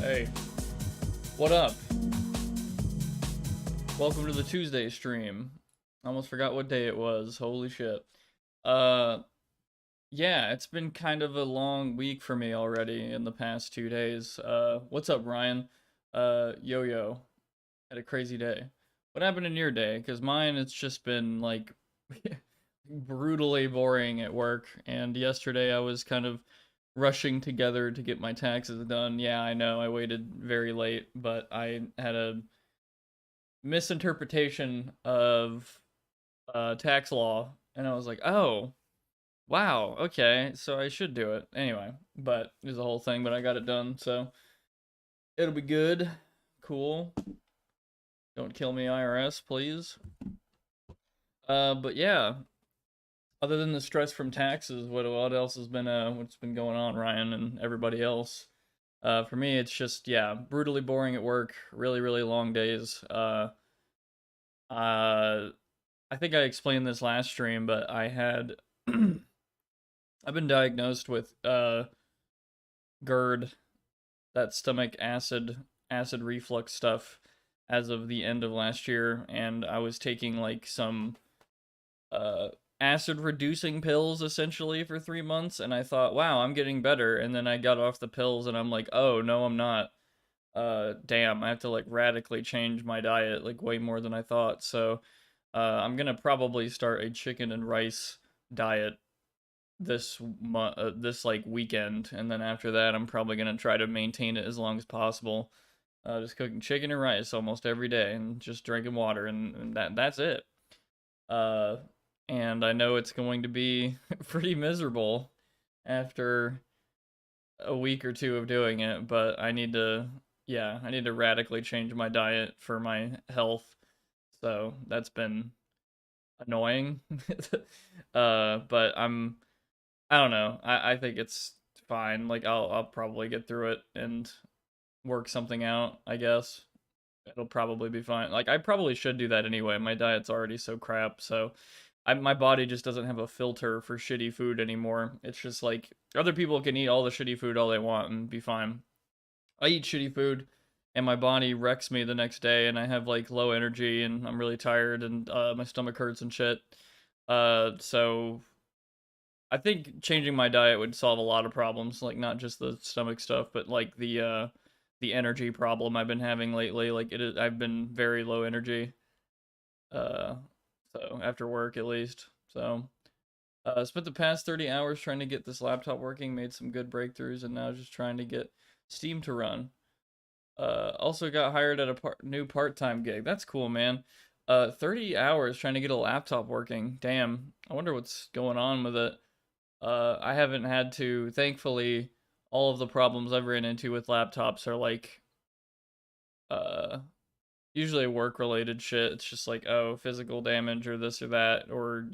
Hey, what up? Welcome to the Tuesday stream. I almost forgot what day it was. Holy shit. Uh, yeah, it's been kind of a long week for me already in the past 2 days. What's up, Ryan? Yo-yo. Had a crazy day. What happened in your day? Because mine, it's just been like brutally boring at work. And yesterday I was kind of rushing together to get my taxes done. Yeah, I know I waited very late, but I had a misinterpretation of tax law, and I was like, oh, wow, okay, so I should do it anyway. But it was a whole thing, but I got it done, so it'll be good. Cool. Don't kill me, IRS, please. But yeah, other than the stress from taxes, what else has been what's been going on, Ryan and everybody else? For me, it's just yeah, brutally boring at work. Really long days. Uh, I think I explained this last stream, but I had I've been diagnosed with GERD, that stomach acid reflux stuff as of the end of last year, and I was taking like some uh acid reducing pills essentially for 3 months, and I thought, "Wow, I'm getting better." And then I got off the pills and I'm like, "Oh, no, I'm not." Damn, I have to like radically change my diet like way more than I thought. So, I'm gonna probably start a chicken and rice diet this like weekend, and then after that I'm probably gonna try to maintain it as long as possible. Just cooking chicken and rice almost every day and just drinking water, and that's it. Uh, and I know it's going to be pretty miserable after a week or two of doing it, but I need to radically change my diet for my health. So that's been annoying. But I don't know. I think it's fine. Like I'll probably get through it and work something out, I guess. It'll probably be fine. Like I probably should do that anyway. My diet's already so crap, so my body just doesn't have a filter for shitty food anymore. It's just like other people can eat all the shitty food all they want and be fine. I eat shitty food and my body wrecks me the next day, and I have like low energy and I'm really tired, and my stomach hurts and shit. So I think changing my diet would solve a lot of problems, like not just the stomach stuff, but like the energy problem I've been having lately. Like I've been very low energy. Uh, so after work at least. So spent the past 30 hours trying to get this laptop working, made some good breakthroughs, and now just trying to get Steam to run. Also got hired at a new part-time gig. That's cool, man. 30 hours trying to get a laptop working. Damn. I wonder what's going on with it. I haven't had to, thankfully, all of the problems I've ran into with laptops are like, uh, usually work related shit. It's just like, oh, physical damage or this or that, or,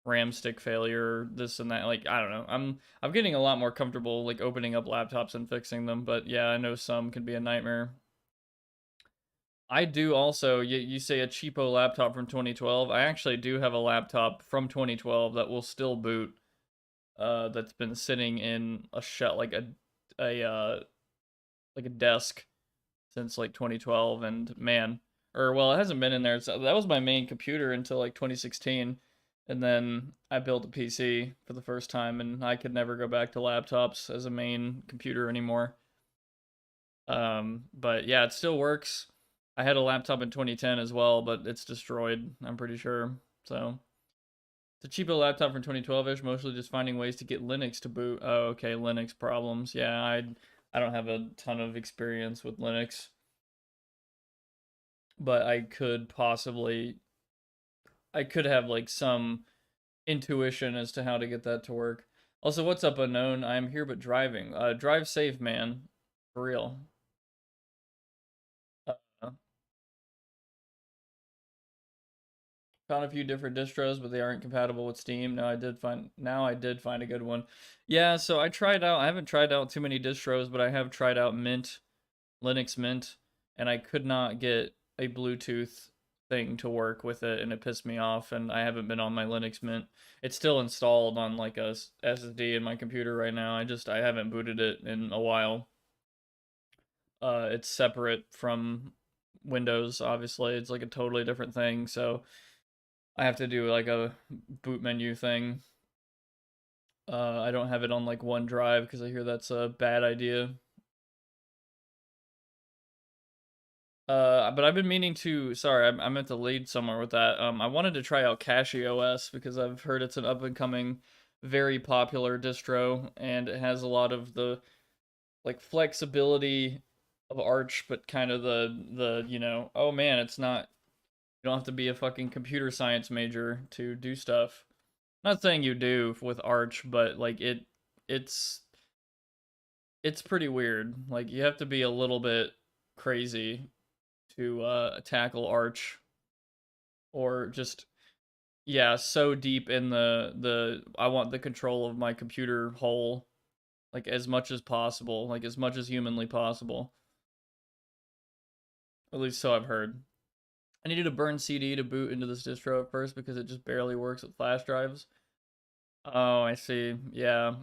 RAM stick failure, this and that. Like, I don't know. I'm getting a lot more comfortable like opening up laptops and fixing them, but yeah, I know some can be a nightmare. I do also, you say a cheapo laptop from 2012. I actually do have a laptop from 2012 that will still boot, that's been sitting in a shell a like a desk since like 2012, and man, or well, it hasn't been in there. So that was my main computer until like 2016, and then I built a PC for the first time, and I could never go back to laptops as a main computer anymore. But yeah, it still works. I had a laptop in 2010 as well, but it's destroyed, I'm pretty sure. So it's a cheapo laptop from 2012ish, mostly just finding ways to get Linux to boot. Oh, okay, Linux problems. Yeah, I don't have a ton of experience with Linux, but I could have like some intuition as to how to get that to work. Also, what's up, unknown? I am here but driving. Drive safe, man. For real. Uh, Found a few different distros, but they aren't compatible with Steam. Now I did find a good one. Yeah, so I haven't tried out too many distros, but I have tried out Linux Mint, and I could not get a Bluetooth thing to work with it, and it pissed me off, and I haven't been on my Linux Mint. It's still installed on like a SSD in my computer right now. I haven't booted it in a while. It's separate from Windows, obviously. It's like a totally different thing, so I have to do like a boot menu thing. I don't have it on like OneDrive because I hear that's a bad idea. But I've been meaning to. Sorry, I meant to lead somewhere with that. I wanted to try out CachyOS because I've heard it's an up and coming, very popular distro, and it has a lot of the like flexibility of Arch, but kind of the oh man, it's not. You don't have to be a fucking computer science major to do stuff. Not saying you do with Arch, but like it's it's pretty weird. Like you have to be a little bit crazy to tackle Arch, or just yeah, so deep in the I want the control of my computer whole, like as much as possible, like as much as humanly possible. At least so I've heard. I needed to burn CD to boot into this distro at first because it just barely works with flash drives. Oh, I see. Yeah.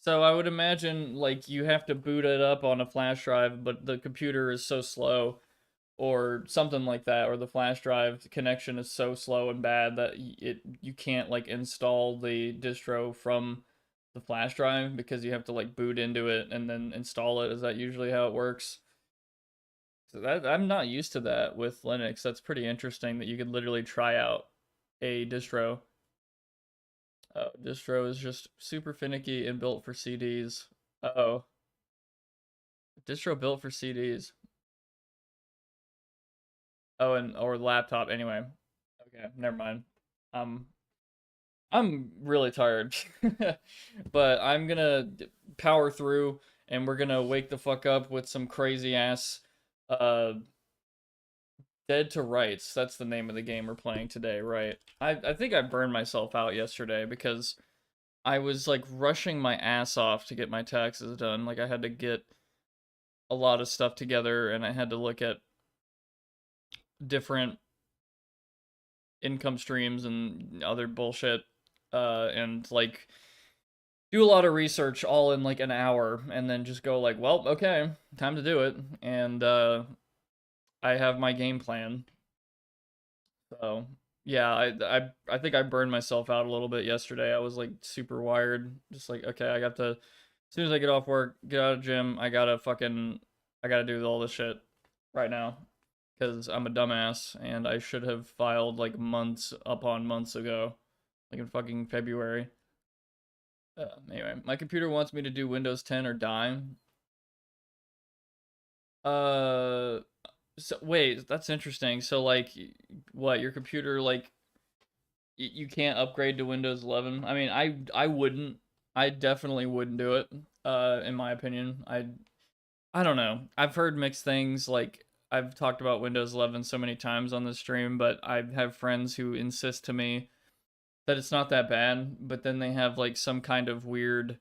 So I would imagine like you have to boot it up on a flash drive, but the computer is so slow or something like that, or the flash drive connection is so slow and bad that you can't like install the distro from the flash drive because you have to like boot into it and then install it. Is that usually how it works? So that I'm not used to that with Linux. That's pretty interesting that you could literally try out a distro. Distro is just super finicky and built for CDs. Oh, distro built for CDs. Oh, and or laptop anyway. Okay, never mind. Um, I'm really tired, but I'm gonna power through, and we're gonna wake the fuck up with some crazy ass, uh, Dead to Rights. That's the name of the game we're playing today, right? I think I burned myself out yesterday because I was like rushing my ass off to get my taxes done. Like I had to get a lot of stuff together, and I had to look at different income streams and other bullshit, and like do a lot of research all in like an hour, and then just go like, well, okay, time to do it. And I have my game plan. So yeah, I think I burned myself out a little bit yesterday. I was like super wired, just like okay, I got to as soon as I get off work, get out of gym, I gotta do all this shit right now because I'm a dumbass and I should have filed like months upon months ago, like in fucking February. Anyway, my computer wants me to do Windows 10 or die. Uh, so wait, that's interesting. So like, what your computer like you can't upgrade to Windows 11? I mean, I wouldn't. I definitely wouldn't do it. In my opinion, I don't know. I've heard mixed things. Like I've talked about Windows 11 so many times on this stream, but I have friends who insist to me that it's not that bad. But then they have like some kind of weird,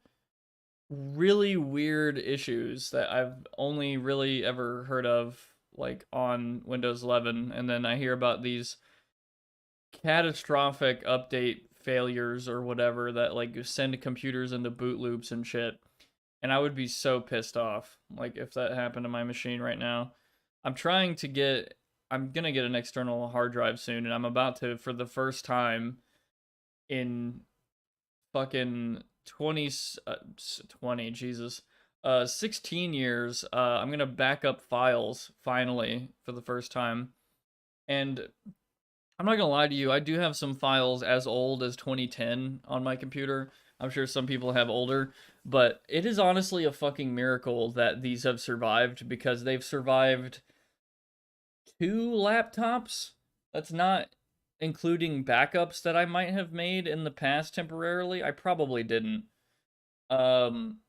really weird issues that I've only really ever heard of, like on Windows 11. And then I hear about these catastrophic update failures or whatever that like send computers into boot loops and shit. And I would be so pissed off like if that happened to my machine right now. I'm trying to get I'm going to get an external hard drive soon, and I'm about to for the first time in fucking 20 20 Jesus 16 years, I'm going to back up files finally for the first time. And I'm not gonna lie to you, I do have some files as old as 2010 on my computer. I'm sure some people have older, but it is honestly a fucking miracle that these have survived because they've survived two laptops. That's not including backups that I might have made in the past temporarily. I probably didn't. Um,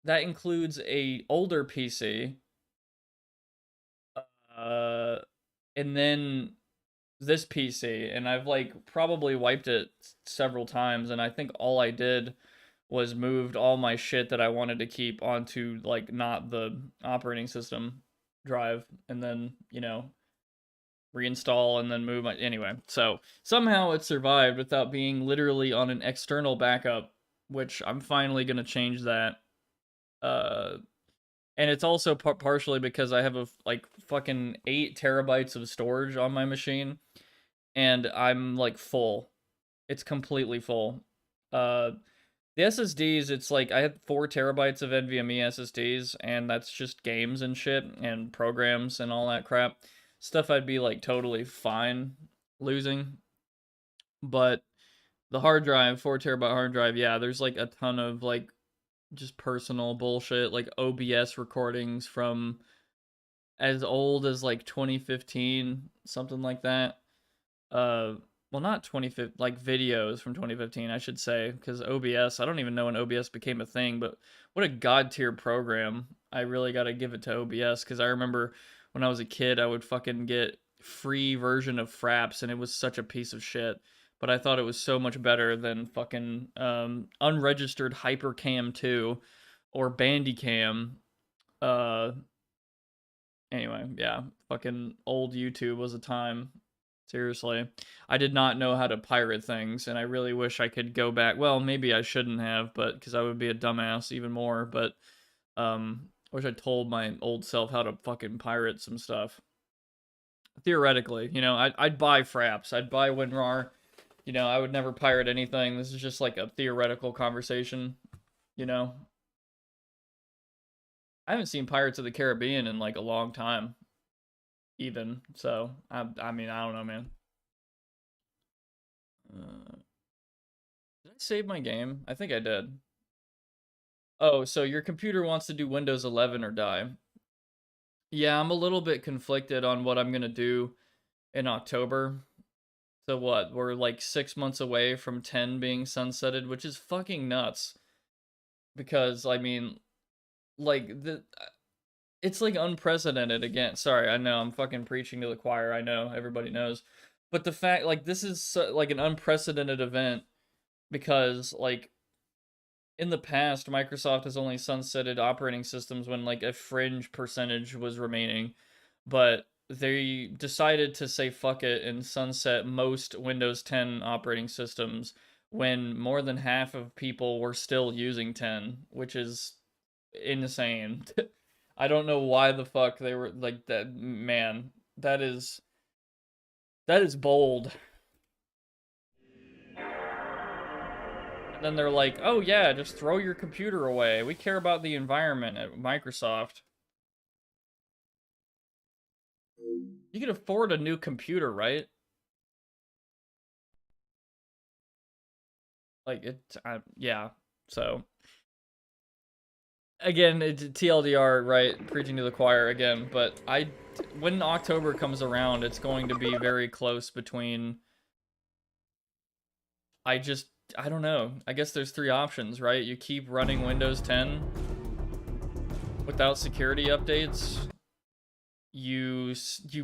that includes a older PC, uh, and then this PC, and I've like probably wiped it several times, and I think all I did was moved all my shit that I wanted to keep onto like not the operating system drive, and then reinstall and then move my anyway. So somehow it survived without being literally on an external backup, which I'm finally gonna change that. Uh, And it's also partially because I have like fucking 8 terabytes of storage on my machine, and I'm like full. It's completely full. The SSDs, it's like I had 4 terabytes of NVMe SSDs, and that's just games and shit and programs and all that crap. Stuff I'd be like totally fine losing. But the hard drive, 4 terabyte hard drive, yeah, there's like a ton of like just personal bullshit, like OBS recordings from as old as like 2015, something like that. Well, not 2015, like videos from 2015, I should say, because OBS, I don't even know when OBS became a thing, but what a god tier program. I really got to give it to OBS, because I remember when I was a kid, I would fucking get free version of Fraps, and it was such a piece of shit. But I thought it was so much better than fucking unregistered Hypercam 2 or Bandicam. Uh, anyway, yeah, fucking old YouTube was a time. Seriously. I did not know how to pirate things, and I really wish I could go back. Well, maybe I shouldn't have, but because I would be a dumbass even more, but I wish I told my old self how to fucking pirate some stuff. Theoretically, you know, I'd buy Fraps, I'd buy WinRAR, you know, I would never pirate anything. This is just like a theoretical conversation, you know. I haven't seen Pirates of the Caribbean in like a long time, even, so, I mean, I don't know, man. Did I save my game? I think I did. Oh, so your computer wants to do Windows 11 or die. Yeah, I'm a little bit conflicted on what I'm gonna do in October. So what? We're like 6 months away from 10 being sunsetted, which is fucking nuts. Because I mean, like it's like unprecedented again. Sorry, I know I'm fucking preaching to the choir. I know everybody knows, but the fact like this is like an unprecedented event because like in the past, Microsoft has only sunsetted operating systems when like a fringe percentage was remaining, but they decided to say fuck it and sunset most Windows 10 operating systems when more than half of people were still using 10, which is insane. I don't know why the fuck they were like that, man. That is bold. And then they're like, oh yeah, just throw your computer away. We care about the environment at Microsoft. You can afford a new computer, right? Like, yeah. So, again, it's TLDR, right? Preaching to the choir again. But when October comes around, it's going to be very close between. I don't know. I guess there's 3 options, right? You keep running Windows 10 without security updates. You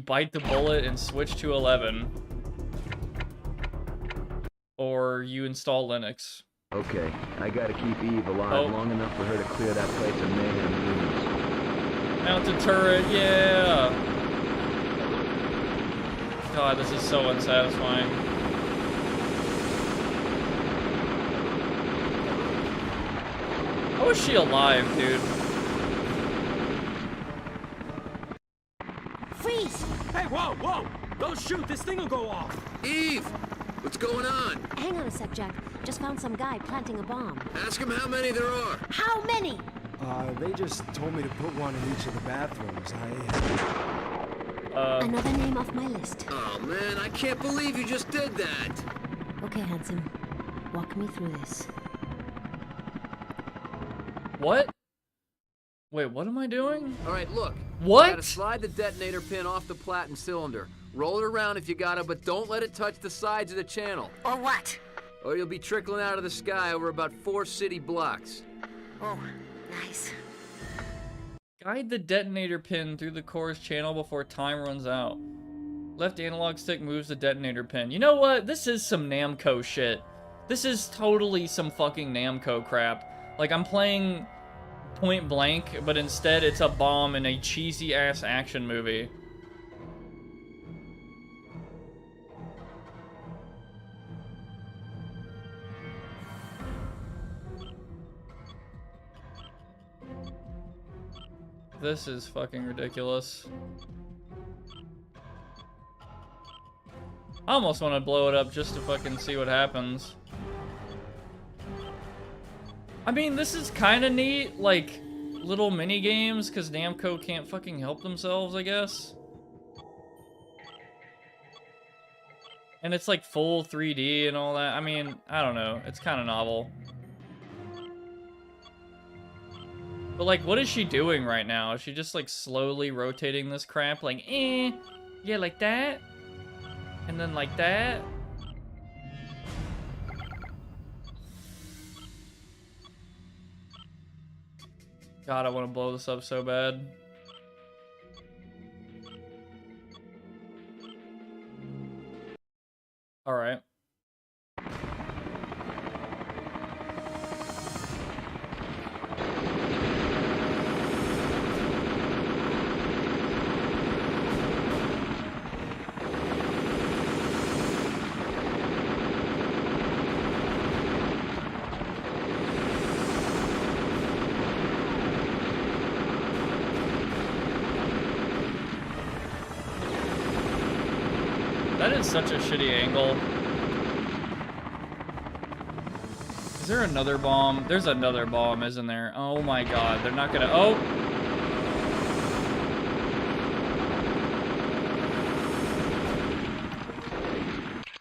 bite the bullet and switch to 11, or you install Linux. Okay, I gotta keep Eve alive long enough for her to clear that place of mayhem. Mounted turret, yeah! God, this is so unsatisfying. How is she alive, dude? Freeze! Hey, whoa, whoa! Don't shoot, this thing will go off! Eve! What's going on? Hang on a sec, Jack. Just found some guy planting a bomb. Ask him how many there are. How many? They just told me to put one in each of the bathrooms. Another name off my list. Oh, man, I can't believe you just did that. Okay, handsome. Walk me through this. What? Wait, what am I doing? All right, look. What? You gotta slide the detonator pin off the platen cylinder. Roll it around if you gotta, but don't let it touch the sides of the channel. Or what? Or you'll be trickling out of the sky over about 4 city blocks. Oh, nice. Guide the detonator pin through the core's channel before time runs out. Left analog stick moves the detonator pin. You know what? This is some Namco shit. This is totally some fucking Namco crap. Like, I'm playing Point Blank, but instead it's a bomb in a cheesy-ass action movie. this is fucking ridiculous. I almost want to blow it up just to fucking see what happens. I mean, this is kind of neat, like, little mini games, because Namco can't fucking help themselves, I guess. And it's like full 3D and all that. I mean, I don't know. It's kind of novel. But like, what is she doing right now? Is she just like slowly rotating this crap? Like, yeah, like that. And then like that. God, I want to blow this up so bad. All right. That is such a shitty angle. Is there another bomb? There's another bomb, isn't there? Oh my god, they're not gonna... Oh!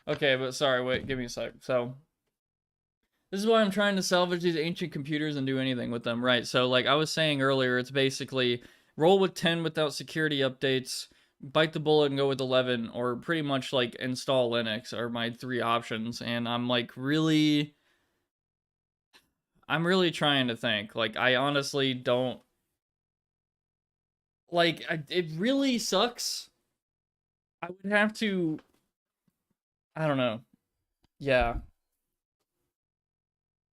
Okay, but sorry, wait, give me a sec. So, this is why I'm trying to salvage these ancient computers and do anything with them, right? So, like I was saying earlier, it's basically roll with 10 without security updates, bite the bullet and go with 11, or pretty much like install Linux are my three options. And I'm like I'm really trying to think. Like, I honestly don't like, it really sucks. I would have to, I don't know. Yeah.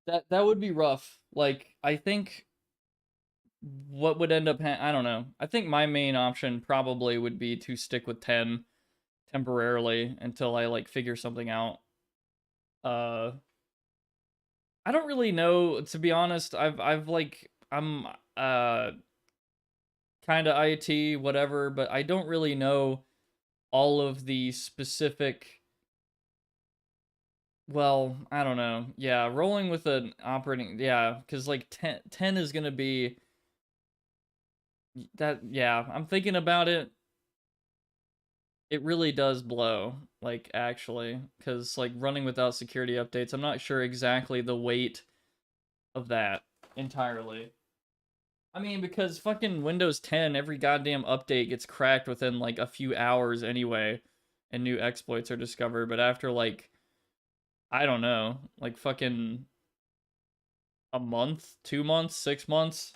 That would be rough. Like, I think what would end up I don't know. I think my main option probably would be to stick with 10 temporarily until I like figure something out. I don't really know, to be honest. I'm kind of IT whatever, but I don't really know all of the specific. Well, I don't know. Yeah, rolling with an operating, yeah, cuz like 10 is going to be that. Yeah, I'm thinking about it. It really does blow, like, actually, because like running without security updates, I'm not sure exactly the weight of that entirely. I mean, because fucking Windows 10, every goddamn update gets cracked within like a few hours anyway, and new exploits are discovered. But after like, I don't know, like fucking a month, 2 months, 6 months,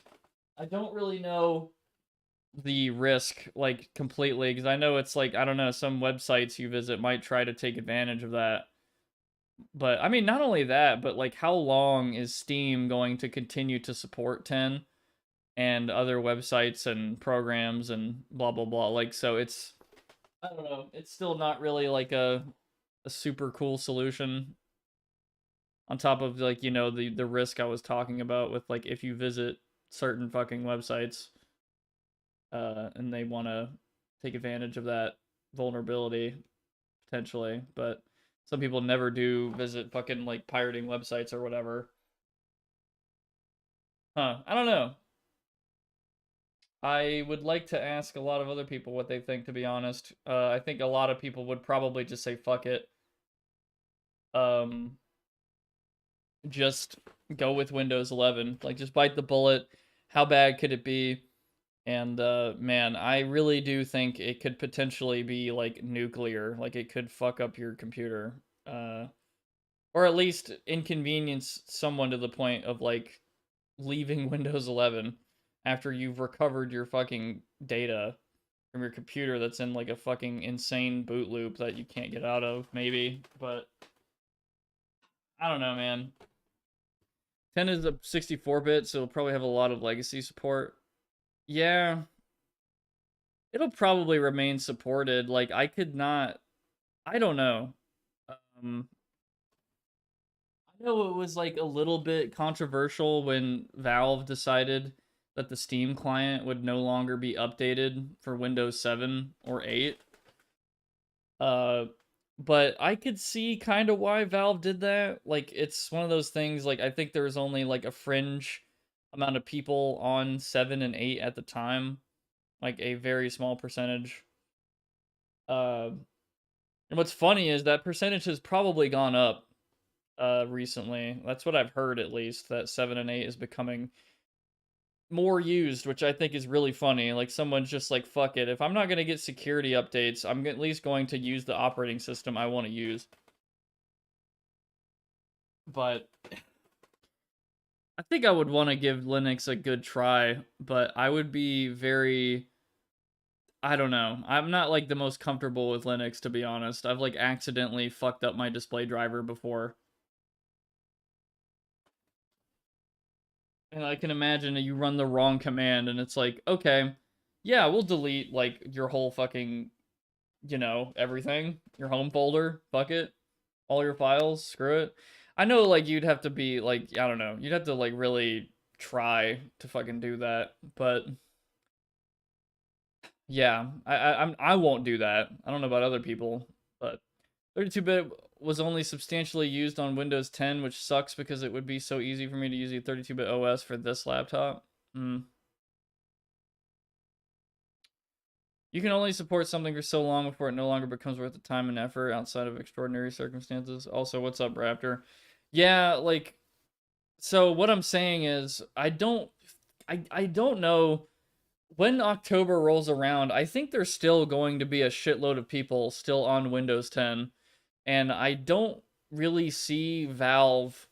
I don't really know the risk like completely, because I know it's like, I don't know, some websites you visit might try to take advantage of that. But I mean, not only that, but like, how long is Steam going to continue to support 10 and other websites and programs and blah blah blah? Like, so it's, I don't know, it's still not really like a super cool solution, on top of like, you know, the risk I was talking about with like, if you visit certain fucking websites and they want to take advantage of that vulnerability potentially. But some people never do visit fucking like pirating websites or whatever. I don't know. I would like to ask a lot of other people what they think, to be honest. I think a lot of people would probably just say fuck it. Just go with Windows 11. Like, just bite the bullet. How bad could it be? And man, I really do think it could potentially be like nuclear. Like, it could fuck up your computer. Or at least inconvenience someone to the point of like leaving Windows 11 after you've recovered your fucking data from your computer that's in like a fucking insane boot loop that you can't get out of, maybe. But I don't know, man. 10 is a 64-bit, so it'll probably have a lot of legacy support. Yeah. It'll probably remain supported. Like, I could not, I don't know. I know it was like a little bit controversial when Valve decided that the Steam client would no longer be updated for Windows 7 or 8. But I could see kind of why Valve did that. Like, it's one of those things, like, I think there was only, like, a fringe amount of people on 7 and 8 at the time. Like, a very small percentage. And what's funny is that percentage has probably gone up recently. That's what I've heard, at least, that 7 and 8 is becoming more used, which I think is really funny. Like, someone's just like, fuck it. If I'm not going to get security updates, I'm at least going to use the operating system I want to use. But I think I would want to give Linux a good try, but I would be very... I don't know. I'm not, like, the most comfortable with Linux, to be honest. I've, like, accidentally fucked up my display driver before. And I can imagine that you run the wrong command, and it's like, okay, yeah, we'll delete, like, your whole fucking, you know, everything. Your home folder, fuck it. All your files, screw it. I know, like, you'd have to be, like, I don't know. You'd have to, like, really try to fucking do that, but... yeah, I won't do that. I don't know about other people, but 32-bit was only substantially used on Windows 10, which sucks because it would be so easy for me to use a 32-bit OS for this laptop. You can only support something for so long before it no longer becomes worth the time and effort outside of extraordinary circumstances. Also, what's up, Raptor? Yeah, like, so what I'm saying is, I don't know. When October rolls around, I think there's still going to be a shitload of people still on Windows 10. And I don't really see Valve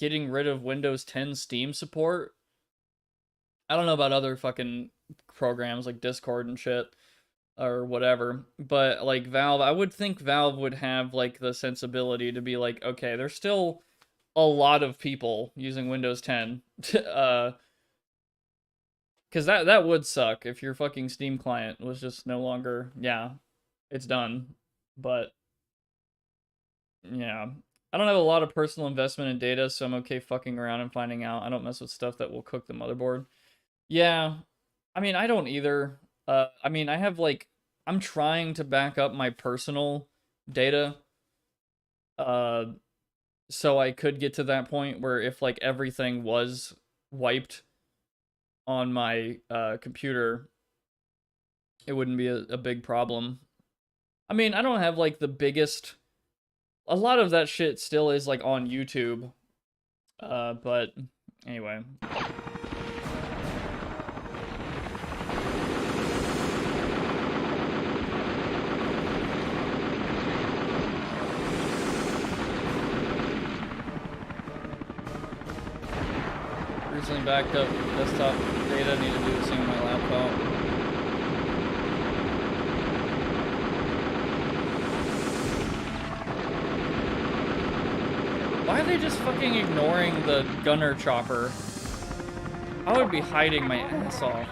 getting rid of Windows 10 Steam support. I don't know about other fucking programs like Discord and shit or whatever. But, like, Valve, I would think Valve would have, like, the sensibility to be like, okay, there's still a lot of people using Windows 10. Because that would suck if your fucking Steam client was just no longer, yeah, it's done. But, yeah. I don't have a lot of personal investment in data, so I'm okay fucking around and finding out. I don't mess with stuff that will cook the motherboard. Yeah, I mean, I don't either. I mean, I have, like, I'm trying to back up my personal data. So I could get to that point where if, like, everything was wiped on my computer, it wouldn't be a big problem. I mean, I don't have, like, the biggest... A lot of that shit still is, like, on YouTube. But, anyway. Recently backed up desktop data, need to do the same on my laptop. Why are they just fucking ignoring the gunner chopper? I would be hiding my ass off.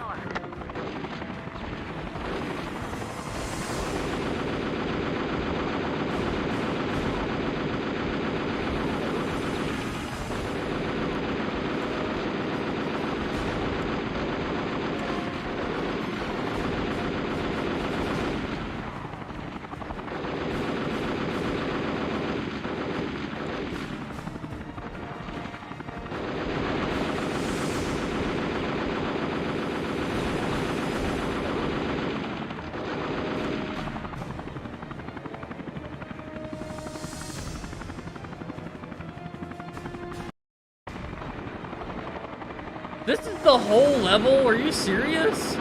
This is the whole level? Are you serious?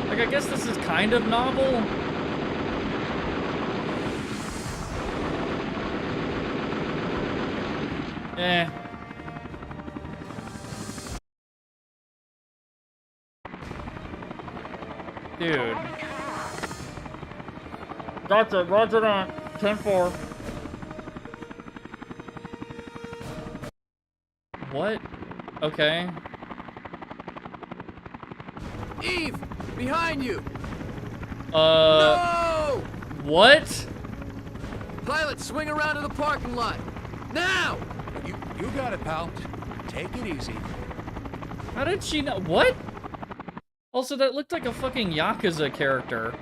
Like, I guess this is kind of novel. Eh. Dude. Gotcha, roger that. 10-4. What? Okay. Eve! Behind you! No! What? Pilot, swing around to the parking lot. Now! You got it, pal. Take it easy. How did she know? What? Also, that looked like a fucking Yakuza character.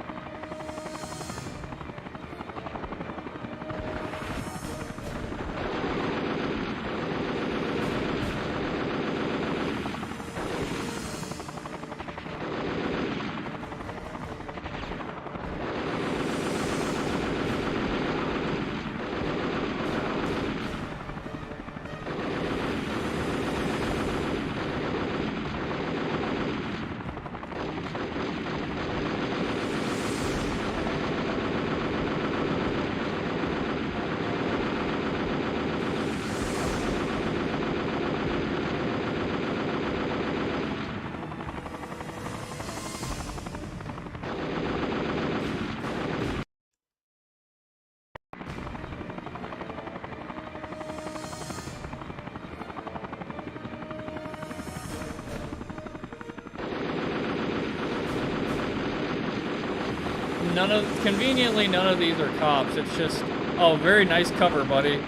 Conveniently, none of these are cops. It's just, oh, very nice cover, buddy.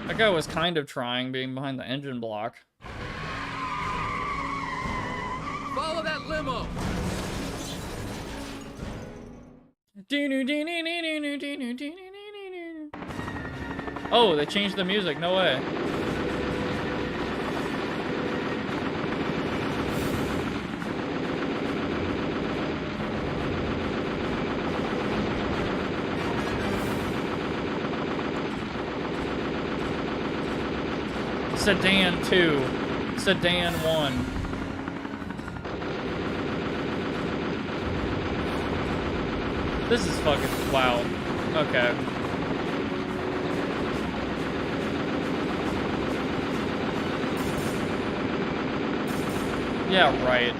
That guy was kind of trying, being behind the engine block. Follow that limo! Oh, they changed the music. No way. Sedan 2, Sedan 1. This is fucking, wow. Okay. Yeah, right.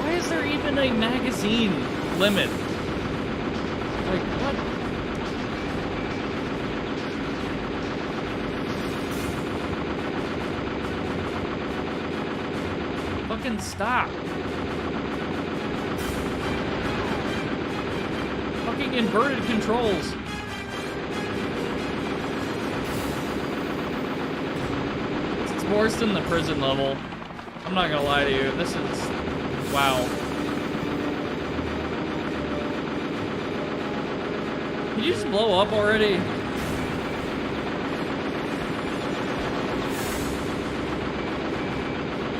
Why is there even a magazine limit? Like, what? Fucking stop. Fucking inverted controls. It's worse than the prison level. I'm not gonna lie to you. This is... wow. Can you just blow up already?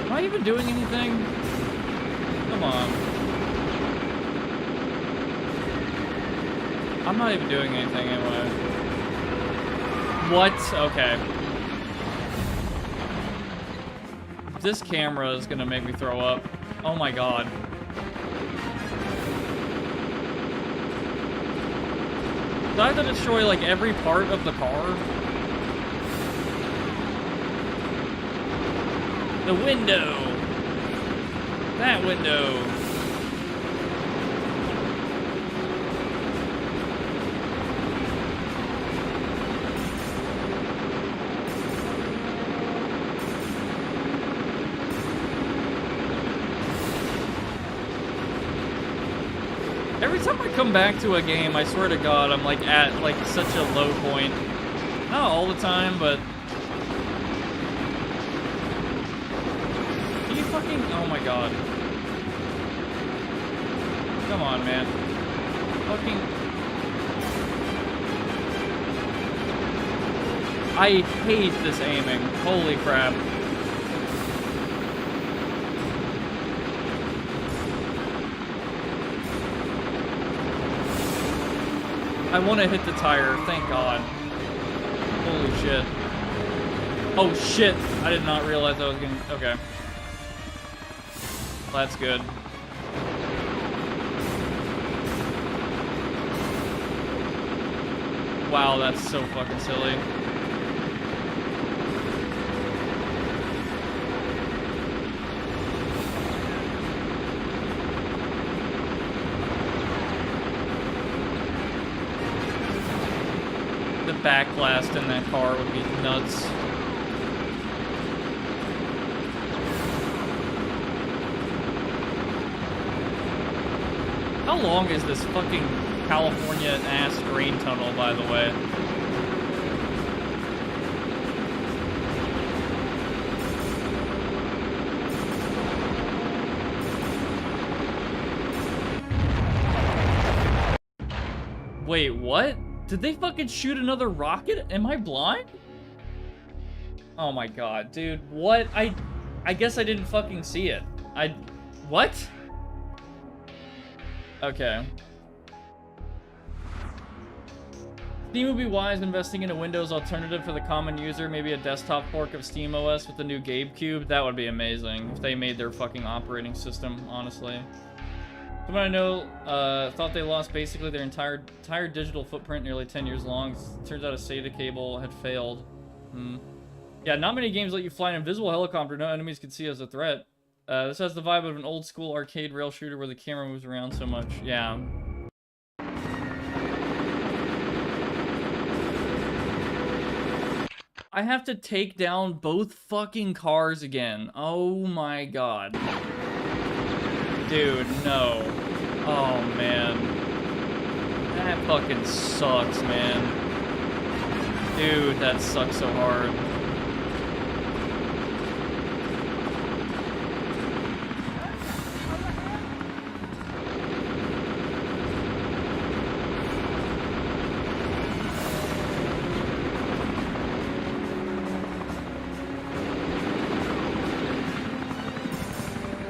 Am I even doing anything? Come on. I'm not even doing anything anyway. What? Okay. This camera is gonna make me throw up. Oh my god. Do I have to destroy, like, every part of the car? The window! That window! Every time I come back to a game, I swear to God, I'm like at like such a low point. Not all the time, but can you fucking, oh my God. Come on, man. Fucking, I hate this aiming. Holy crap. I want to hit the tire, thank God. Holy shit. Oh shit, I did not realize I was gonna, okay. That's good. Wow, that's so fucking silly. backblast in that car would be nuts. How long is this fucking California-ass drain tunnel, by the way? Wait, what? Did they fucking shoot another rocket? Am I blind? Oh my god, dude. What? I guess I didn't fucking see it. What? Okay. Steam would be wise investing in a Windows alternative for the common user, maybe a desktop fork of SteamOS with the new GameCube. That would be amazing if they made their fucking operating system, honestly. Someone I know thought they lost basically their entire digital footprint nearly 10 years long. Turns out a SATA cable had failed. Yeah, not many games let you fly an invisible helicopter no enemies can see as a threat. This has the vibe of an old school arcade rail shooter where the camera moves around so much. Yeah. I have to take down both fucking cars again. Oh my god. Dude, no. Oh, man. That fucking sucks, man. Dude, that sucks so hard.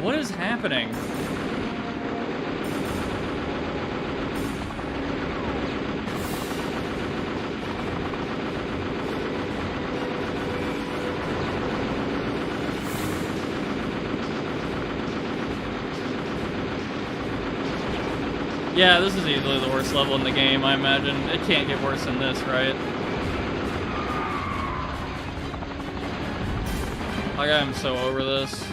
What is happening? Yeah, this is easily the worst level in the game, I imagine. It can't get worse than this, right? Like, I'm so over this.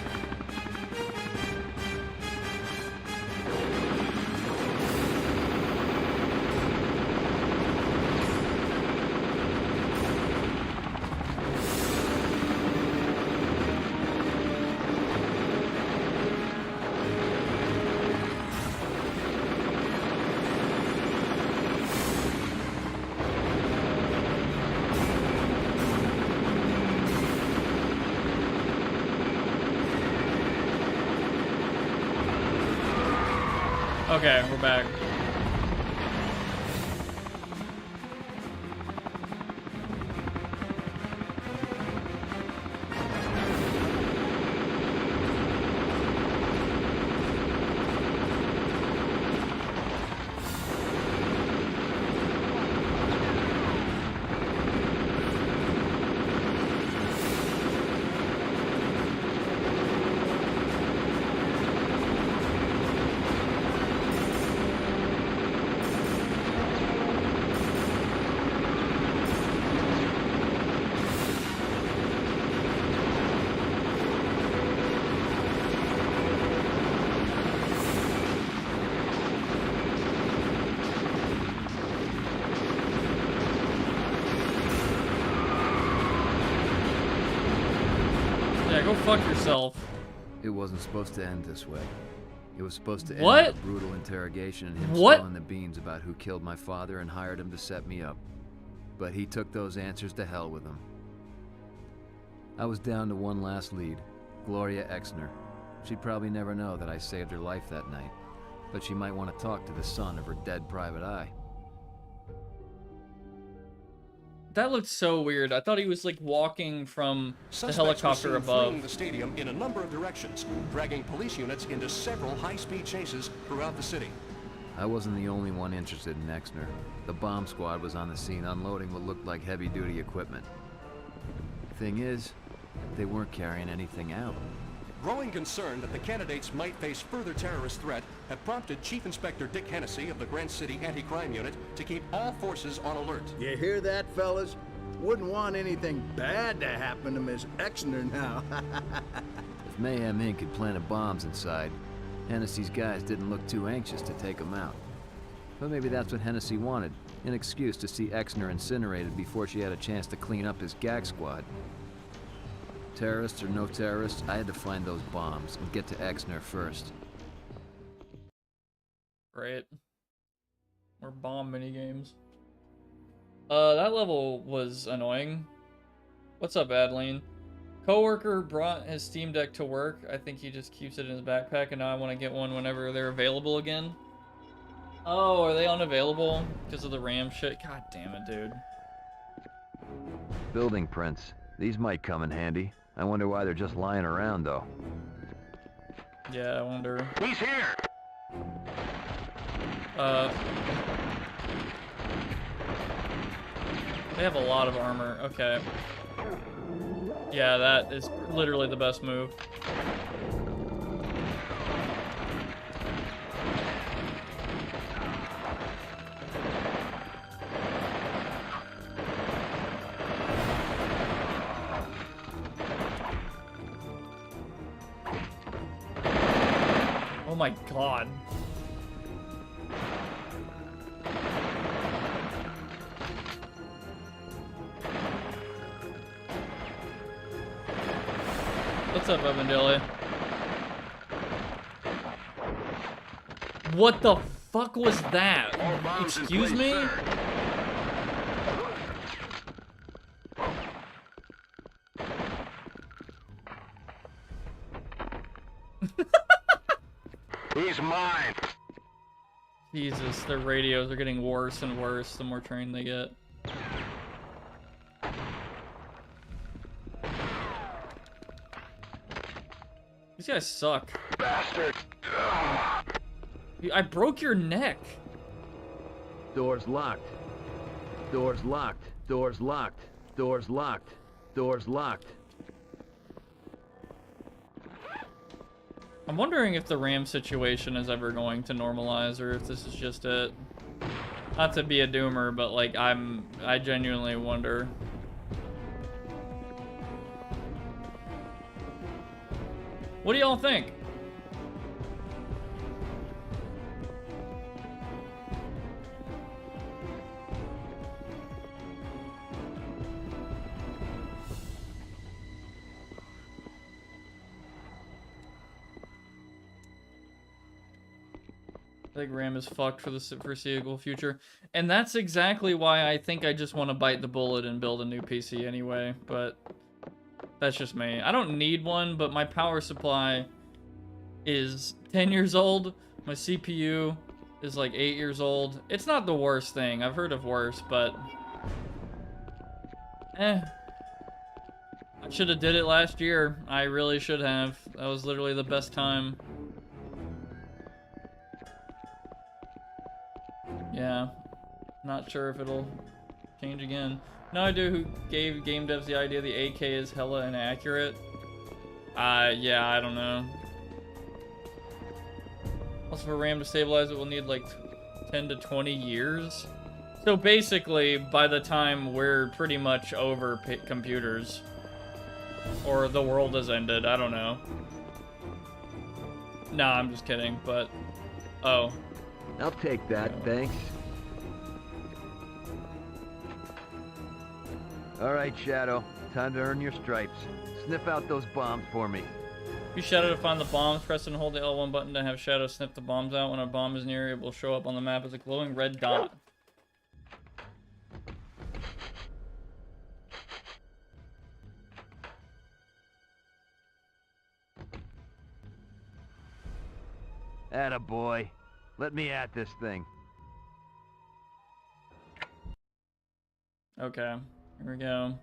Okay, we're back. Go fuck yourself. It wasn't supposed to end this way. It was supposed to end What? with a brutal interrogation and him What? spilling the beans about who killed my father and hired him to set me up. But he took those answers to hell with him. I was down to one last lead, Gloria Exner. She'd probably never know that I saved her life that night, but she might want to talk to the son of her dead private eye. That looked so weird. I thought he was like walking from the Suspects helicopter were seen above. fleeing the stadium in a number of directions, dragging police units into several high-speed chases throughout the city. I wasn't the only one interested in Exner. The bomb squad was on the scene unloading what looked like heavy-duty equipment. Thing is, they weren't carrying anything out. Growing concern that the candidates might face further terrorist threat have prompted Chief Inspector Dick Hennessy of the Grant City Anti-Crime Unit to keep all forces on alert. You hear that, fellas? Wouldn't want anything bad to happen to Miss Exner now. If Mayhem Inc. had planted bombs inside, Hennessy's guys didn't look too anxious to take them out. But maybe that's what Hennessy wanted. An excuse to see Exner incinerated before she had a chance to clean up his gag squad. Terrorists or no terrorists, I had to find those bombs and get to Exner first. Great. More bomb minigames. That level was annoying. What's up, Adeline? Coworker brought his Steam Deck to work. I think he just keeps it in his backpack, and now I want to get one whenever they're available again. Oh, are they unavailable because of the RAM shit? God damn it, dude. Building prints. These might come in handy. I wonder why they're just lying around, though. Yeah, I wonder. He's here! They have a lot of armor. Okay. Yeah, that is literally the best move. Oh my god. What's up, Evandeli? What the fuck was that? Excuse me? He's mine! Jesus, their radios are getting worse and worse the more trained they get. These guys suck. Bastard! I broke your neck. Door's locked. Door's locked. Door's locked. Door's locked. Door's locked. I'm wondering if the RAM situation is ever going to normalize or if this is just it. Not to be a doomer, but like I genuinely wonder. What do y'all think? I think RAM is fucked for the foreseeable future. And that's exactly why I think I just want to bite the bullet and build a new PC anyway, but that's just me. I don't need one, but my power supply is 10 years old. My CPU is like 8 years old. It's not the worst thing. I've heard of worse, but I should have did it last year. I really should have. That was literally the best time. Yeah, not sure if it'll change again. No idea who gave game devs the idea the AK is hella inaccurate. Yeah, I don't know. Also, for RAM to stabilize it, we'll need like 10 to 20 years. So basically, by the time we're pretty much over computers, or the world has ended, I don't know. Nah, I'm just kidding, but... Oh. I'll take that, thanks. Alright, Shadow. Time to earn your stripes. Sniff out those bombs for me. Use Shadow to find the bombs. Press and hold the L1 button to have Shadow sniff the bombs out. When a bomb is near, it will show up on the map as a glowing red dot. Attaboy. Let me at this thing. Okay, here we go.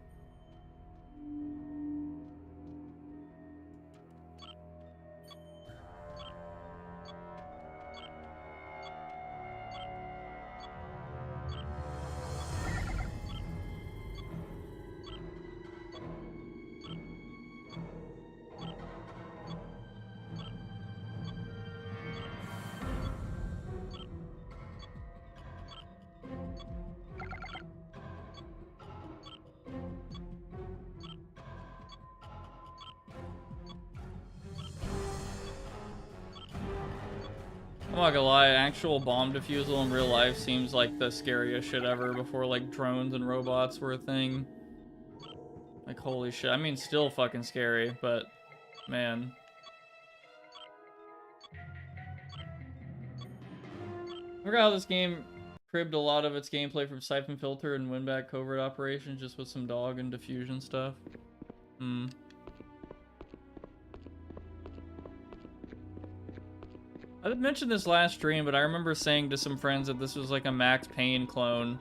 not gonna lie, actual bomb defusal in real life seems like the scariest shit ever before like drones and robots were a thing. Like holy shit. I mean still fucking scary, but man. I forgot how this game cribbed a lot of its gameplay from Siphon Filter and Winback Covert Operations just with some dog and diffusion stuff. I didn't mention this last stream, but I remember saying to some friends that this was like a Max Payne clone,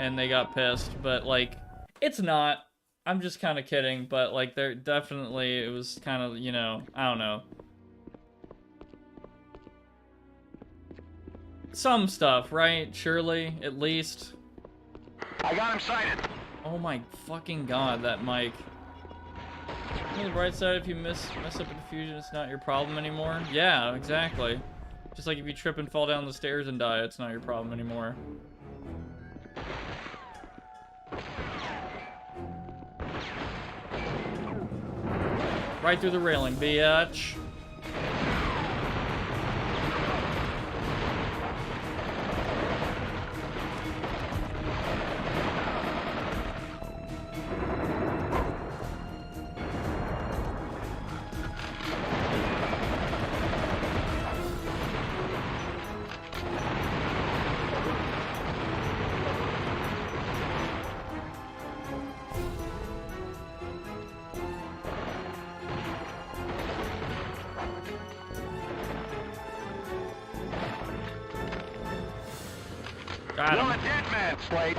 and they got pissed, but like, it's not. I'm just kind of kidding, but like, there definitely, it was kind of, you know, I don't know. Some stuff, right? Surely, at least. I got him sighted. Oh my fucking god, that mic. On the bright side, if you mess up a diffusion, it's not your problem anymore. Yeah, exactly. Just like if you trip and fall down the stairs and die, it's not your problem anymore. Right through the railing, bitch. Got him. You're a dead man, Slade.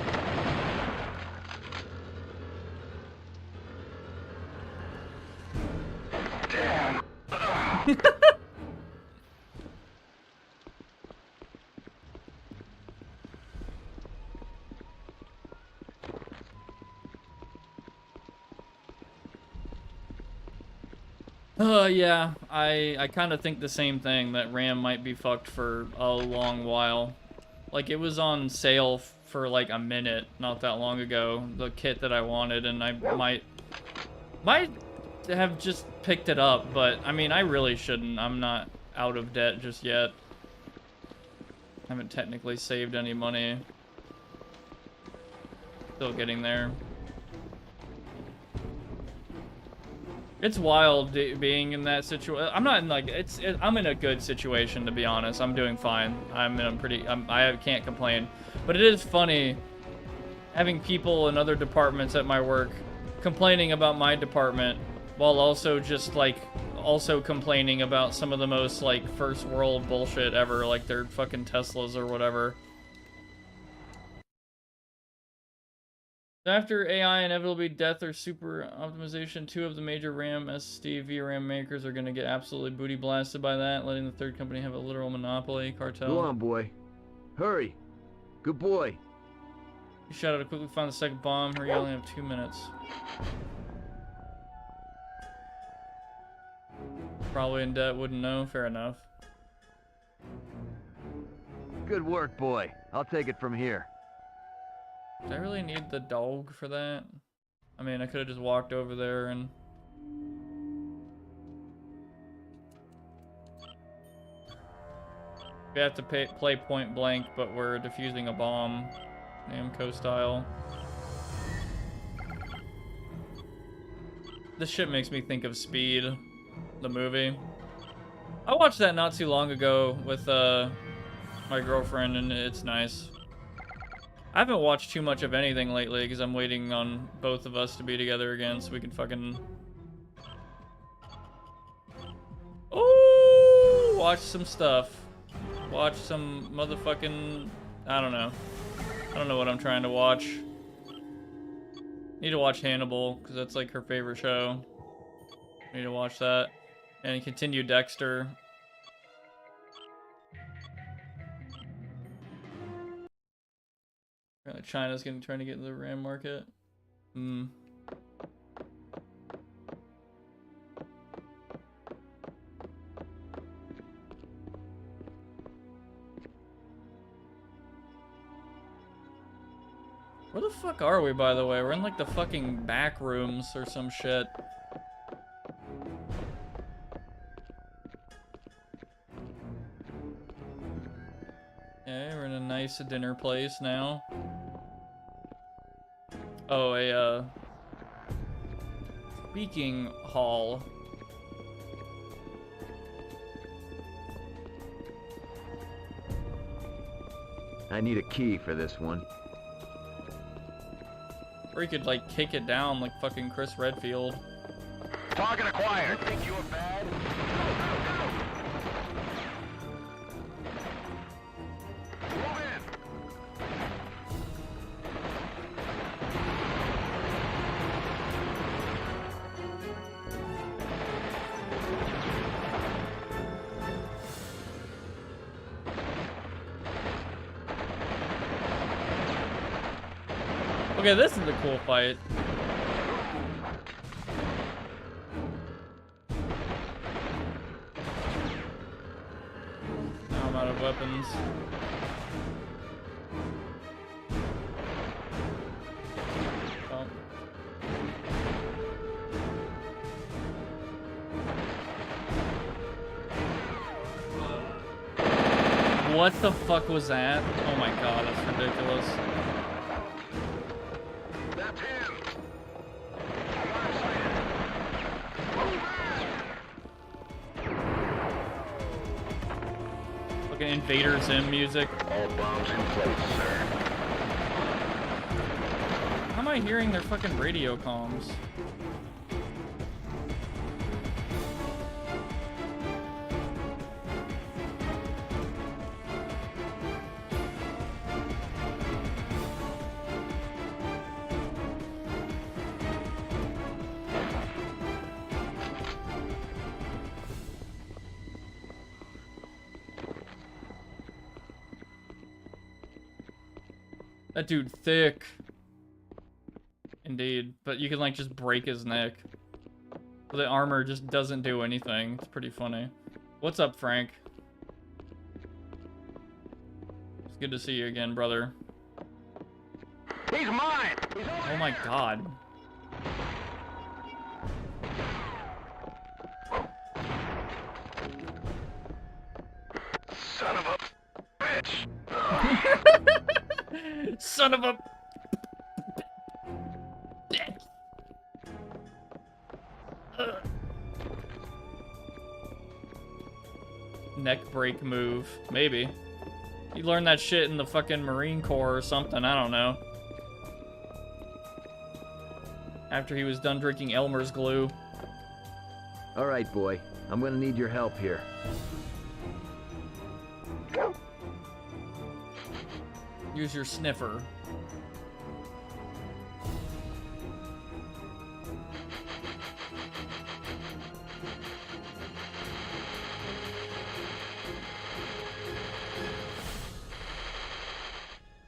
Damn. Yeah, I kind of think the same thing, that RAM might be fucked for a long while. Like, it was on sale for like a minute not that long ago, the kit that I wanted, and I might have just picked it up, but I mean, I really shouldn't. I'm not out of debt just yet. I haven't technically saved any money. Still getting there. It's wild being in that situation. I'm not in like I'm in a good situation, to be honest. I'm doing fine. I can't complain. But it is funny having people in other departments at my work complaining about my department while also just like also complaining about some of the most like first world bullshit ever, like their fucking Teslas or whatever. After AI inevitably death or super optimization, 2 of the major RAM SSD VRAM makers are going to get absolutely booty blasted by that, letting the third company have a literal monopoly. Cartel. Go on, boy. Hurry. Good boy. You shouted to quickly find the second bomb. Hurry, you only have 2 minutes. Probably in debt, wouldn't know. Fair enough. Good work, boy. I'll take it from here. Do I really need the dog for that? I mean, I could have just walked over there and... We have to play point blank, but we're defusing a bomb. Namco style. This shit makes me think of Speed, the movie. I watched that not too long ago with my girlfriend, and it's nice. I haven't watched too much of anything lately because I'm waiting on both of us to be together again so we can fucking... Ooh, watch some stuff. Watch some motherfucking... I don't know. I don't know what I'm trying to watch. Need to watch Hannibal because that's like her favorite show. Need to watch that. And continue Dexter. China's trying to get into the RAM market. Where the fuck are we, by the way? We're in like the fucking back rooms or some shit. nice dinner place now. Oh, a speaking hall. I need a key for this one. Or you could like kick it down like fucking Chris Redfield. Target acquired. Think you were bad? Move in. Okay, this is a cool fight. Now I'm out of weapons. Oh. What the fuck was that? Oh my god, that's ridiculous. That's him. Fucking Invader Zim music. All bombs in place, sir. How am I hearing their fucking radio comms? That dude thick. Indeed. But you can like just break his neck. The armor just doesn't do anything. It's pretty funny. What's up, Frank? It's good to see you again, brother. He's mine. He's over Oh my god. Son of a bitch. Son of a... Neck break move. Maybe. You learned that shit in the fucking Marine Corps or something. I don't know. After he was done drinking Elmer's glue. All right, boy. I'm gonna need your help here. Use your sniffer.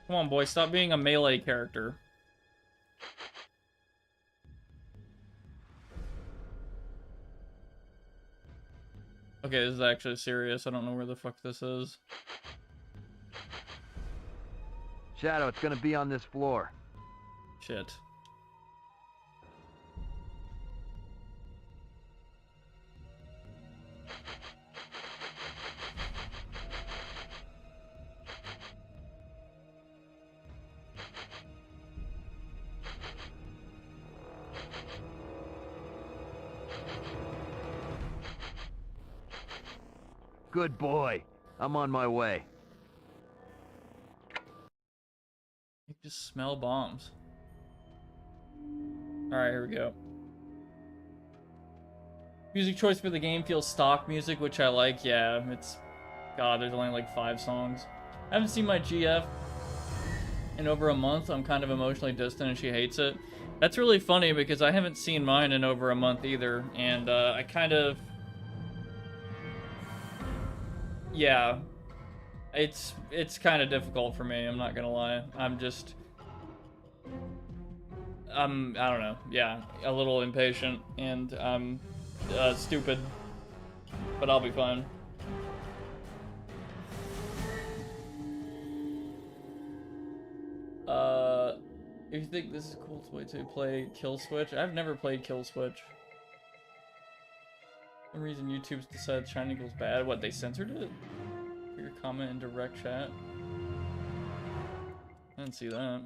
Come on, boy, stop being a melee character. Okay, this is actually serious. I don't know where the fuck this is. Shadow, it's gonna be on this floor. Shit. Good boy. I'm on my way. You just smell bombs. Alright, here we go. Music choice for the game feels stock music, which I like. Yeah, it's... God, there's only like 5 songs. I haven't seen my GF in over a month. I'm kind of emotionally distant and she hates it. That's really funny because I haven't seen mine in over a month either. And I kind of... Yeah. It's kind of difficult for me, I'm not gonna lie. I'm just... I don't know. Yeah, a little impatient and stupid. But I'll be fine. If you think this is a cool way to play Kill Switch, I've never played Kill Switch. For some reason YouTube's decided Shiny Eagle's bad. What, they censored it? For your comment in direct chat. I didn't see that.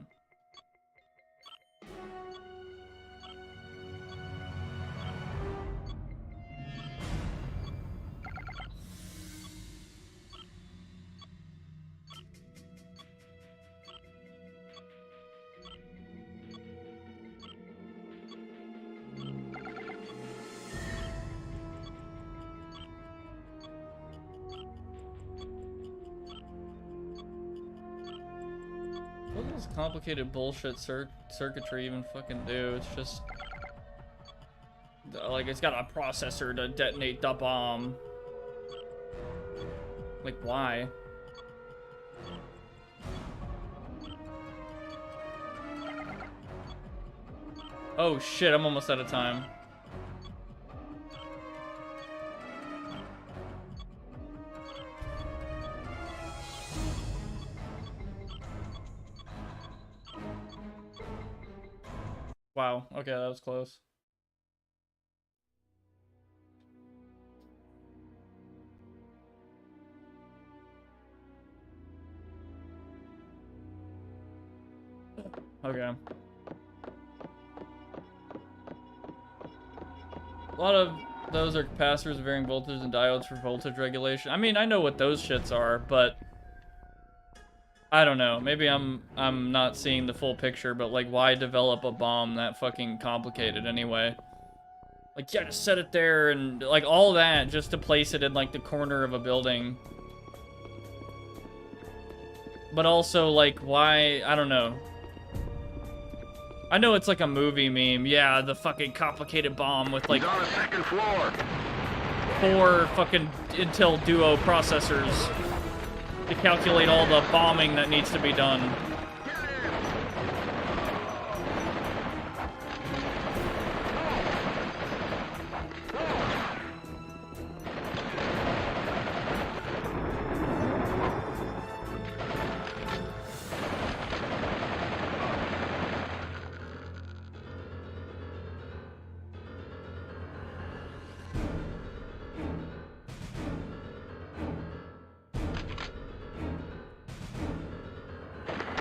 What does this complicated bullshit circuitry even fucking do? It's just like it's got a processor to detonate the bomb. Like why? Oh shit, I'm almost out of time. Wow, okay, that was close. Okay. A lot of those are capacitors with varying voltage and diodes for voltage regulation. I mean, I know what those shits are, but I don't know. Maybe I'm not seeing the full picture, but like why develop a bomb that fucking complicated anyway? Like yeah, just set it there and like all that just to place it in like the corner of a building. But also like why, I don't know. I know it's like a movie meme. Yeah, the fucking complicated bomb with like He's on the second floor. 4 fucking Intel Duo processors to calculate all the bombing that needs to be done.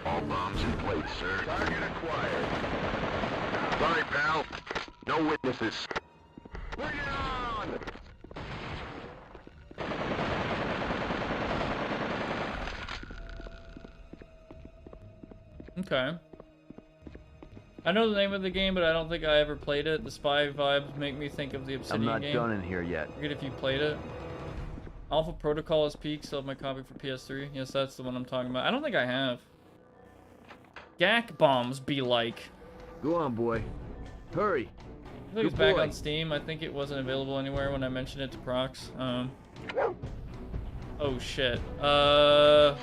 All bombs in place, sir. Target acquired. Sorry, pal. No witnesses. Bring it on! Okay. I know the name of the game, but I don't think I ever played it. The spy vibes make me think of the I'm Obsidian not game. done in here yet. Forget if you played it. Alpha Protocol is peak, still have my copy for PS3. Yes, that's the one I'm talking about. I don't think I have. GAC bombs be like. Go on, boy. Hurry. I think it's Good back boy. on Steam. I think it wasn't available anywhere when I mentioned it to Prox. Oh shit. Atta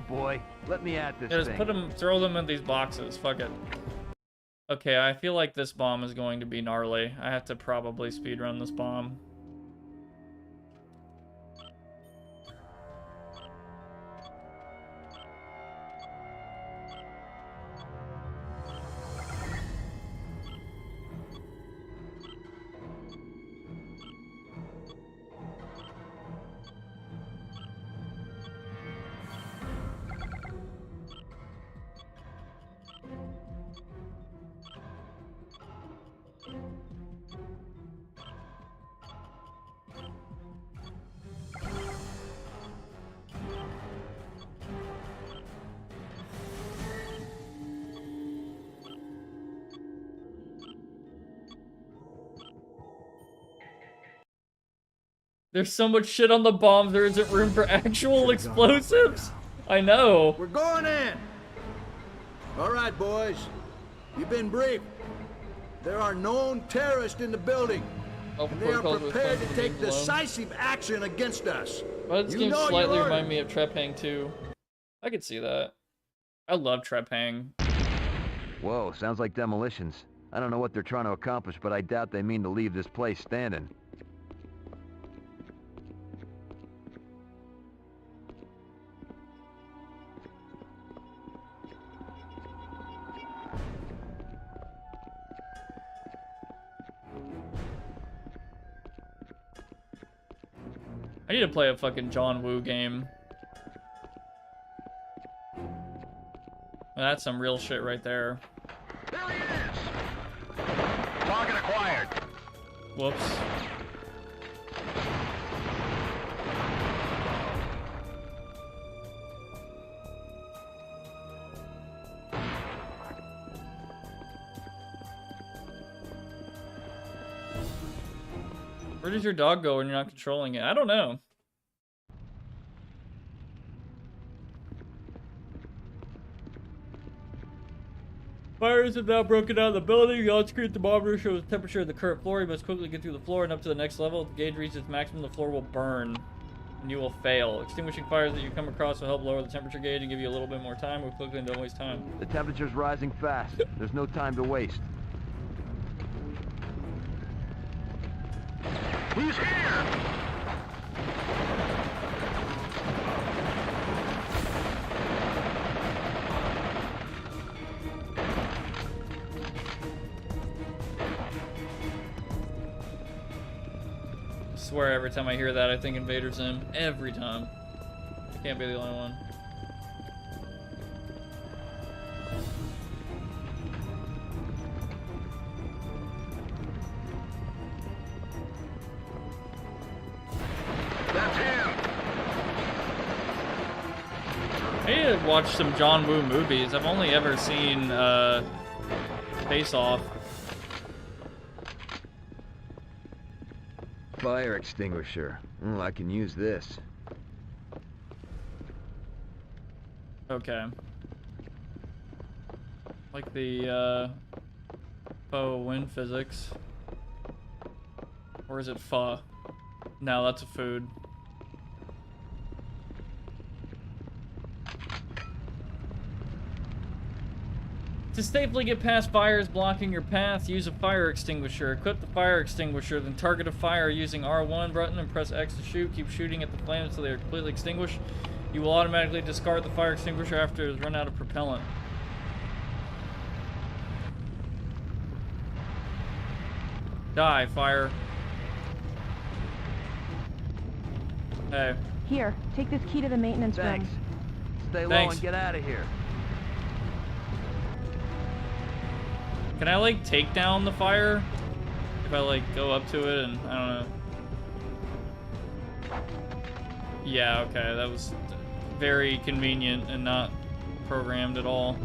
boy. Let me at this Yeah, just thing. throw them in these boxes. Fuck it. Okay, I feel like this bomb is going to be gnarly. I have to probably speedrun this bomb. There's so much shit on the bombs, there isn't room for actual explosives. I know. We're going in. All right, boys. You've been briefed. There are known terrorists in the building. Alpha And they are Protocol's prepared to responsible take for being alone. decisive action against us. Well, this You game know slightly your remind orders. me of Trepang 2. I could see that. I love Trepang. Whoa, sounds like demolitions. I don't know what they're trying to accomplish, but I doubt they mean to leave this place standing. I need to play a fucking John Woo game. That's some real shit right there. There he is! Target acquired. Whoops. Where does your dog go when you're not controlling it? I don't know. Fires have now broken out of the building. The on-screen thermometer shows the temperature of the current floor. You must quickly get through the floor and up to the next level. If the gauge reaches its maximum, the floor will burn, and you will fail. Extinguishing fires that you come across will help lower the temperature gauge and give you a little bit more time. Move quickly and don't waste time. The temperature's rising fast. There's no time to waste. He's here! I swear every time I hear that, I think Invader Zim. Every time. I can't be the only one. That's him! I need to watch some John Woo movies. I've only ever seen Face Off. Fire extinguisher. I can use this. Okay. Like the faux wind physics. Or is it pho? No, that's a food. To safely get past fires blocking your path, use a fire extinguisher. Equip the fire extinguisher, then target a fire using R1 button and press X to shoot. Keep shooting at the flames until they are completely extinguished. You will automatically discard the fire extinguisher after it has run out of propellant. Die, fire. Hey. Here, take this key to the maintenance Thanks. room. Stay low Thanks. and get out of here. Can I, like, take down the fire? If I, like, go up to it and, I don't know. Yeah, okay, that was very convenient and not programmed at all.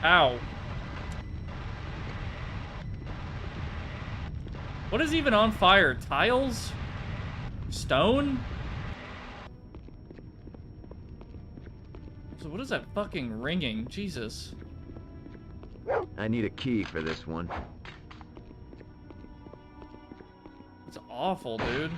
Ow. What is even on fire? Tiles? Stone? So what is that fucking ringing? Jesus. I need a key for this one. It's awful, dude.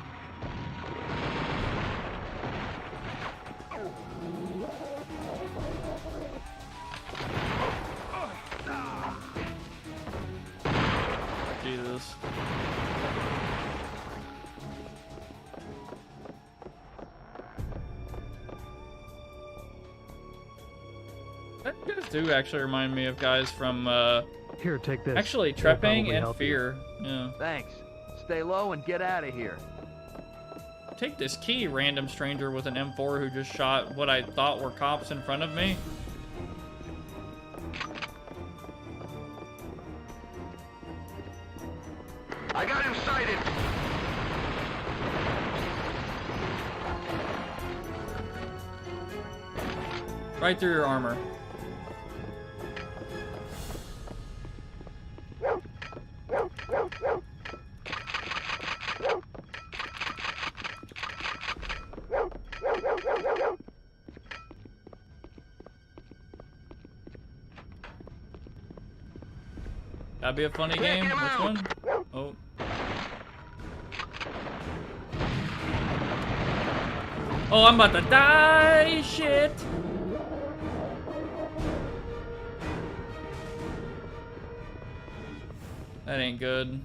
Jesus. That guys do actually remind me of guys from Here, take this. actually That'll Trepping probably and help you. Fear. Yeah. Thanks. Stay low and get out of here. Take this key, random stranger with an M4 who just shot what I thought were cops in front of me. I got him sighted! Right through your armor. That'd be a funny game. Which one? Oh. Oh, I'm about to die! Shit! That ain't good.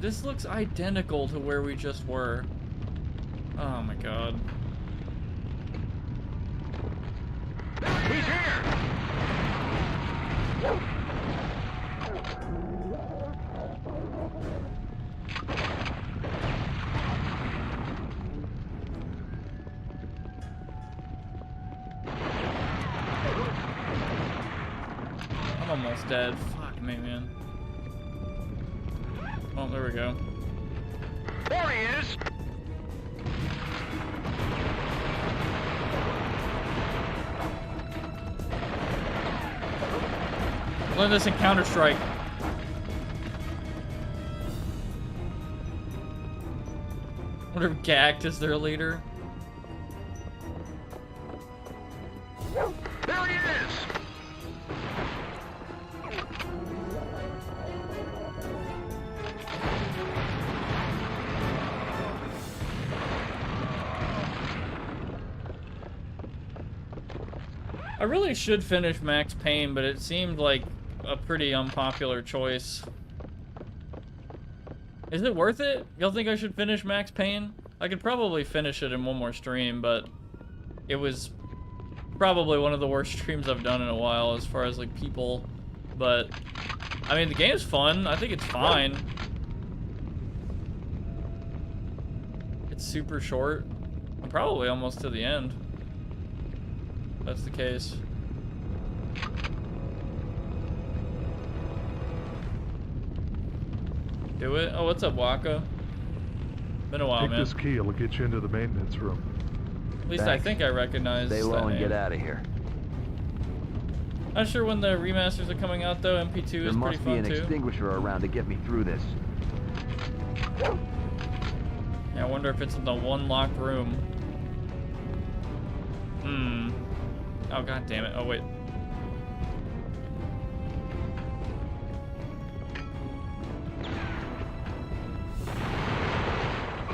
This looks identical to where we just were. Oh my god. He's here! I'm almost dead. Fuck me, man. Oh, there we go. There he is! Learn this in Counter-Strike. Wonder if Gact is their leader. There he is! I really should finish Max Payne, but it seemed like a pretty unpopular choice. Is it worth it? Y'all think I should finish Max Payne? I could probably finish it in one more stream, but it was probably one of the worst streams I've done in a while as far as like people. But I mean, the game's fun. I think it's fine. It's super short. I'm probably almost to the end. That's the case. Do it? Oh, what's up, Waka? Been a while, Take man. this key, it'll get you into the maintenance room. At least Thanks. I think I recognize Stay low that and name. get out of here. Not sure when the remasters are coming out though. MP2 There is pretty must be fun an too. extinguisher around to get me through this. Yeah, I wonder if it's in the one locked room. Hmm. Oh god damn it. Oh wait.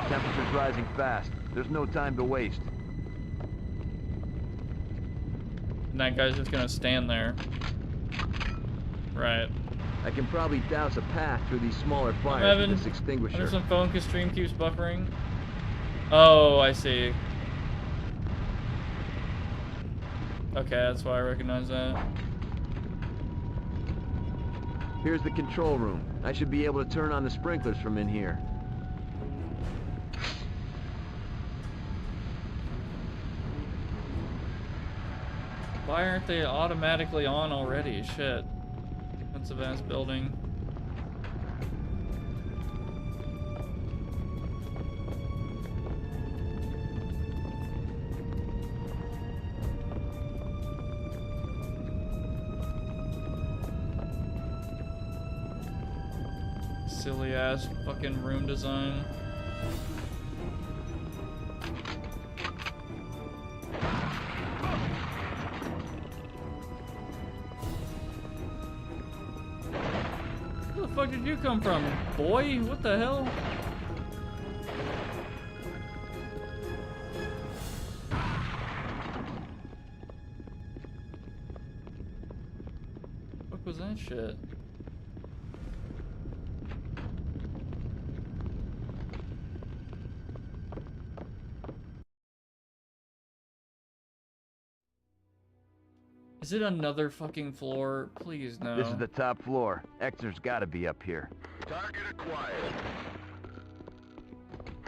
Temperature's rising fast. There's no time to waste. And that guy's just gonna stand there. Right. I can probably douse a path through these smaller fires Evan, with this extinguisher. there's some phone because stream keeps buffering. Oh, I see. Okay, that's why I recognize that. Here's the control room. I should be able to turn on the sprinklers from in here. Why aren't they automatically on already? Shit. Expensive ass building. Silly ass fucking room design. Where the fuck did you come from, boy? What the hell? What was that shit? Is it another fucking floor? Please, no. This is the top floor. Exner's gotta be up here. Target acquired.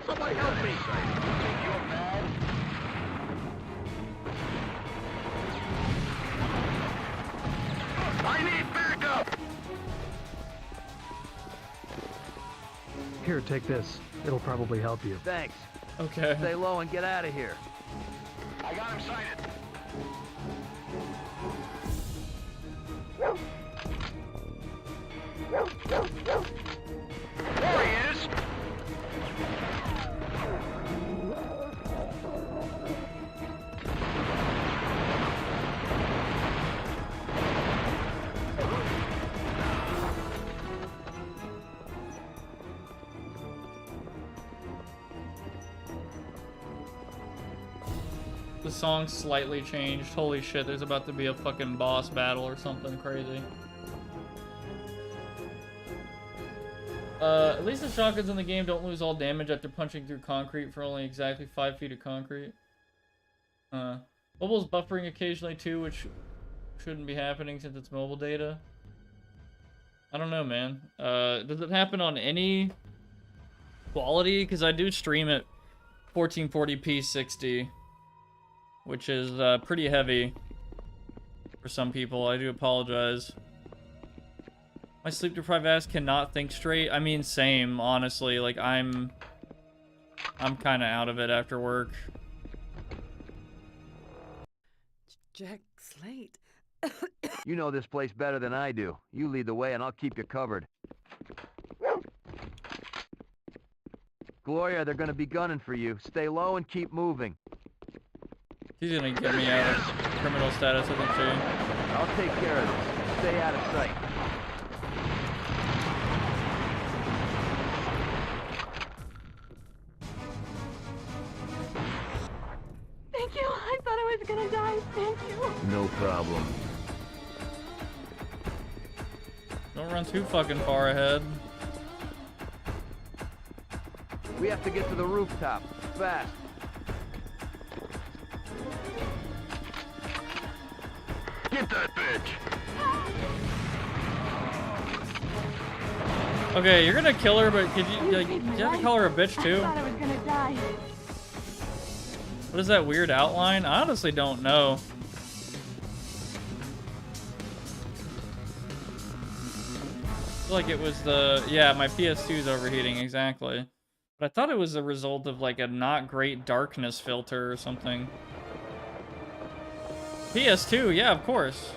Somebody help me! You're mad? I need backup! Here, take this. It'll probably help you. Thanks. Okay. Stay low and get out of here. I got him sighted. There he is! The song slightly changed. Holy shit, there's about to be a fucking boss battle or something crazy. At least the shotguns in the game don't lose all damage after punching through concrete for only exactly 5 feet of concrete. Mobile's buffering occasionally too, which shouldn't be happening since it's mobile data. I don't know, man. Does it happen on any quality? Because I do stream at 1440p 60, which is pretty heavy for some people. I do apologize. My sleep deprived ass cannot think straight. I mean, same, honestly. Like, I'm kind of out of it after work. Jack Slate. You know this place better than I do. You lead the way and I'll keep you covered. Gloria, they're gonna be gunning for you. Stay low and keep moving. She's gonna get me out of criminal status, isn't she? I'll take care of this. Stay out of sight. Thank you. I thought I was gonna die. Thank you. No problem. Don't run too fucking far ahead. We have to get to the rooftop. Fast. Get that bitch! Okay, you're gonna kill her, but could you, like, you have to call her a bitch too? I thought I was gonna die. What is that weird outline? I honestly don't know. I feel like it was the, yeah, my PS2 is overheating, exactly. But I thought it was a result of like a not great darkness filter or something. PS2, yeah, of course.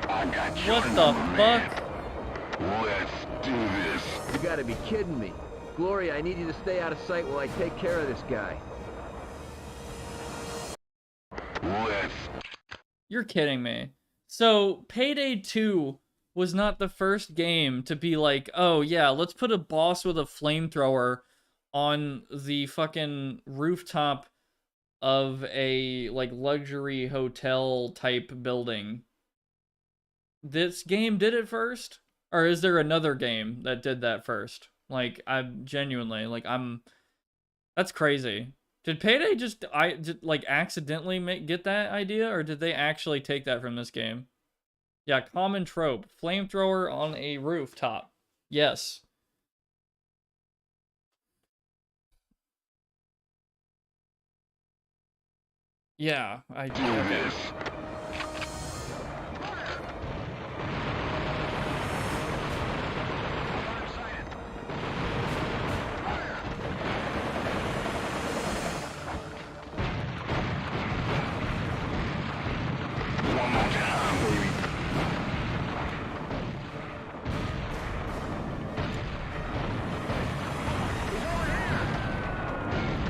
I got you. What the fuck? Let's do this. You gotta be kidding me. Gloria, I need you to stay out of sight while I take care of this guy. Let's... You're kidding me. So, Payday 2 was not the first game to be like, oh yeah, let's put a boss with a flamethrower on the fucking rooftop of a, like, luxury hotel type building. This game did it first? Or is there another game that did that first? Like, I'm genuinely, like, that's crazy. Did Payday just like accidentally get that idea, or did they actually take that from this game? Yeah, common trope. Flamethrower on a rooftop. Yes. Yeah, I do. this. One more time, baby. He's over here.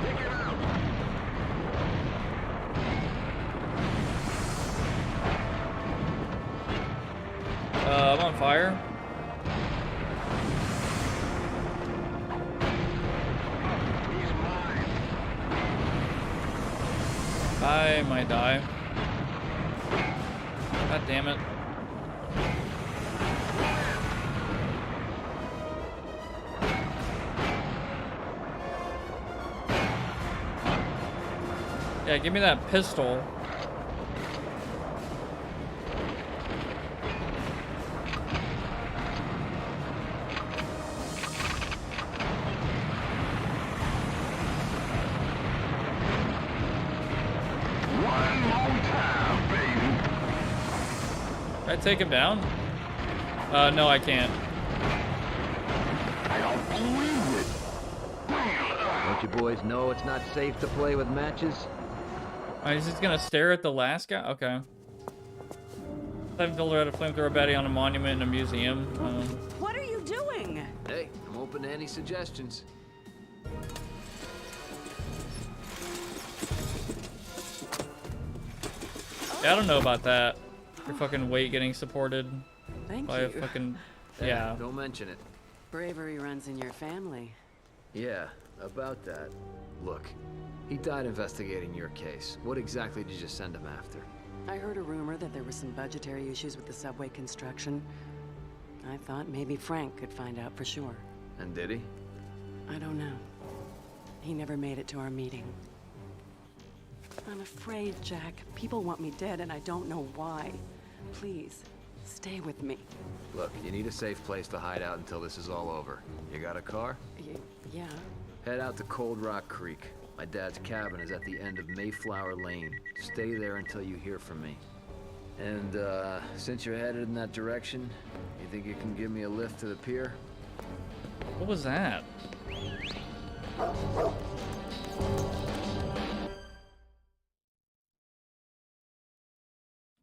Take him out. I'm on fire. He's mine. I might die. God damn it. Yeah, give me that pistol. One more time, baby. Can I take him down? No, I can't. I don't believe it. Don't you boys know it's not safe to play with matches? He's just gonna stare at the last guy? Okay. I haven't figured out a flamethrower baddie on a monument in a museum. What are you doing? Hey, I'm open to any suggestions. Yeah, I don't know about that. Your fucking weight getting supported Thank by you. a fucking... Hey, Yeah. Don't mention it. Bravery runs in your family. Yeah, about that. Look, he died investigating your case. What exactly did you send him after? I heard a rumor that there were some budgetary issues with the subway construction. I thought maybe Frank could find out for sure. And did he? I don't know. He never made it to our meeting. I'm afraid, Jack. People want me dead, and I don't know why. Please, stay with me. Look, you need a safe place to hide out until this is all over. You got a car? Yeah. Head out to Cold Rock Creek. My dad's cabin is at the end of Mayflower Lane. Stay there until you hear from me. And, since you're headed in that direction, you think you can give me a lift to the pier? What was that?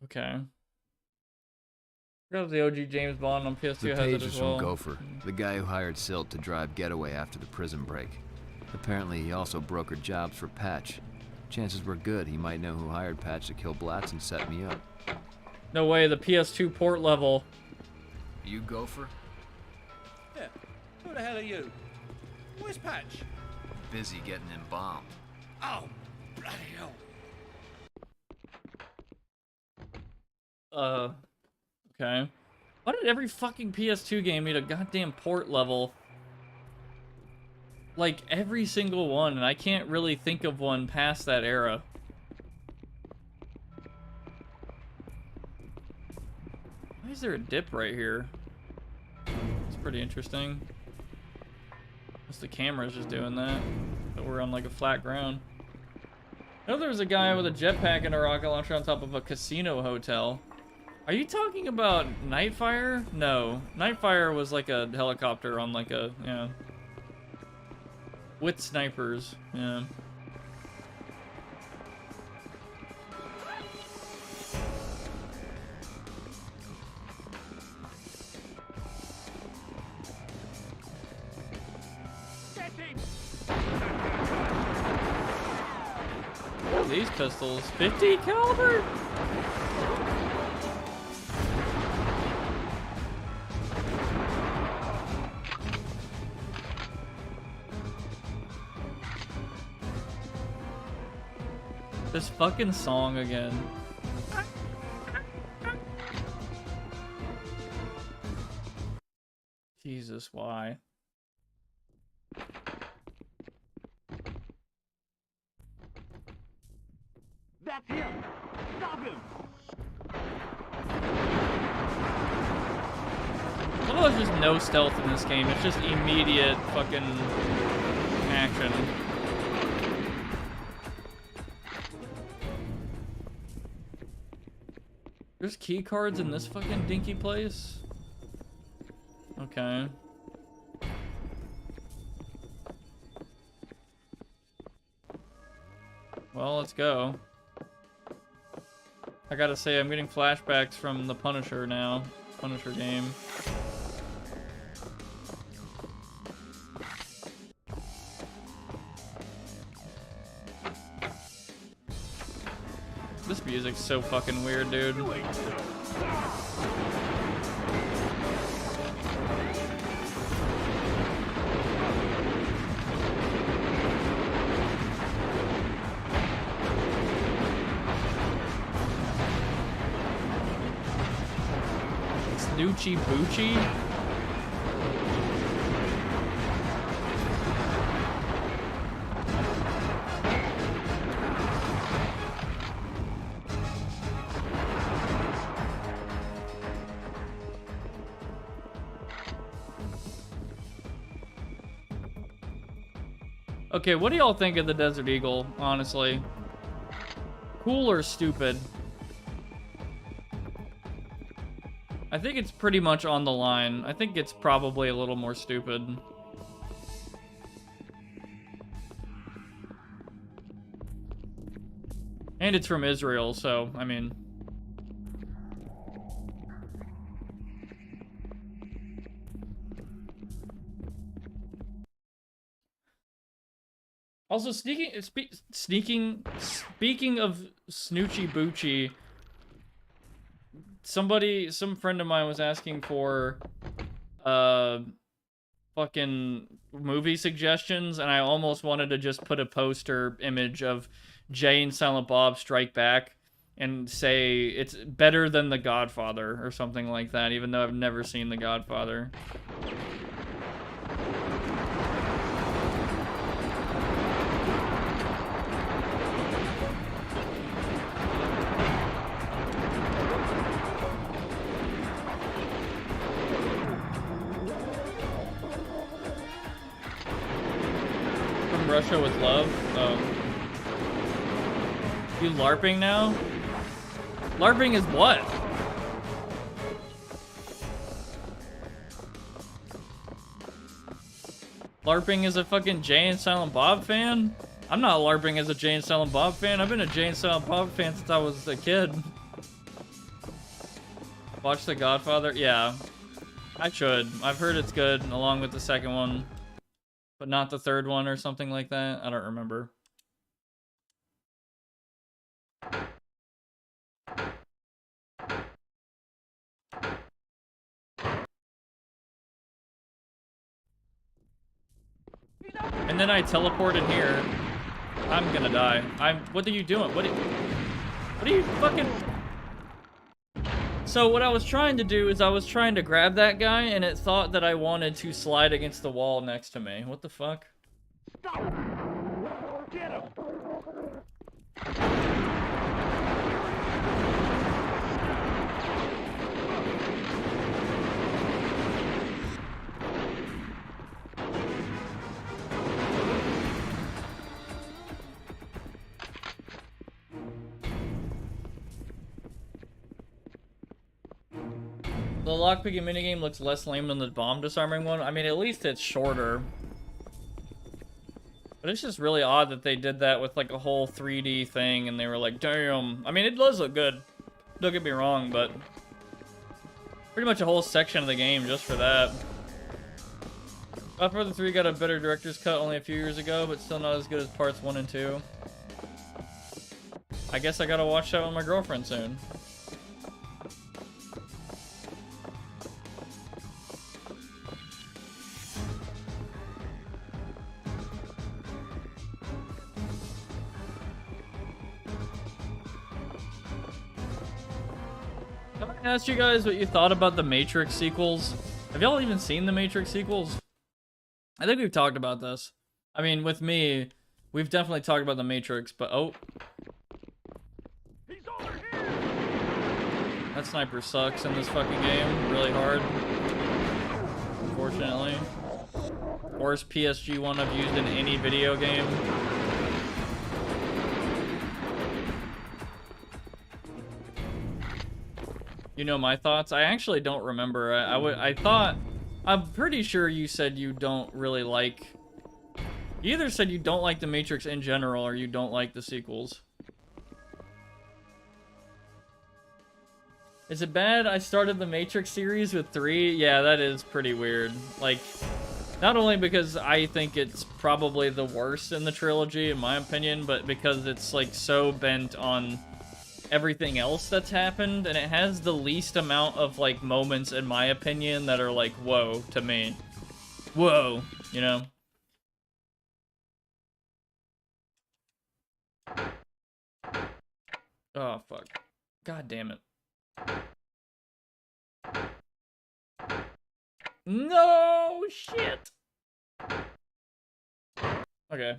Okay. Forgot the OG James Bond on PS2 The has page it is as well. from Gopher, the guy who hired Silt to drive Getaway after the prison break. Apparently, he also brokered jobs for Patch. Chances were good he might know who hired Patch to kill Blatz and set me up. No way, the PS2 port level. You Gopher? Yeah. Who the hell are you? Where's Patch? Busy getting embalmed. Oh, bloody hell. Okay. Why did every fucking PS2 game need a goddamn port level? Like, every single one, and I can't really think of one past that era. Why is there a dip right here? It's pretty interesting. Guess the camera's just doing that. But we're on, like, a flat ground. I know there was a guy with a jetpack and a rocket launcher on top of a casino hotel. Are you talking about Nightfire? No. Nightfire was like a helicopter on like a, yeah. With snipers, yeah. These pistols, 50 caliber? This fucking song again. Jesus, why? That's him! Stop him! Well, there's just no stealth in this game. It's just immediate fucking action. There's key cards in this fucking dinky place? Okay. Well, let's go. I gotta say, I'm getting flashbacks from the Punisher now. Punisher game. This music's so fucking weird, dude. Snoochie Boochie? Okay, what do y'all think of the Desert Eagle, honestly? Cool or stupid? I think it's pretty much on the line. I think it's probably a little more stupid. And it's from Israel, so, I mean... Also, speaking of Snoochie Boochie, some friend of mine was asking for fucking movie suggestions, and I almost wanted to just put a poster image of Jay and Silent Bob Strike Back and say it's better than The Godfather or something like that, even though I've never seen The Godfather. From Russia with Love? Oh. You LARPing now? LARPing is what? LARPing is a fucking Jay and Silent Bob fan? I'm not LARPing as a Jay and Silent Bob fan. I've been a Jay and Silent Bob fan since I was a kid. Watch The Godfather? Yeah. I should. I've heard it's good, along with the second one. But not the third one or something like that. I don't remember. And then I teleport in here. I'm gonna die. What are you doing? What are you fucking... So what I was trying to do is I was trying to grab that guy and it thought that I wanted to slide against the wall next to me. What the fuck? Stop! Get him! The lockpicking minigame looks less lame than the bomb disarming one. I mean, at least it's shorter. But it's just really odd that they did that with like a whole 3D thing and they were like, damn. I mean, it does look good. Don't get me wrong, but pretty much a whole section of the game just for that. Godfather 3 got a better director's cut only a few years ago, but still not as good as parts 1 and 2. I guess I gotta watch that with my girlfriend soon. I asked you guys what you thought about the Matrix sequels. Have y'all even seen the Matrix sequels? I think we've talked about this. I mean, with me, we've definitely talked about the Matrix, but oh. He's over here! That sniper sucks in this fucking game, really hard. Unfortunately. Worst PSG one I've used in any video game. You know my thoughts? I actually don't remember. I'm pretty sure you said you don't really like... You either said you don't like the Matrix in general or you don't like the sequels. Is it bad I started the Matrix series with 3? Yeah, that is pretty weird. Like, not only because I think it's probably the worst in the trilogy, in my opinion, but because it's like so bent on everything else that's happened, and it has the least amount of like moments, in my opinion, that are like, whoa, to me. Whoa, you know? Oh, fuck. God damn it. No shit! Okay.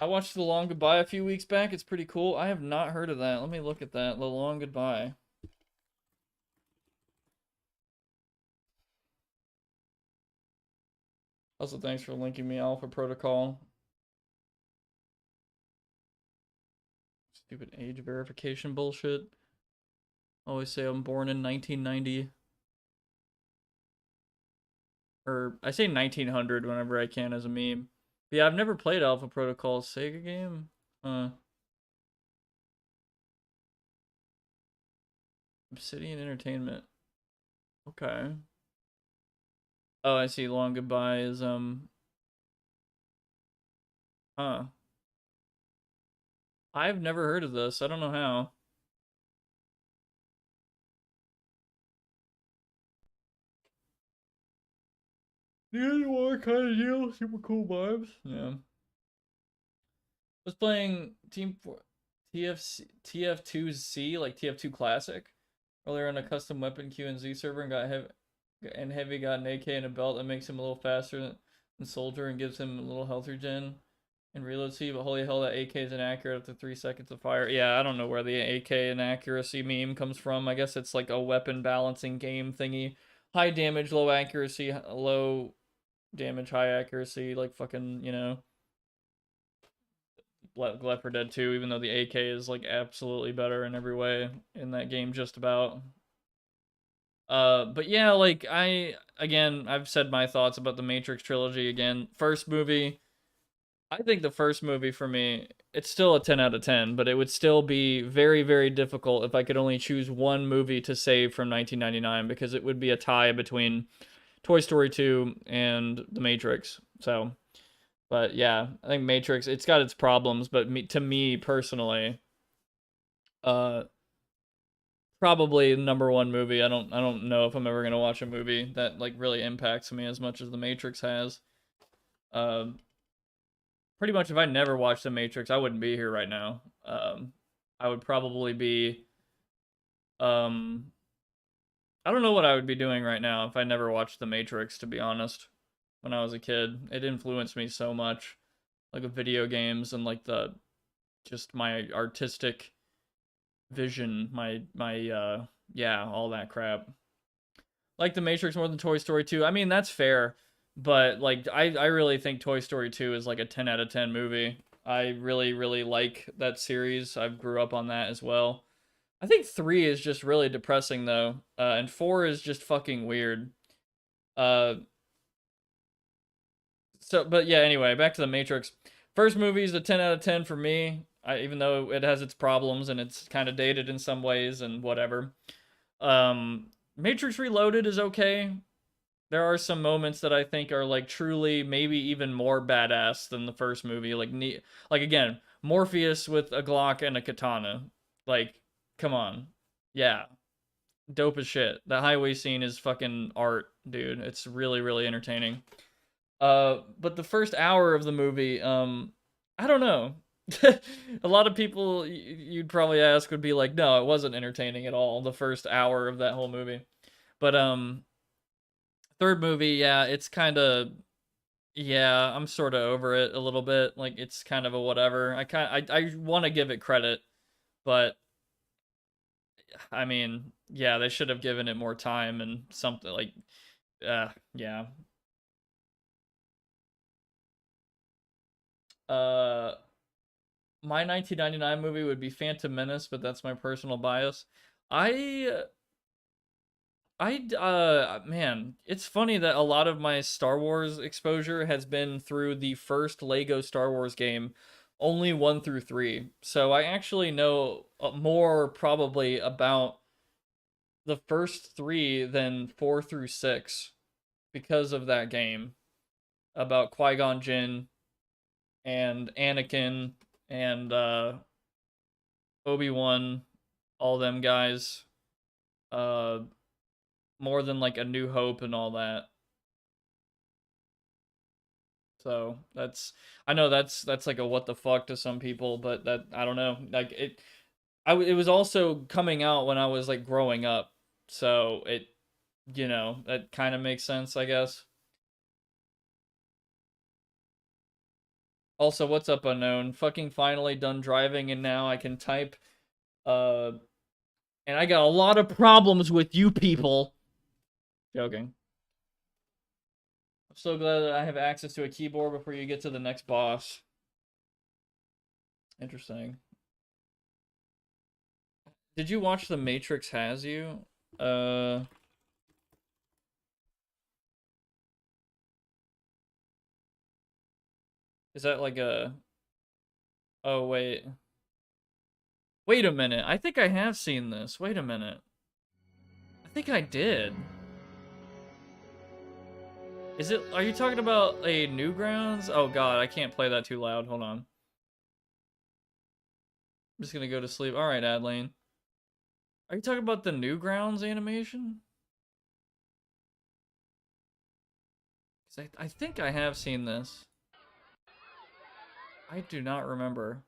I watched The Long Goodbye a few weeks back. It's pretty cool. I have not heard of that. Let me look at that. The Long Goodbye. Also, thanks for linking me Alpha Protocol. Stupid age verification bullshit. Always say I'm born in 1990. Or, I say 1900 whenever I can as a meme. But yeah, I've never played Alpha Protocol's Sega game. Obsidian Entertainment. Okay. Oh, I see. Long Goodbye is, Huh. I've never heard of this. I don't know how. Yeah, you want kind of deal? Super cool vibes. Yeah. Was playing TF2C, like TF2 Classic, earlier on a custom weapon Q&Z server and Heavy got an AK and a belt that makes him a little faster than Soldier and gives him a little health regen and reload speed, but holy hell, that AK is inaccurate after 3 seconds of fire. Yeah, I don't know where the AK inaccuracy meme comes from. I guess it's like a weapon balancing game thingy. High damage, low accuracy, low damage, high accuracy, like fucking, you know, Left 4 Dead 2, even though the AK is like absolutely better in every way in that game, just about. But yeah, like I've said my thoughts about the Matrix trilogy again. First movie, I think the first movie for me, it's still a 10 out of 10, but it would still be very, very difficult if I could only choose one movie to save from 1999, because it would be a tie between Toy Story 2 and The Matrix. So, but yeah, I think Matrix, it's got its problems, but to me personally, probably number one movie. I don't know if I'm ever gonna watch a movie that like really impacts me as much as The Matrix has. Pretty much if I never watched The Matrix, I wouldn't be here right now. I would probably be, I don't know what I would be doing right now if I never watched The Matrix, to be honest. When I was a kid, it influenced me so much, like with video games and like just my artistic vision, yeah, all that crap. Like The Matrix more than Toy Story 2. I mean, that's fair, but like I really think Toy Story 2 is like a 10 out of 10 movie. I really, really like that series. I grew up on that as well. I think 3 is just really depressing though, and 4 is just fucking weird. But yeah, anyway, back to The Matrix. First movie is a 10 out of 10 for me, even though it has its problems and it's kind of dated in some ways and whatever. Matrix Reloaded is okay. There are some moments that I think are like truly maybe even more badass than the first movie. Like again, Morpheus with a Glock and a katana. Like, come on. Yeah. Dope as shit. The highway scene is fucking art, dude. It's really, really entertaining. But the first hour of the movie, I don't know. A lot of people you'd probably ask would be like, no, it wasn't entertaining at all, the first hour of that whole movie. But third movie, yeah, it's kind of, yeah, I'm sort of over it a little bit. Like, it's kind of a whatever. I want to give it credit, but I mean, yeah, they should have given it more time and something like, yeah. My 1999 movie would be Phantom Menace, but that's my personal bias. Man, it's funny that a lot of my Star Wars exposure has been through the first Lego Star Wars game, only 1 through 3. So I actually know more probably about the first 3 than 4 through 6 because of that game. About Qui-Gon Jinn and Anakin and Obi-Wan, all them guys. More than like A New Hope and all that. So I know that's like a what the fuck to some people, but that, I don't know, like it was also coming out when I was like growing up, so it, you know, that kind of makes sense, I guess. Also, what's up, Unknown? Fucking finally done driving and now I can type, and I got a lot of problems with you people. Joking. I'm so glad that I have access to a keyboard before you get to the next boss. Interesting. Did you watch The Matrix Has You? Is that like a... Oh, wait. Wait a minute. I think I have seen this. Wait a minute. I think I did. Is it... Are you talking about a Newgrounds? Oh god, I can't play that too loud. Hold on. I'm just gonna go to sleep. Alright, Adlane. Are you talking about the Newgrounds animation? Because I think I have seen this. I do not remember.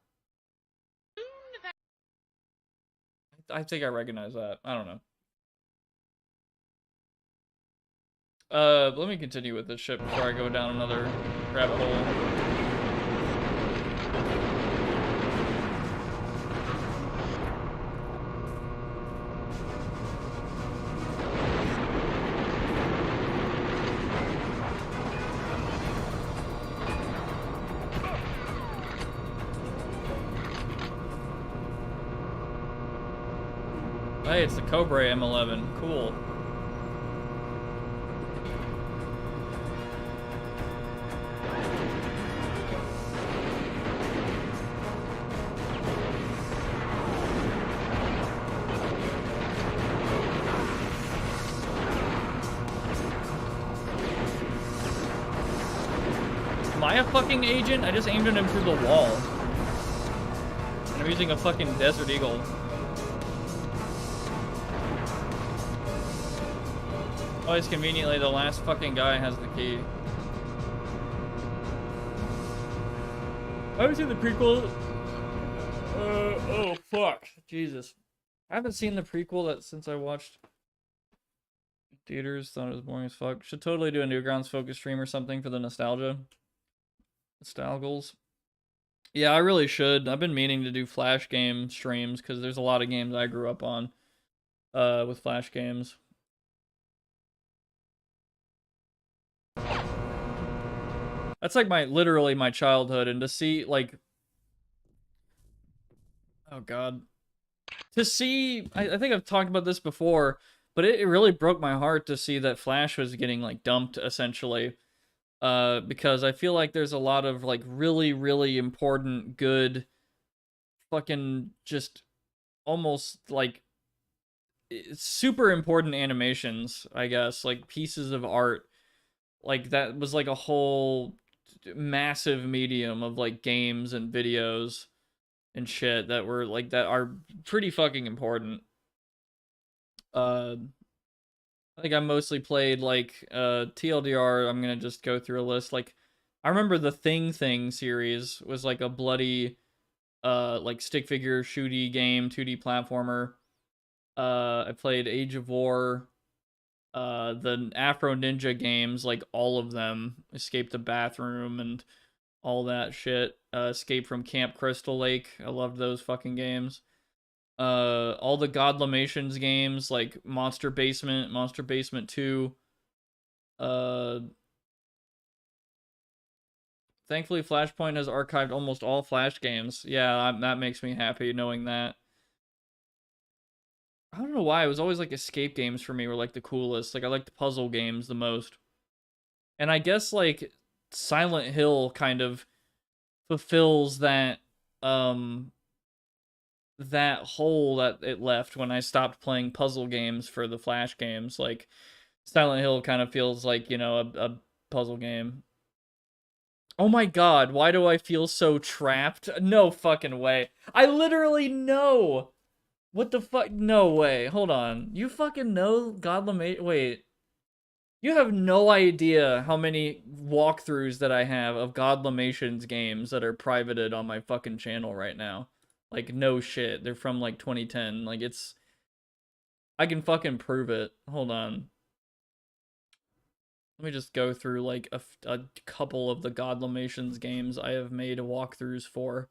I think I recognize that. I don't know. Let me continue with this shit before I go down another rabbit hole. Hey, it's the Cobra M11. Cool. Am I a fucking agent? I just aimed at him through the wall. And I'm using a fucking Desert Eagle. Always conveniently, the last fucking guy has the key. I haven't seen the prequel. Oh fuck, Jesus! I haven't seen the prequel since I watched theaters. Thought it was boring as fuck. Should totally do a Newgrounds focus stream or something for the nostalgia. Nostalgals. Yeah, I really should. I've been meaning to do Flash game streams because there's a lot of games I grew up on with Flash games. That's like literally my childhood, and to see like, oh god, to see, I think I've talked about this before, but it really broke my heart to see that Flash was getting like dumped essentially, because I feel like there's a lot of like really, really important, good, fucking just almost like super important animations, I guess, like pieces of art, like that was like a whole massive medium of like games and videos and shit that were like that are pretty fucking important. I think I mostly played like TLDR. I'm gonna just go through a list. Like I remember the Thing series was like a bloody like stick figure shooty game, 2D platformer. I played Age of War, the Afro Ninja games, like all of them, Escape the Bathroom and all that shit, Escape from Camp Crystal Lake, I loved those fucking games. All the Godlamations games, like Monster Basement 2. Thankfully Flashpoint has archived almost all Flash games. Yeah, that makes me happy knowing that. I don't know why, it was always like escape games for me were like the coolest. Like I liked the puzzle games the most. And I guess like Silent Hill kind of fulfills that that hole that it left when I stopped playing puzzle games for the Flash games. Like Silent Hill kind of feels like, you know, a puzzle game. Oh my god, why do I feel so trapped? No fucking way. I literally know. What the fuck? No way. Hold on. You fucking know Wait. You have no idea how many walkthroughs that I have of Godlamations games that are privated on my fucking channel right now. Like, no shit. They're from, like, 2010. Like, it's... I can fucking prove it. Hold on. Let me just go through, like, a couple of the Godlamations games I have made walkthroughs for.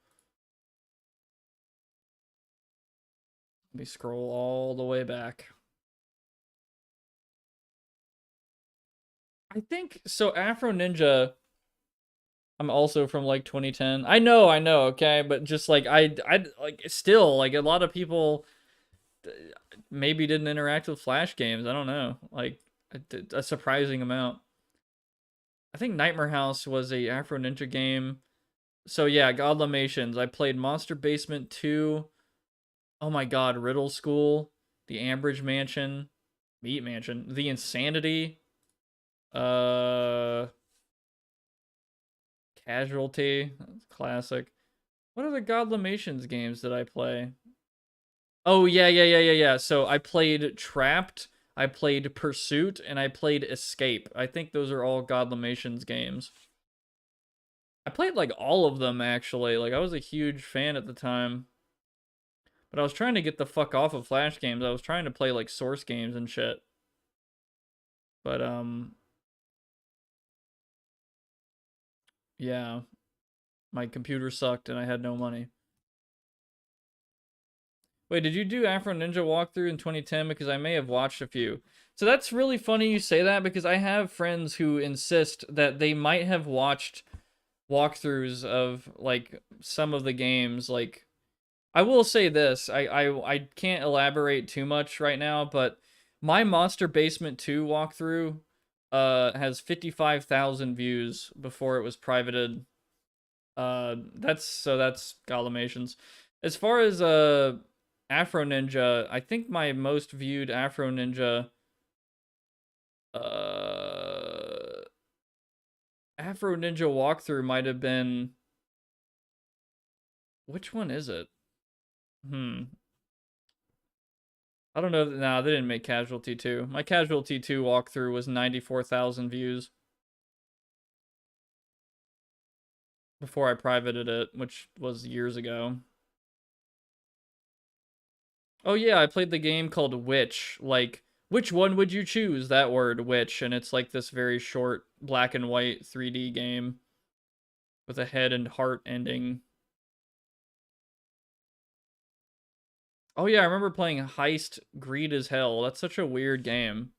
Let me scroll all the way back. I think, so Afro Ninja, I'm also from like 2010. I know, okay, but just like, I like, still, like, a lot of people maybe didn't interact with Flash games. I don't know, like, a surprising amount. I think Nightmare House was a Afro Ninja game. So yeah, Godlamations. I played Monster Basement 2. Oh my god, Riddle School, the Ambridge Mansion, Meat Mansion, the Insanity, Casualty, that's classic. What other Godlamations games did I play? Oh yeah. So I played Trapped, I played Pursuit, and I played Escape. I think those are all Godlamations games. I played like all of them actually. Like I was a huge fan at the time. But I was trying to get the fuck off of Flash games. I was trying to play like Source games and shit. But yeah. My computer sucked and I had no money. Wait, did you do Afro Ninja walkthrough in 2010? Because I may have watched a few. So that's really funny you say that, because I have friends who insist that they might have watched walkthroughs of like some of the games. Like, I will say this, I can't elaborate too much right now, but my Monster Basement 2 walkthrough has 55,000 views before it was privated. That's Gallamations. As far as Afro Ninja, I think my most viewed Afro Ninja walkthrough might have been, which one is it? I don't know. Nah, they didn't make Casualty 2. My Casualty 2 walkthrough was 94,000 views before I privated it, which was years ago. Oh yeah, I played the game called Witch. Like, which one would you choose? That word, Witch. And it's like this very short black and white 3D game with a head and heart ending. Oh yeah, I remember playing Heist Greed as Hell. That's such a weird game.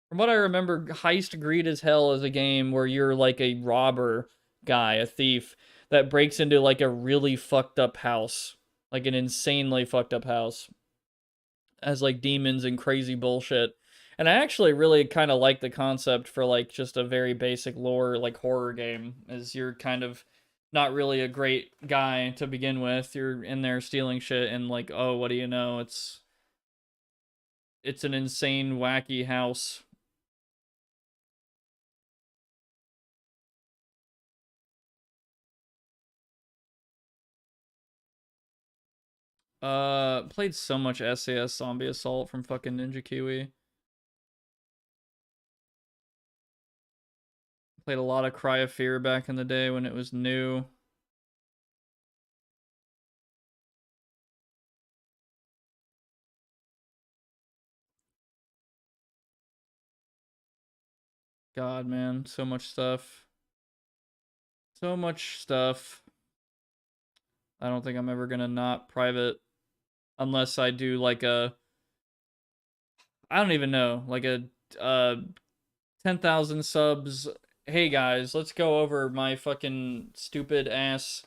From what I remember, Heist Greed as Hell is a game where you're like a robber guy, a thief, that breaks into like a really fucked up house. Like an insanely fucked up house. As like demons and crazy bullshit. And I actually really kind of like the concept for like just a very basic lore like horror game, as you're kind of not really a great guy to begin with. You're in there stealing shit and like, oh, what do you know? It's an insane, wacky house. Played so much SAS Zombie Assault from fucking Ninja Kiwi. Played a lot of Cry of Fear back in the day when it was new. God, man, so much stuff. So much stuff. I don't think I'm ever gonna not private unless I do like a, I don't even know, like a 10,000 subs. Hey guys, let's go over my fucking stupid ass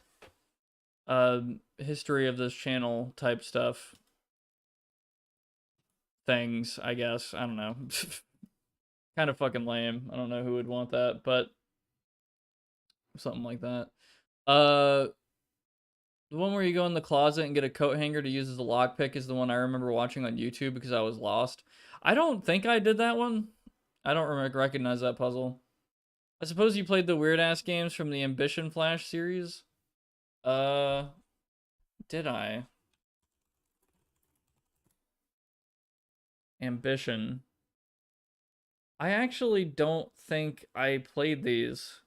history of this channel type stuff. Things, I guess. I don't know. Kind of fucking lame. I don't know who would want that, but something like that. The one where you go in the closet and get a coat hanger to use as a lockpick is the one I remember watching on YouTube because I was lost. I don't think I did that one. I don't recognize that puzzle. I suppose you played the weird-ass games from the Ambition Flash series? Did I? Ambition. I actually don't think I played these.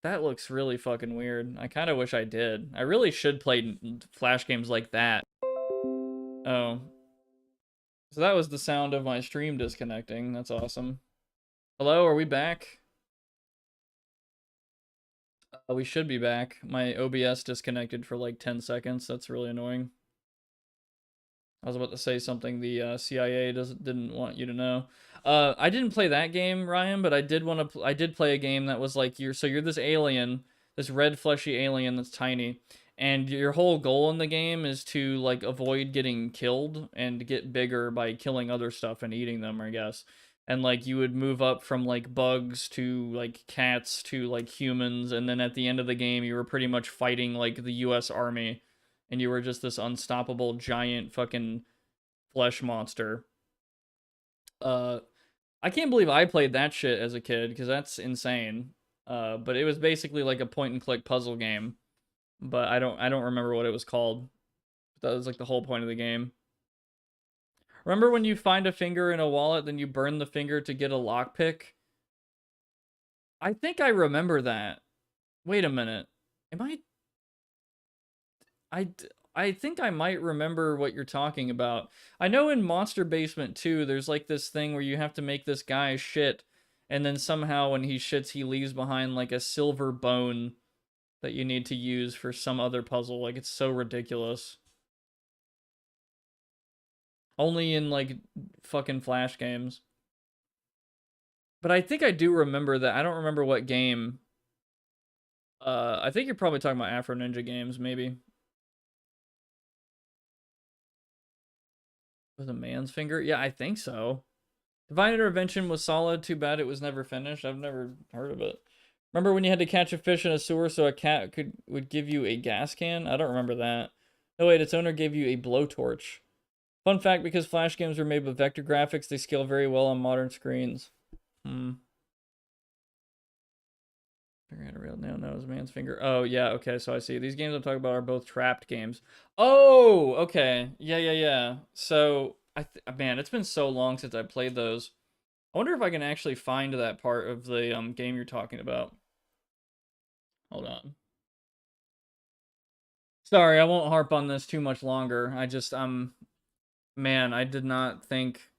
That looks really fucking weird. I kind of wish I did. I really should play Flash games like that. Oh. So that was the sound of my stream disconnecting. That's awesome. Hello, are we back? We should be back. My OBS disconnected for like 10 seconds. That's really annoying. I was about to say something the CIA didn't want you to know. I didn't play that game, Ryan, but I did play a game that was like you're this alien, this red fleshy alien that's tiny, and your whole goal in the game is to like avoid getting killed and get bigger by killing other stuff and eating them, I guess. And like you would move up from like bugs to like cats to like humans, and then at the end of the game you were pretty much fighting like the US Army. And you were just this unstoppable giant fucking flesh monster. I can't believe I played that shit as a kid, because that's insane. But it was basically like a point and click puzzle game. But I don't remember what it was called. That was like the whole point of the game. Remember when you find a finger in a wallet, then you burn the finger to get a lockpick? I think I remember that. Wait a minute. Am I think I might remember what you're talking about. I know in Monster Basement 2, there's like this thing where you have to make this guy shit, and then somehow when he shits, he leaves behind like a silver bone that you need to use for some other puzzle. Like, it's so ridiculous. Only in like fucking Flash games. But I think I do remember that. I don't remember what game. I think you're probably talking about Afro Ninja games, maybe. With a man's finger? Yeah, I think so. Divine Intervention was solid. Too bad it was never finished. I've never heard of it. Remember when you had to catch a fish in a sewer so a cat would give you a gas can? I don't remember that. No, wait, its owner gave you a blowtorch. Fun fact, because Flash games were made with vector graphics, they scale very well on modern screens. Finger had a real nail, no, it was a man's finger. Oh, yeah, okay, so I see. These games I'm talking about are both trapped games. Oh, okay. Yeah. So, man, it's been so long since I played those. I wonder if I can actually find that part of the game you're talking about. Hold on. Sorry, I won't harp on this too much longer. I just, man, I did not think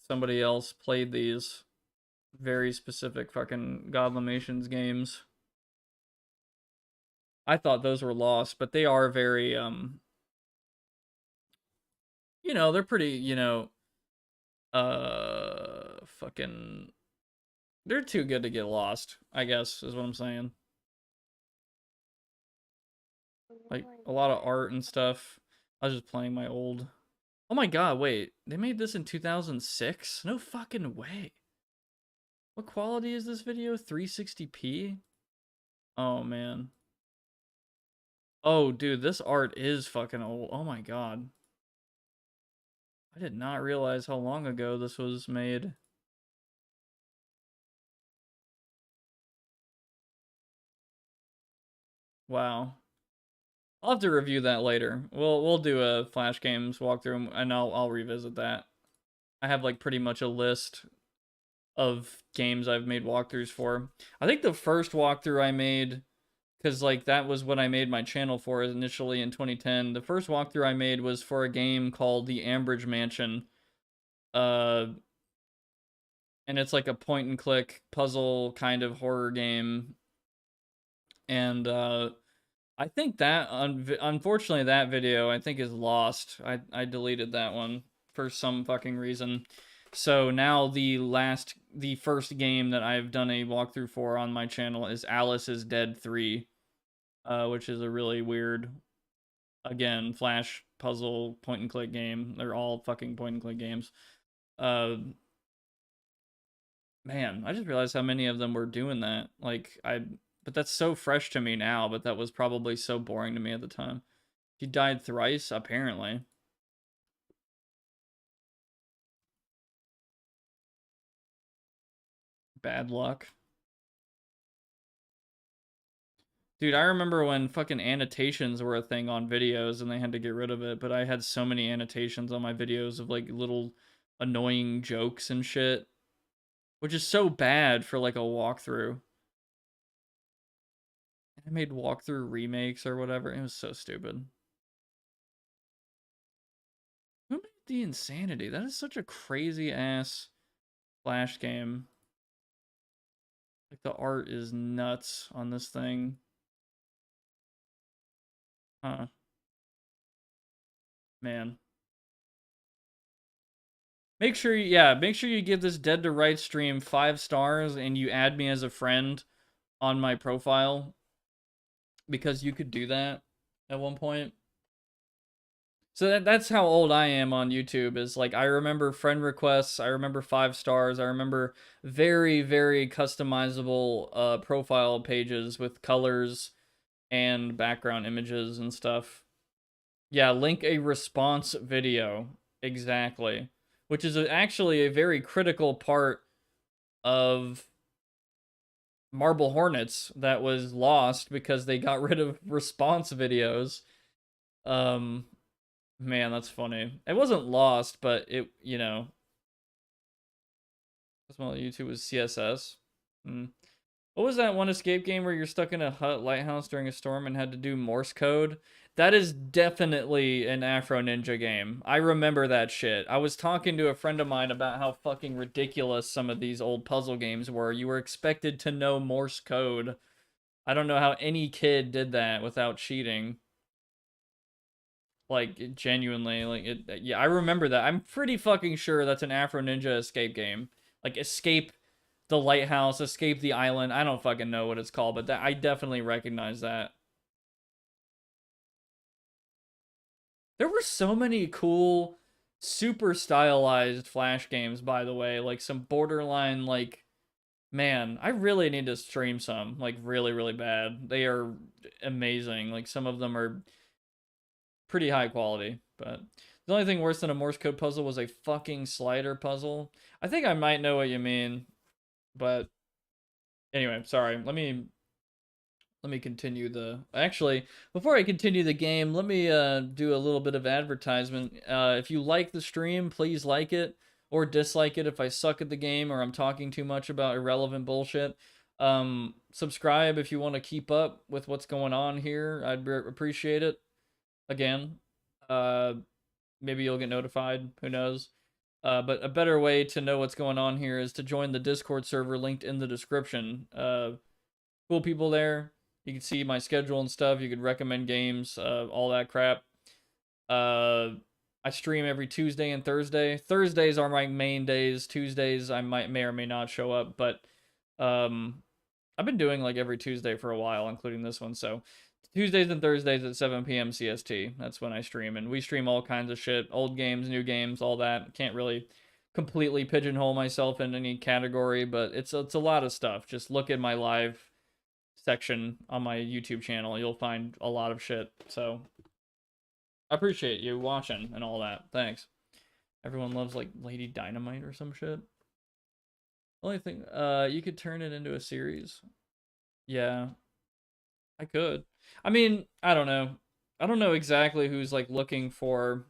somebody else played these very specific fucking Godlamations games. I thought those were lost, but they are very, you know, they're pretty, you know, fucking, they're too good to get lost, I guess, is what I'm saying. Like, a lot of art and stuff. I was just playing my old... Oh my god, wait. They made this in 2006? No fucking way. What quality is this video? 360p? Oh, man. Oh, dude, this art is fucking old. Oh my god. I did not realize how long ago this was made. Wow. I'll have to review that later. We'll do a Flash Games walkthrough, and I'll revisit that. I have like pretty much a list of games I've made walkthroughs for. I think the first walkthrough I made, because like that was what I made my channel for initially in 2010. The first walkthrough I made was for a game called The Ambridge Mansion. And it's like a point and click puzzle kind of horror game. And I think that, unfortunately, that video, I think, is lost. I deleted that one for some fucking reason. So now the first game that I've done a walkthrough for on my channel is Alice is Dead 3, which is a really weird, again, Flash puzzle point and click game. They're all fucking point and click games. Man, I just realized how many of them were doing that. Like, but that's so fresh to me now, but that was probably so boring to me at the time. He died thrice, apparently. Bad luck. Dude, I remember when fucking annotations were a thing on videos and they had to get rid of it, but I had so many annotations on my videos of like little annoying jokes and shit, which is so bad for like a walkthrough. I made walkthrough remakes or whatever. It was so stupid. Who made The Insanity? That is such a crazy ass Flash game. Like, the art is nuts on this thing. Huh. Man. Make sure you give this Dead to Rights stream 5 stars and you add me as a friend on my profile, because you could do that at one point. So that's how old I am on YouTube, is like, I remember friend requests, I remember 5 stars, I remember very, very customizable profile pages with colors and background images and stuff. Yeah, link a response video. Exactly. Which is actually a very critical part of Marble Hornets that was lost because they got rid of response videos. Man, that's funny. It wasn't lost, but it, you know. Well, YouTube was CSS. Well, What was that one escape game where you're stuck in a hut lighthouse during a storm and had to do Morse code? That is definitely an Afro Ninja game. I remember that shit. I was talking to a friend of mine about how fucking ridiculous some of these old puzzle games were. You were expected to know Morse code. I don't know how any kid did that without cheating. Like, genuinely, like, yeah, I remember that. I'm pretty fucking sure that's an Afro Ninja escape game. Like, escape the lighthouse, escape the island. I don't fucking know what it's called, but I definitely recognize that. There were so many cool, super stylized Flash games, by the way. Like, some borderline, like, man, I really need to stream some. Like, really, really bad. They are amazing. Like, some of them are pretty high quality, but the only thing worse than a Morse code puzzle was a fucking slider puzzle. I think I might know what you mean, but anyway, sorry. Let me continue the... Actually, before I continue the game, let me do a little bit of advertisement. If you like the stream, please like it or dislike it if I suck at the game or I'm talking too much about irrelevant bullshit. Subscribe if you want to keep up with what's going on here. I'd appreciate it. Again, maybe you'll get notified. Who knows? But a better way to know what's going on here is to join the Discord server linked in the description. Cool people there. You can see my schedule and stuff. You could recommend games, all that crap. I stream every Tuesday and Thursday. Thursdays are my main days. Tuesdays I may or may not show up, but I've been doing like every Tuesday for a while, including this one. So Tuesdays and Thursdays at 7 PM CST. That's when I stream, and we stream all kinds of shit. Old games, new games, all that. Can't really completely pigeonhole myself in any category, but it's a lot of stuff. Just look at my live section on my YouTube channel. You'll find a lot of shit. So I appreciate you watching and all that. Thanks. Everyone loves like Lady Dynamite or some shit. Only thing, you could turn it into a series. Yeah, I could. I mean, I don't know. I don't know exactly who's like looking for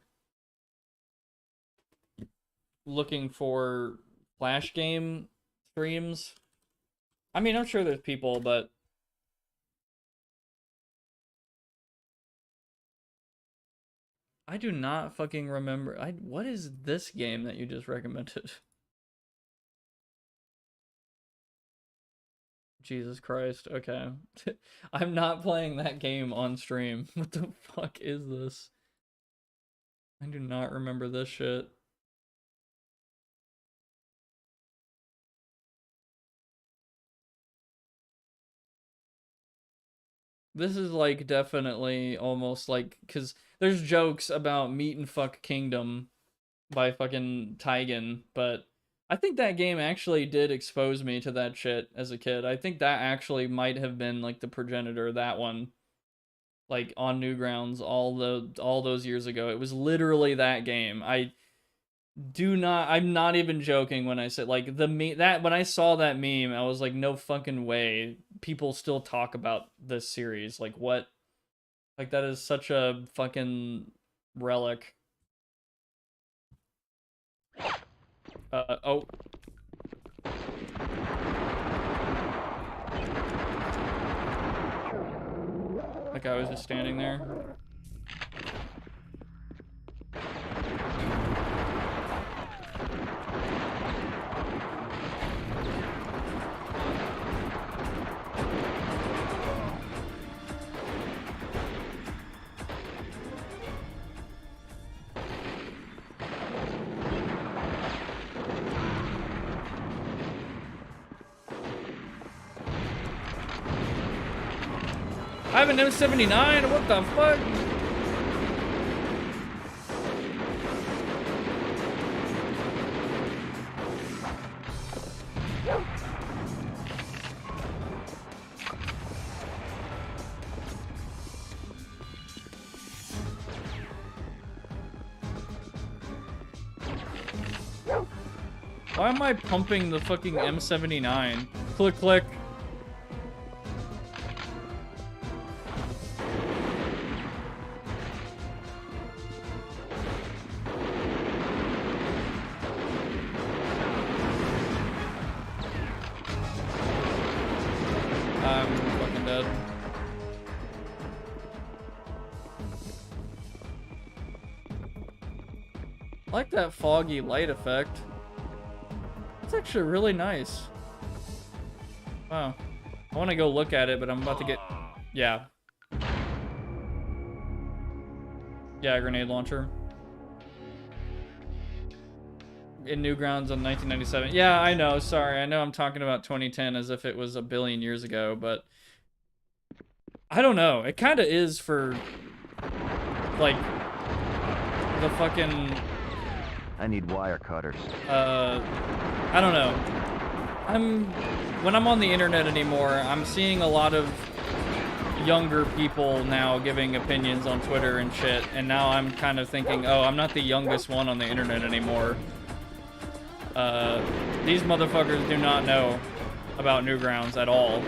Flash game streams. I mean, I'm sure there's people, but I do not fucking remember. What is this game that you just recommended? Jesus Christ, okay. I'm not playing that game on stream. What the fuck is this? I do not remember this shit. This is like definitely almost like, because there's jokes about Meat and Fuck Kingdom by fucking Tigan, but I think that game actually did expose me to that shit as a kid. I think that actually might have been like the progenitor of that one. Like on Newgrounds all those years ago. It was literally that game. I'm not even joking when I said like when I saw that meme, I was like, no fucking way. People still talk about this series. Like what? Like that is such a fucking relic. Oh. That guy was just standing there. I have an M79? What the fuck? Why am I pumping the fucking M79? Click, click. like that foggy light effect. It's actually really nice. Wow. I want to go look at it, but I'm about to get... Yeah. Yeah, grenade launcher. In Newgrounds in 1997. Yeah, I know. Sorry. I know I'm talking about 2010 as if it was a billion years ago, but... I don't know. It kind of is for... Like... The fucking... I need wire cutters. I don't know. When I'm on the internet anymore, I'm seeing a lot of younger people now giving opinions on Twitter and shit, and now I'm kind of thinking, oh, I'm not the youngest one on the internet anymore. These motherfuckers do not know about Newgrounds at all.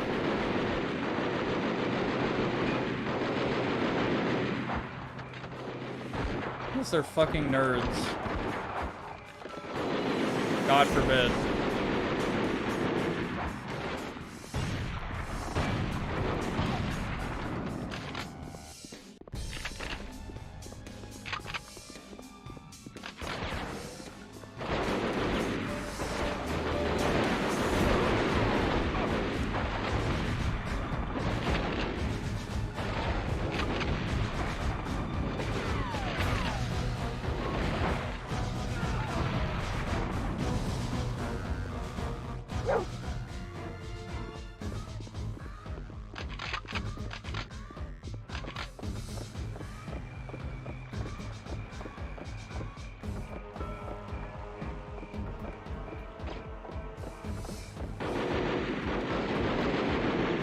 Unless they're fucking nerds. God forbid.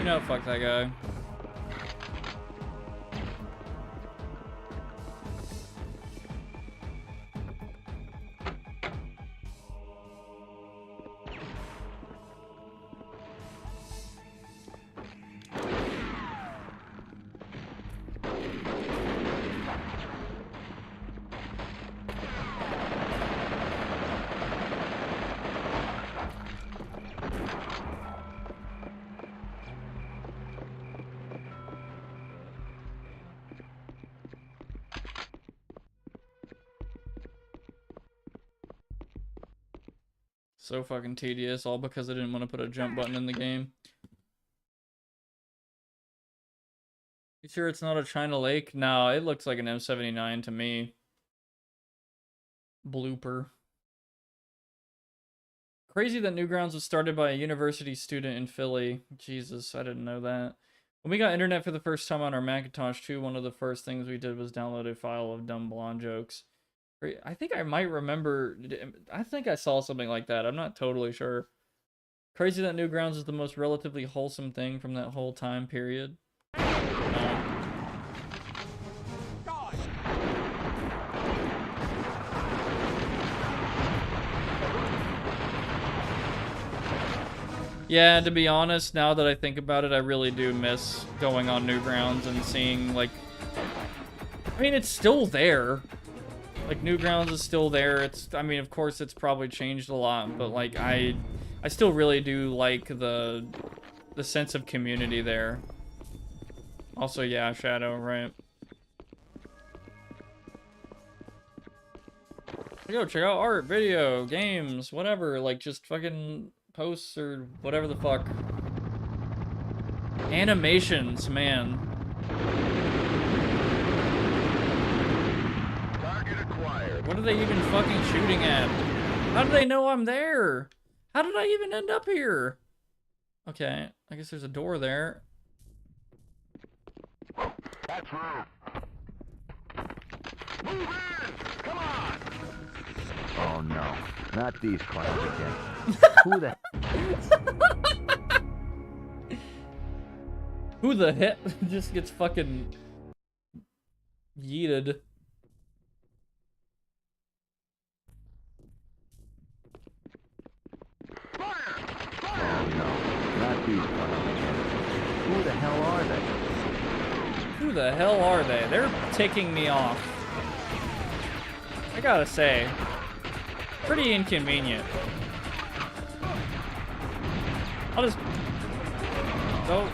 No, fuck that guy. So fucking tedious, all because I didn't want to put a jump button in the game. You sure it's not a China Lake? No, it looks like an M79 to me. Blooper. Crazy that Newgrounds was started by a university student in Philly. Jesus, I didn't know that. When we got internet for the first time on our Macintosh 2, one of the first things we did was download a file of dumb blonde jokes. I think I might remember, I think I saw something like that. I'm not totally sure. Crazy that Newgrounds is the most relatively wholesome thing from that whole time period. Yeah, to be honest, now that I think about it, I really do miss going on Newgrounds and seeing, like... I mean, it's still there. Like, Newgrounds is still there. It's, I mean, of course, it's probably changed a lot, but, like, I still really do like the sense of community there. Also, yeah, Shadow, right. Go check out art, video, games, whatever, like, just fucking posts or whatever the fuck. Animations, man. What are they even fucking shooting at? How do they know I'm there? How did I even end up here? Okay, I guess there's a door there. That's right. Move in! Come on! Oh no, not these clowns again. Who the... Who the heck just gets fucking yeeted? Who the hell are they? Who the hell are they? They're ticking me off. I gotta say, pretty inconvenient. I'll just go.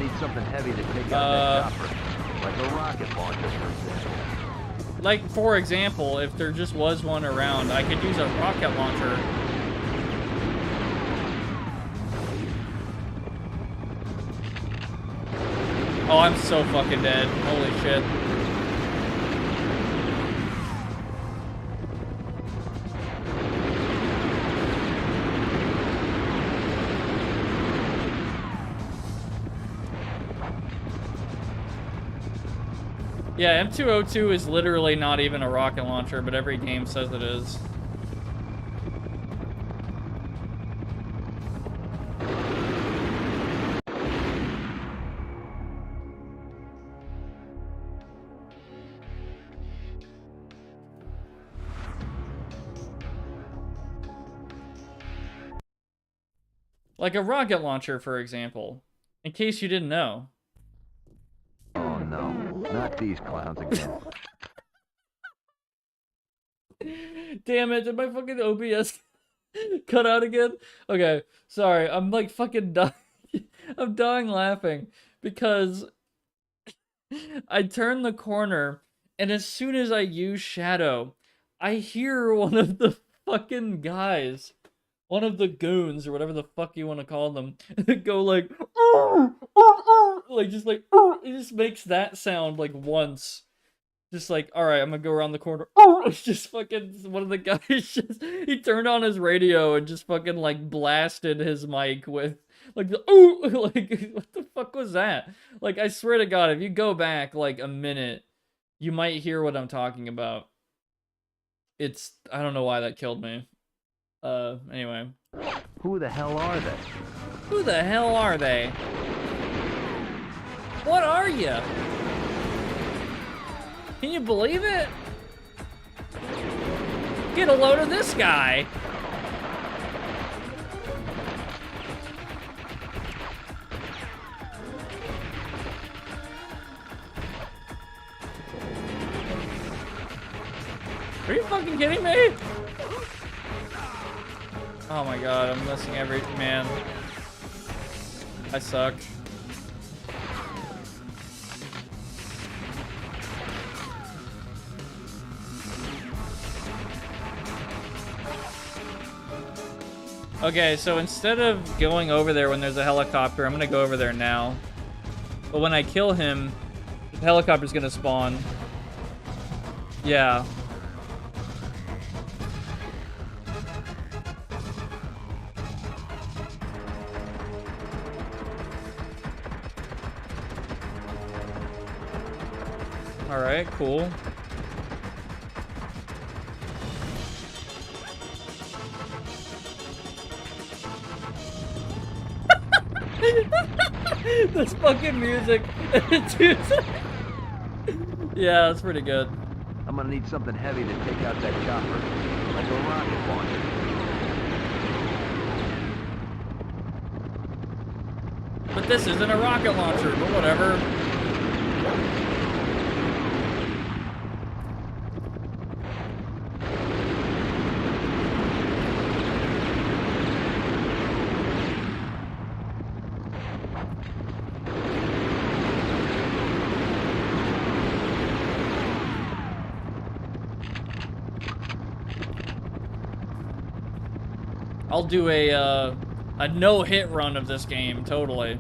gonna need something heavy to take out that chopper. Like a rocket launcher, for example. Like, for example, if there just was one around, I could use a rocket launcher. Oh, I'm so fucking dead. Holy shit. Yeah, M202 is literally not even a rocket launcher, but every game says it is. Like a rocket launcher, for example. In case you didn't know. Oh no, not these clowns again. Damn it, did my fucking OBS cut out again? Okay, sorry, I'm like fucking dying. I'm dying laughing because I turn the corner and as soon as I use Shadow, I hear one of the fucking guys, one of the goons or whatever the fuck you want to call them, go like, like just like, it just makes that sound like once. Just like, all right, I'm gonna go around the corner. It's just fucking one of the guys. Just he turned on his radio and just fucking like blasted his mic with like the like what the fuck was that? Like I swear to God, if you go back like a minute, you might hear what I'm talking about. It's I don't know why that killed me. Anyway. Who the hell are they? Who the hell are they? What are you? Can you believe it? Get a load of this guy. Are you fucking kidding me? Oh my God, I'm missing every man. I suck. Okay, so instead of going over there when there's a helicopter, I'm gonna go over there now. But when I kill him, the helicopter's gonna spawn. Yeah. Alright, cool. This fucking music. Yeah, that's pretty good. I'm gonna need something heavy to take out that chopper. Like a rocket launcher. But this isn't a rocket launcher, but whatever. I'll do a no-hit run of this game, totally.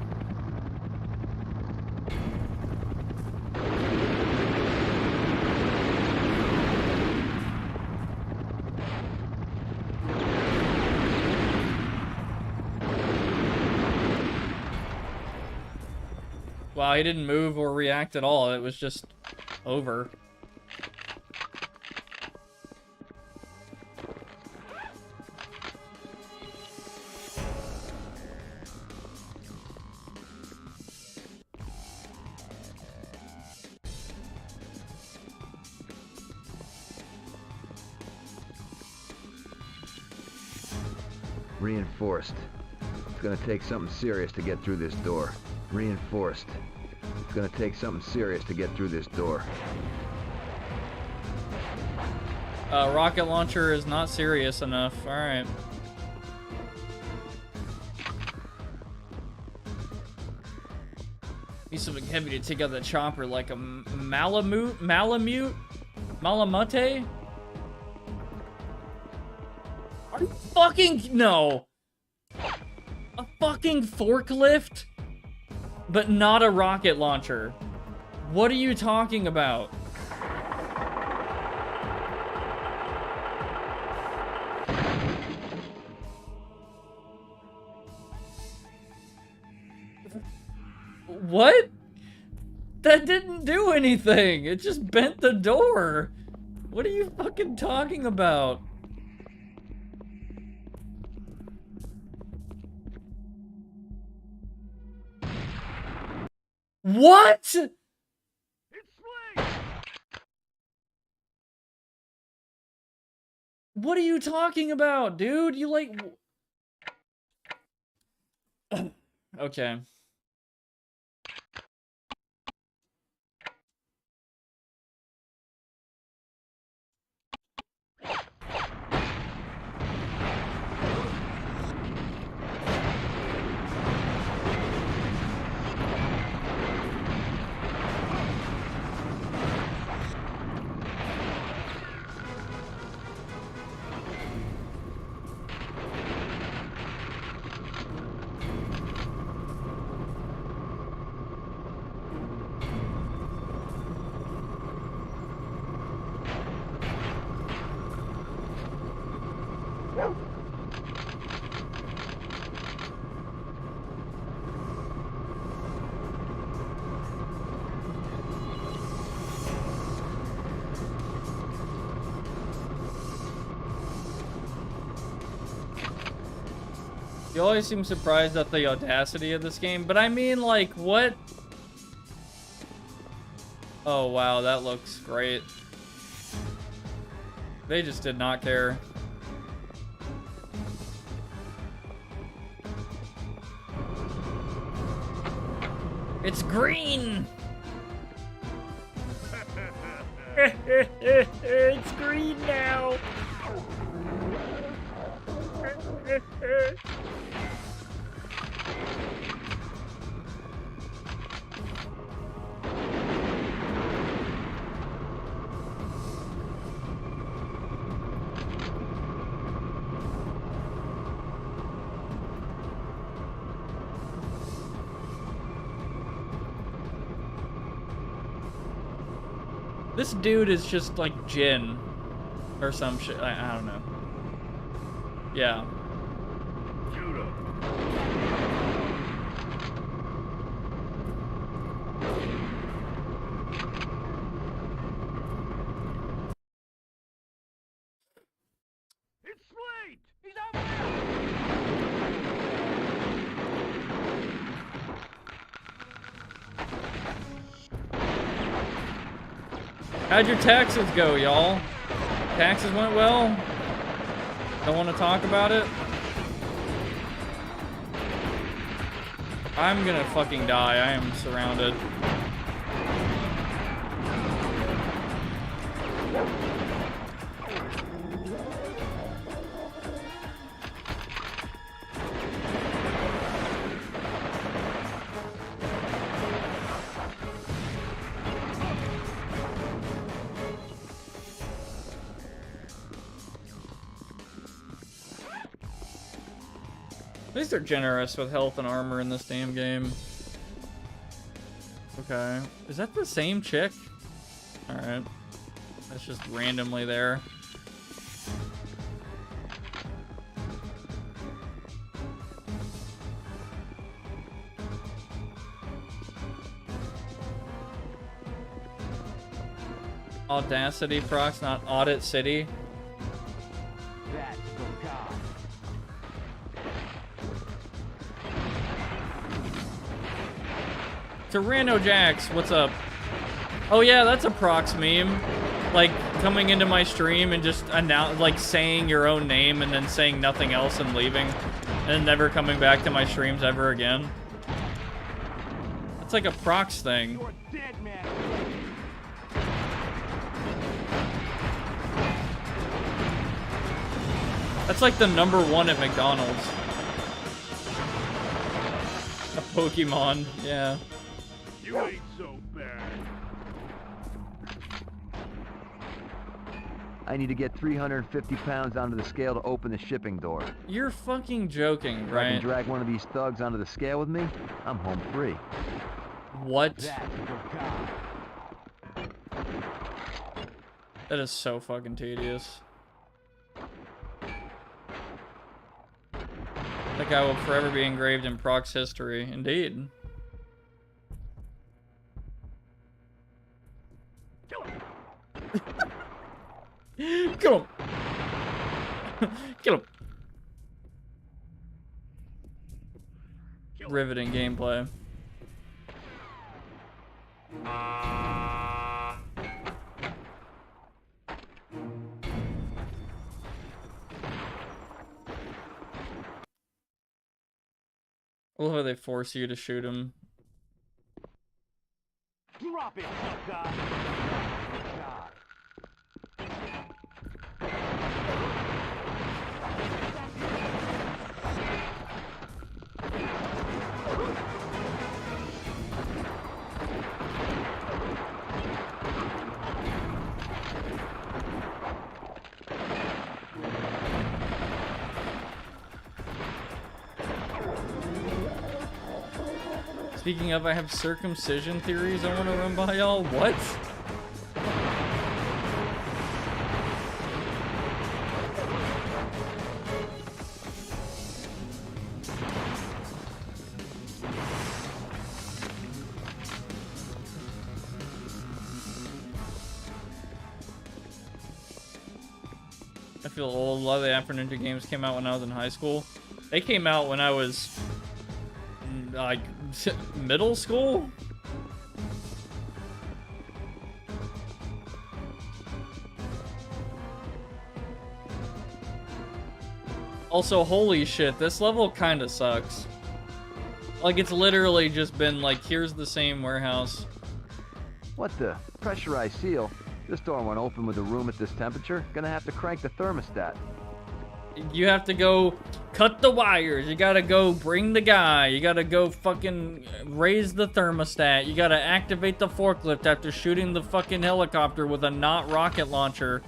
Wow, he didn't move or react at all. It was just over. Reinforced. It's gonna take something serious to get through this door. Reinforced. It's gonna take something serious to get through this door. Rocket launcher is not serious enough. Alright. Need something heavy to take out the chopper, like a Malamute? Malamute? Are you fucking... No. A fucking forklift? But not a rocket launcher. What are you talking about? What? That didn't do anything. It just bent the door. What are you fucking talking about? What? What are you talking about, dude? You like... Okay. You always seem surprised at the audacity of this game, but I mean, like, what? Oh, wow, that looks great. They just did not care. It's green! It's green now! This dude is just like Jin or some shit. I don't know. Yeah. How'd your taxes go, y'all? Taxes went well? Don't want to talk about it? I'm gonna fucking die. I am surrounded. At least they're generous with health and armor in this damn game. Okay. Is that the same chick? Alright. That's just randomly there. Audacity Prox, not Audit City. Tyranno Jax, what's up? Oh yeah, that's a Prox meme. Like, coming into my stream and just like saying your own name and then saying nothing else and leaving. And then never coming back to my streams ever again. It's like a Prox thing. You're dead, man. That's like the #1 at McDonald's. A Pokemon, yeah. You ain't so bad. I need to get 350 pounds onto the scale to open the shipping door. You're fucking joking, If I right? can drag one of these thugs onto the scale with me, I'm home free. What? That is so fucking tedious. That guy will forever be engraved in Prox history. Indeed. Kill him! Kill him! Riveting gameplay. I love how they force you to shoot him. Drop it, God. Speaking of, I have circumcision theories I want to run by y'all. What? I feel old. A lot of the Afro Ninja games came out when I was in high school. They came out when I was like middle school? Also, holy shit, this level kind of sucks. Like, it's literally just been like, here's the same warehouse. What the? Pressurized seal? This door won't open with a room at this temperature. Gonna have to crank the thermostat. You have to go cut the wires. You gotta go bring the guy. You gotta go fucking raise the thermostat. You gotta activate the forklift after shooting the fucking helicopter with a not rocket launcher.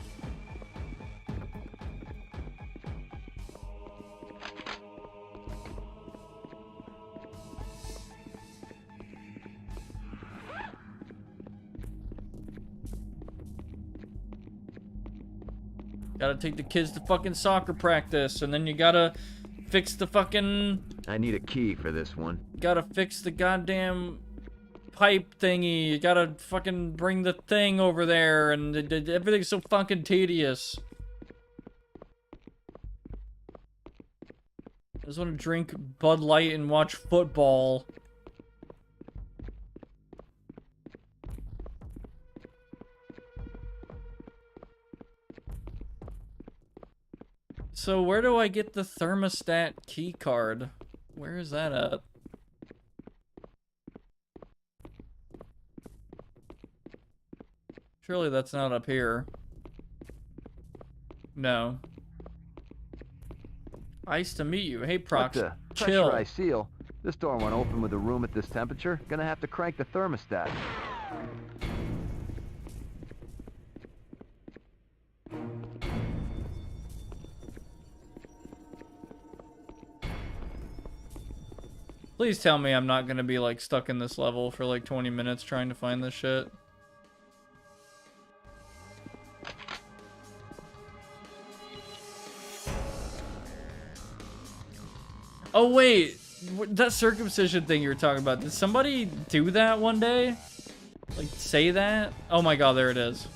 Gotta take the kids to fucking soccer practice, and then you gotta fix the fucking... I need a key for this one. Gotta fix the goddamn pipe thingy. You gotta fucking bring the thing over there, and everything's so fucking tedious. I just want to drink Bud Light and watch football. So where do I get the thermostat key card? Where is that at? Surely that's not up here. No. Nice to meet you. Hey, Prox. What the? Chill. Pressurized seal? This door won't open with a room at this temperature. Gonna have to crank the thermostat. Please tell me I'm not gonna be like stuck in this level for like 20 minutes trying to find this shit. Oh wait, that circumcision thing you were talking about, did somebody do that one day? Like say that? Oh my god, there it is.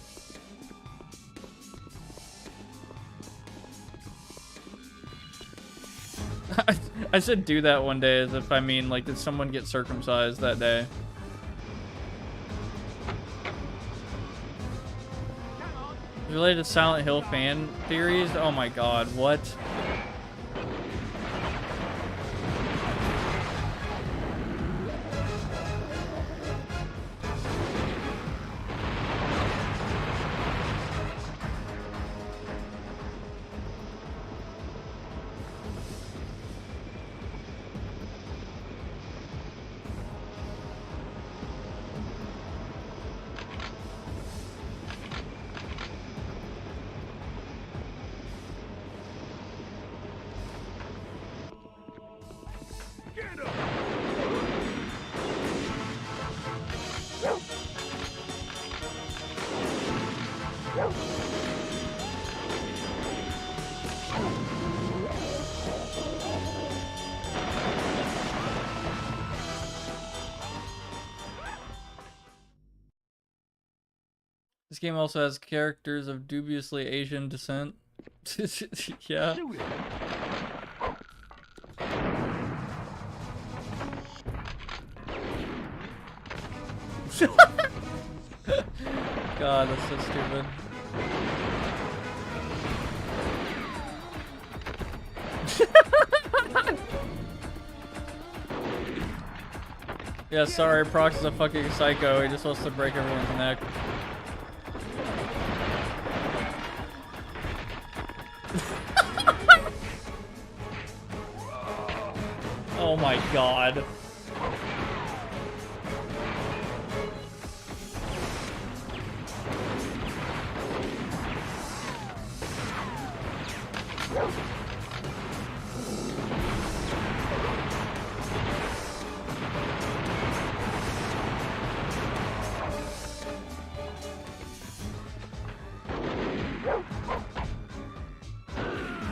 I said do that one day as if I mean like did someone get circumcised that day? Related to Silent Hill fan theories? Oh my god, what? This game also has characters of dubiously Asian descent. Yeah. God, that's so stupid. Yeah, sorry, Prox is a fucking psycho. He just wants to break everyone's neck. Oh my god.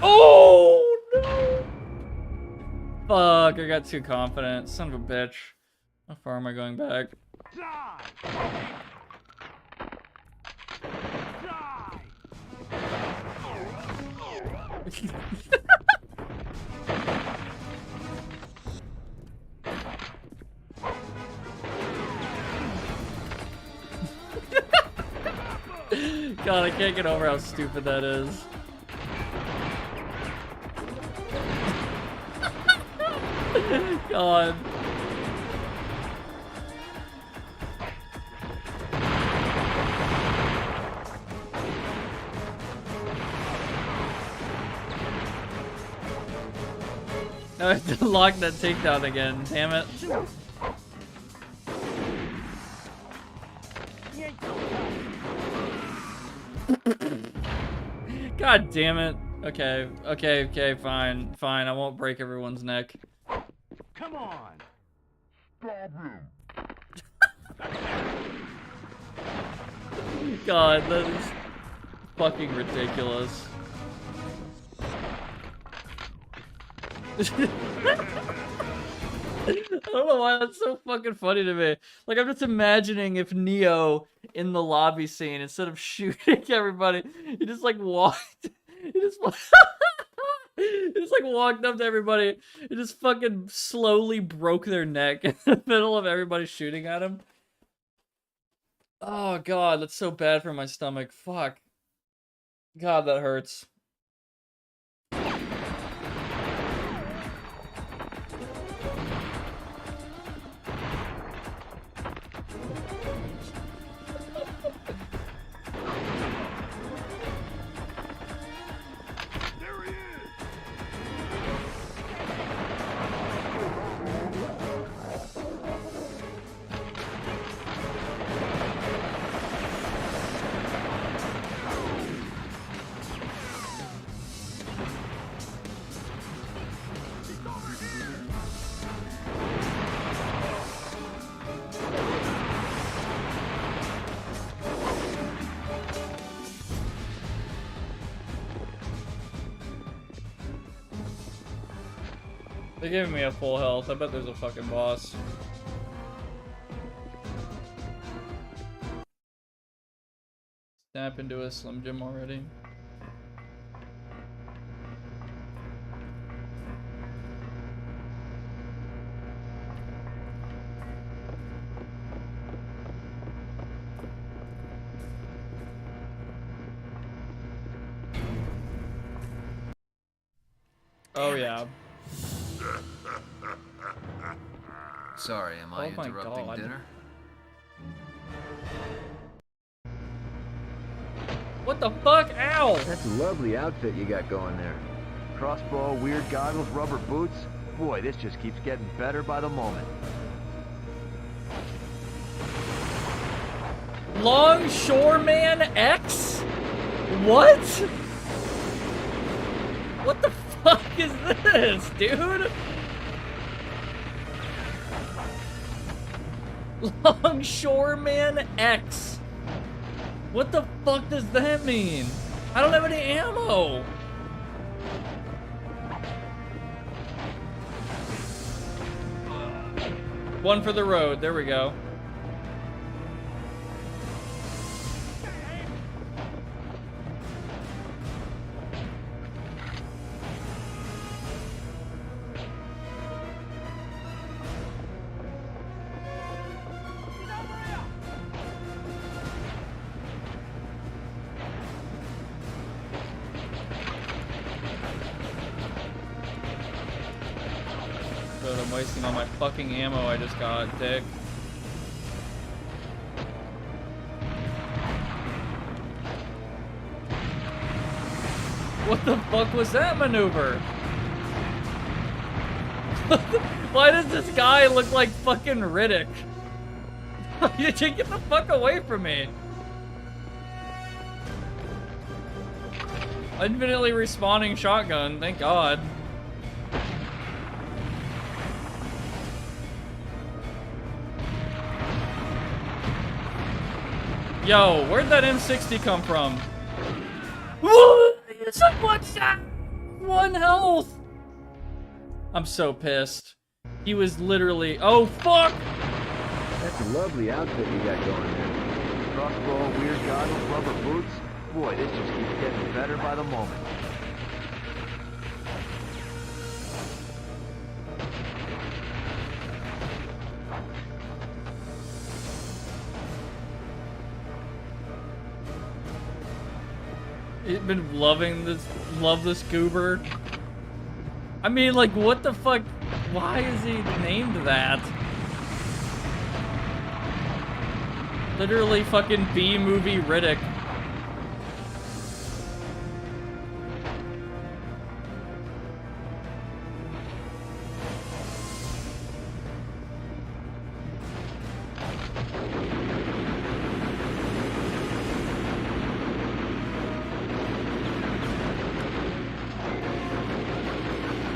Oh no! Fuck, I got too confident. Son of a bitch. How far am I going back? God, I can't get over how stupid that is. God. I have to lock that takedown again, damn it. God damn it. Okay, okay, okay, fine, fine. I won't break everyone's neck. Come on. God, that is fucking ridiculous. I don't know why that's so fucking funny to me. Like, I'm just imagining if Neo in the lobby scene, instead of shooting everybody, he just like walked. He just like walked up to everybody and just fucking slowly broke their neck in the middle of everybody shooting at him. Oh god, that's so bad for my stomach. Fuck. God, that hurts. They're giving me a full health. I bet there's a fucking boss. Snap into a Slim Jim already. Oh yeah. Sorry, am I interrupting dinner? What the fuck? Ow! That's a lovely outfit you got going there. Crossbow, weird goggles, rubber boots. Boy, this just keeps getting better by the moment. Longshoreman X? What? What the fuck is this, dude? Longshoreman X. What the fuck does that mean? I don't have any ammo. One for the road. There we go. I'm wasting all my fucking ammo I just got, dick. What the fuck was that maneuver? Why does this guy look like fucking Riddick? You get the fuck away from me. Infinitely respawning shotgun, thank God. Yo, where'd that M60 come from? It's like what's that? 1 health. I'm so pissed. He was literally. Oh fuck! That's a lovely outfit you got going there. Crossbow, weird goggles, rubber boots. Boy, this just keeps getting better by the moment. You've been love this goober. I mean, like, what the fuck? Why is he named that? Literally fucking B-movie Riddick.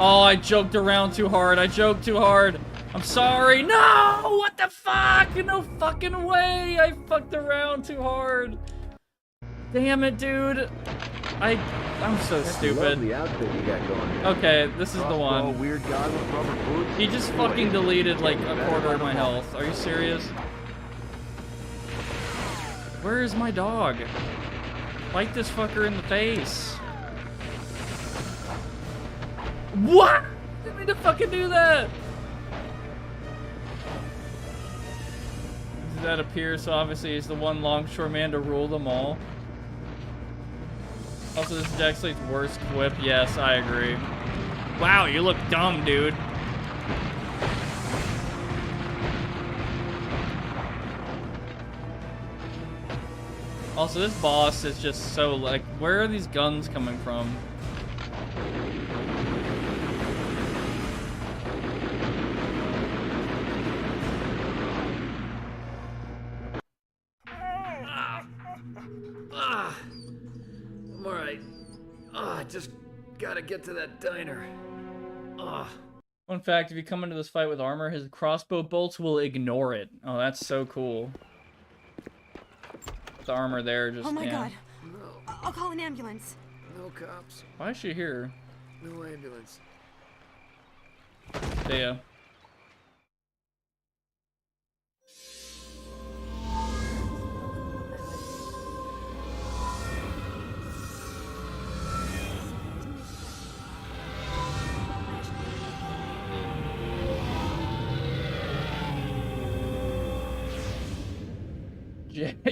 Oh, I joked around too hard. I joked too hard. I'm sorry. No! What the fuck? No fucking way. I fucked around too hard. Damn it, dude. I'm so stupid. Okay, this is the one. Weird goggles, rubber boots. He just fucking deleted like a quarter of my health. Are you serious? Where is my dog? Bite this fucker in the face. What? Didn't mean to fucking do that. That appears, so obviously he's the one longshore man to rule them all. Also, this is Jack Slate's worst quip. Yes, I agree. Wow, you look dumb, dude. Also, this boss is just so like, where are these guns coming from? I'm alright. Just gotta get to that diner. Fun fact, if you come into this fight with armor, his crossbow bolts will ignore it. Oh, that's so cool. The armor there just, oh my yeah. God. I'll call an ambulance. No cops. Why is she here? No ambulance. Thea.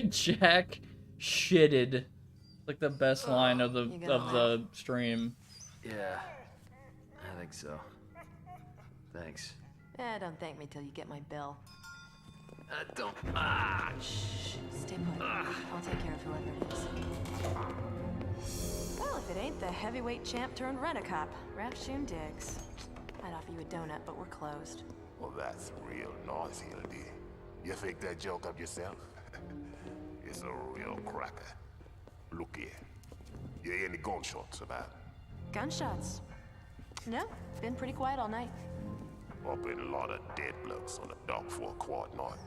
Jack shitted. Like the best line of the stream. Yeah, I think so. Thanks. Don't thank me till you get my bill. Don't. Shh. Stay put. I'll take care of whoever it is. Well, if it ain't the heavyweight champ turned rent-a-cop, Ralph Shun Diggs. I'd offer you a donut, but we're closed. Well, that's real noisy, LD. You think that joke up yourself? It's a real cracker. Look here. You hear any gunshots about? Gunshots? No, been pretty quiet all night. Up in a lot of dead blokes on the dock for a quart night.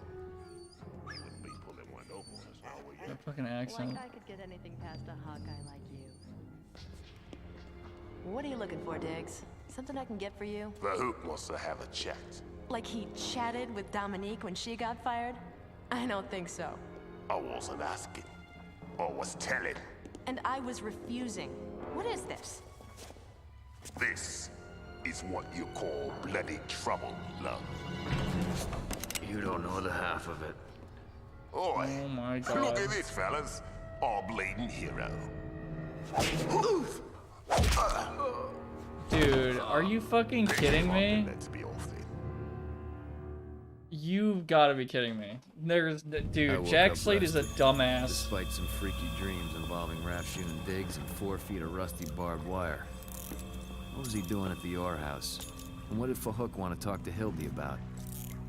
Wouldn't be pulling one over us now, will you? That fucking accent. Like I could get anything past a hot guy like you. What are you looking for, Diggs? Something I can get for you? The Hoop wants to have a chat. Like he chatted with Dominique when she got fired? I don't think so. I wasn't asking. I was telling. And I was refusing. What is this? This is what you call bloody trouble, love. You don't know the half of it. Oi, oh my God. Look at this, fellas. Our bleeding hero. Dude, are you fucking kidding me? Let's be off then. You've got to be kidding me. Dude, Jack Slade is a dumbass. Despite some freaky dreams involving raft shooting digs and 4 feet of rusty barbed wire. What was he doing at the Orr house? And what did Fahook want to talk to Hildy about?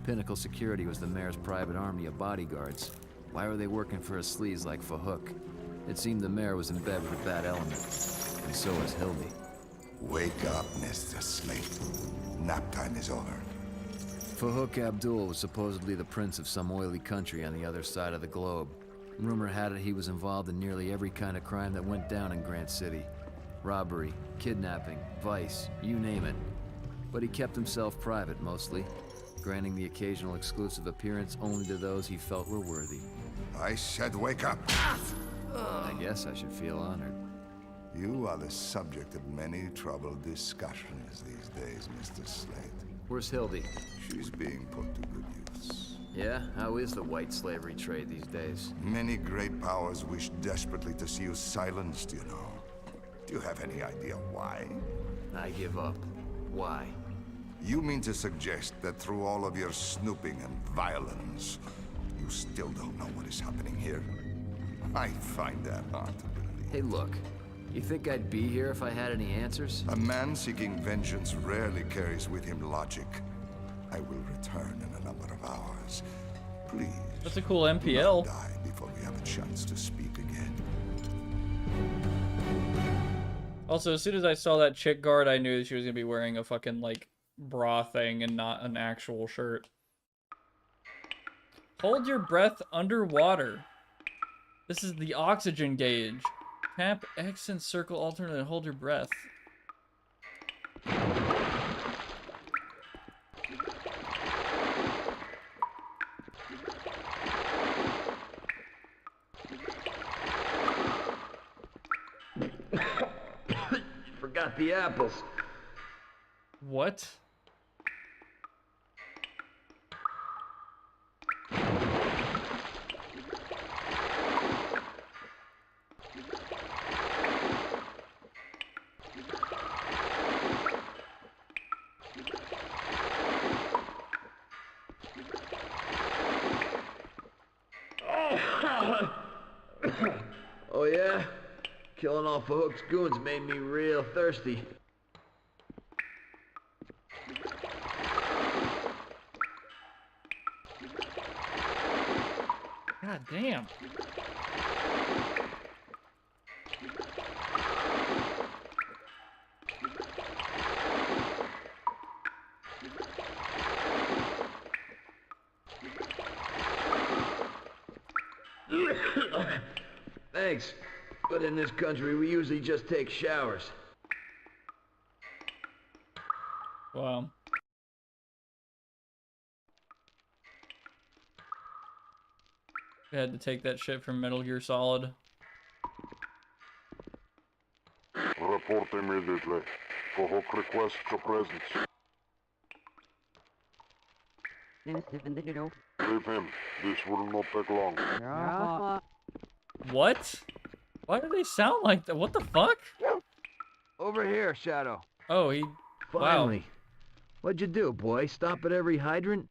Pinnacle Security was the mayor's private army of bodyguards. Why were they working for a sleaze like Fahook? It seemed the mayor was in bed with a bad element. And so was Hildy. Wake up, Mr. Slate. Nap time is over. Fahook Abdul was supposedly the prince of some oily country on the other side of the globe. Rumor had it he was involved in nearly every kind of crime that went down in Grant City. Robbery, kidnapping, vice, you name it. But he kept himself private mostly, granting the occasional exclusive appearance only to those he felt were worthy. I said wake up! I guess I should feel honored. You are the subject of many troubled discussions these days, Mr. Slate. Where's Hildy? She's being put to good use. Yeah? How is the white slavery trade these days? Many great powers wish desperately to see you silenced, you know. Do you have any idea why? I give up. Why? You mean to suggest that through all of your snooping and violence, you still don't know what is happening here? I find that hard to believe. Hey, look. You think I'd be here if I had any answers? A man seeking vengeance rarely carries with him logic. I will return in a number of hours. Please. That's a cool do MPL. not die before we have a chance to speak again. Also, as soon as I saw that chick guard, I knew that she was gonna be wearing a fucking, like, bra thing and not an actual shirt. Hold your breath underwater. This is the oxygen gauge. Tap X and circle alternate and hold your breath. Forgot the apples. What? Oh yeah? Killing off a Hook's goons made me real thirsty. God damn. Thanks. But in this country, we usually just take showers. Wow. I had to take that shit from Metal Gear Solid. Report immediately. Fahook requests your presence. Leave him. This will not take long. What? Why do they sound like that? What the fuck? Over here, Shadow. Oh, he... Finally. Wow. What'd you do, boy? Stop at every hydrant?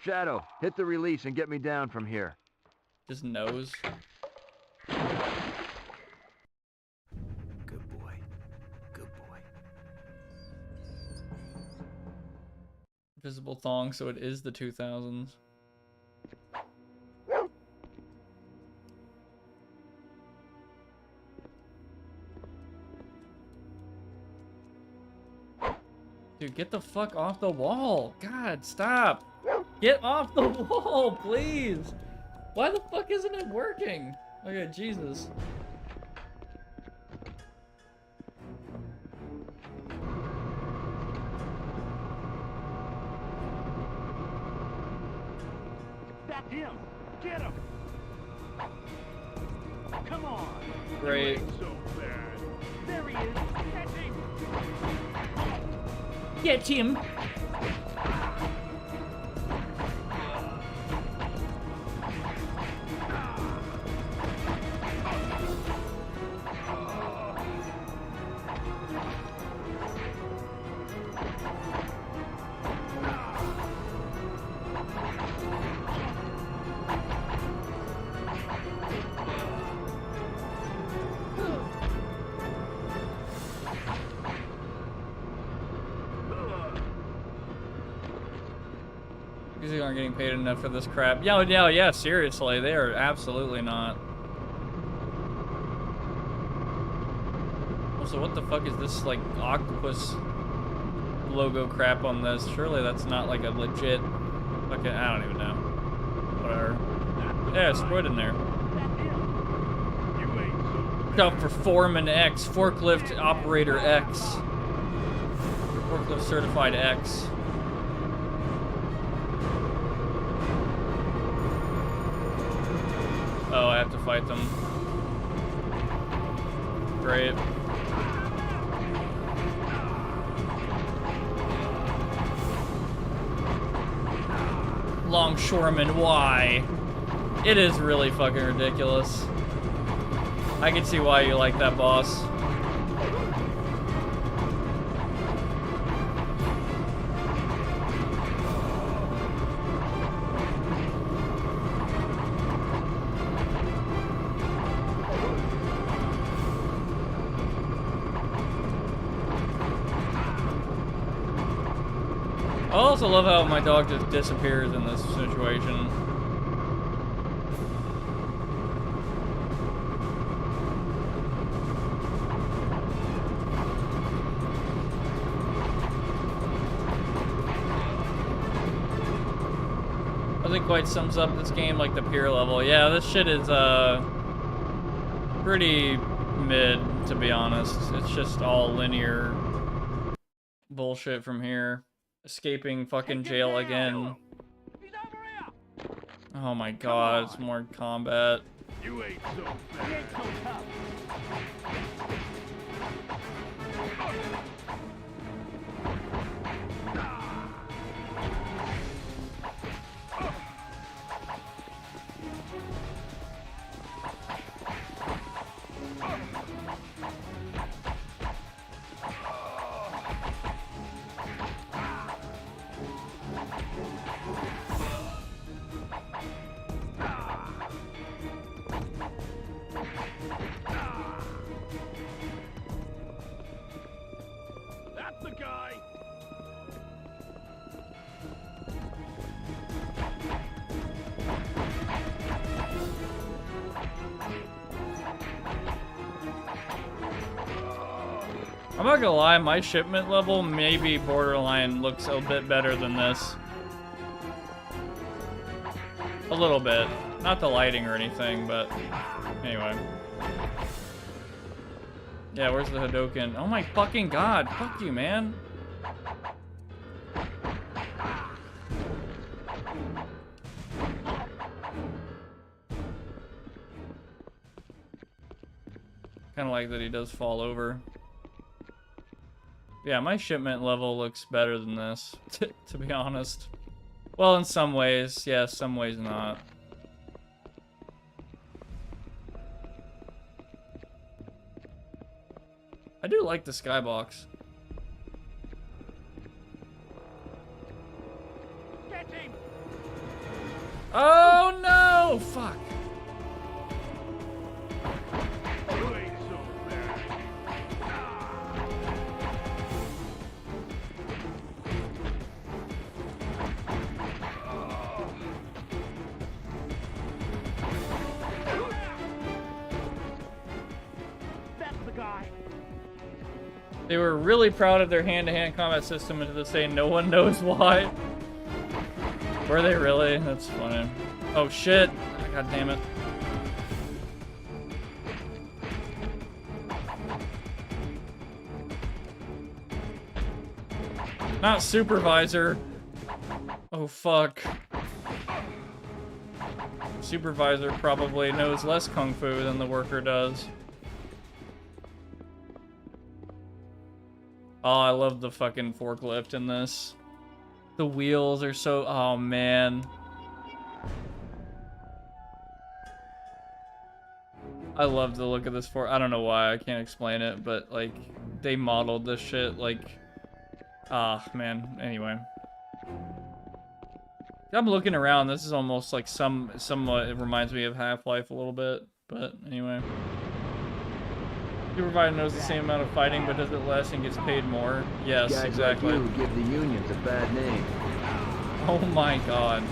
Shadow, hit the release and get me down from here. His nose. Good boy. Good boy. Visible thong, so it is the 2000s. Dude, get the fuck off the wall. God, stop. Get off the wall, please. Why the fuck isn't it working? Okay, Jesus. That's him. Get him. Come on. Great. You ain't so bad. There he is. Catch him. Get him. These aren't getting paid enough for this crap. Yeah, seriously, they are absolutely not. Also, what the fuck is this, like, octopus logo crap on this? Surely that's not, like, a legit fucking, I don't even know. Whatever. Yeah, squid in there. Up for Foreman X, Forklift Operator X. Forklift Certified X. Oh, I have to fight them. Great. Longshoreman Y. It is really fucking ridiculous. I can see why you like that boss. I also love how my dog just disappears in this situation. I think quite sums up this game, like the pier level. Yeah, this shit is pretty mid, to be honest. It's just all linear bullshit from here. Escaping fucking jail again. Oh my god, it's more combat. You ain't so bad. You ain't so tough. That's the guy. I'm not gonna lie, my shipment level maybe borderline looks a bit better than this. A little bit. Not the lighting or anything, but anyway. Yeah, where's the Hadoken? Oh my fucking god, fuck you, man. Kinda like that he does fall over. Yeah, my shipment level looks better than this, to be honest. Well, in some ways, yes, some ways not. I do like the skybox. Get him. Oh no! Fuck. You ain't so bad. That's the guy. They were really proud of their hand-to-hand combat system until they say no one knows why. Were they really? That's funny. Oh shit. God damn it. Not supervisor. Oh fuck. Supervisor probably knows less kung fu than the worker does. Oh, I love the fucking forklift in this. The wheels are so... Oh, man. I love the look of this I don't know why, I can't explain it, but, like, they modeled this shit, like... Ah, man. Anyway. I'm looking around, this is almost like somewhat... It reminds me of Half-Life a little bit, but anyway. Supervisor knows the same amount of fighting, but does it less and gets paid more. Yes, Guys exactly. like you give the unions a bad name. Oh my god.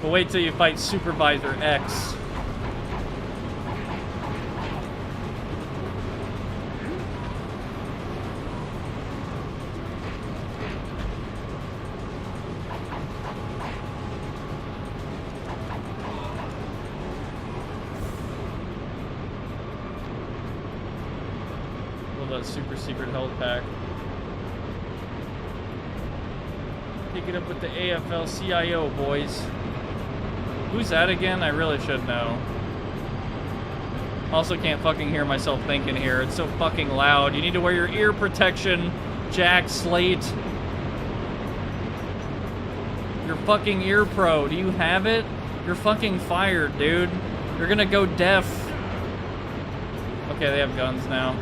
But wait till you fight Supervisor X. Super secret health pack. Pick it up with the AFL-CIO, boys. Who's that again? I really should know. Also can't fucking hear myself thinking here. It's so fucking loud. You need to wear your ear protection, Jack Slate. Your fucking ear pro. Do you have it? You're fucking fired, dude. You're gonna go deaf. Okay, they have guns now.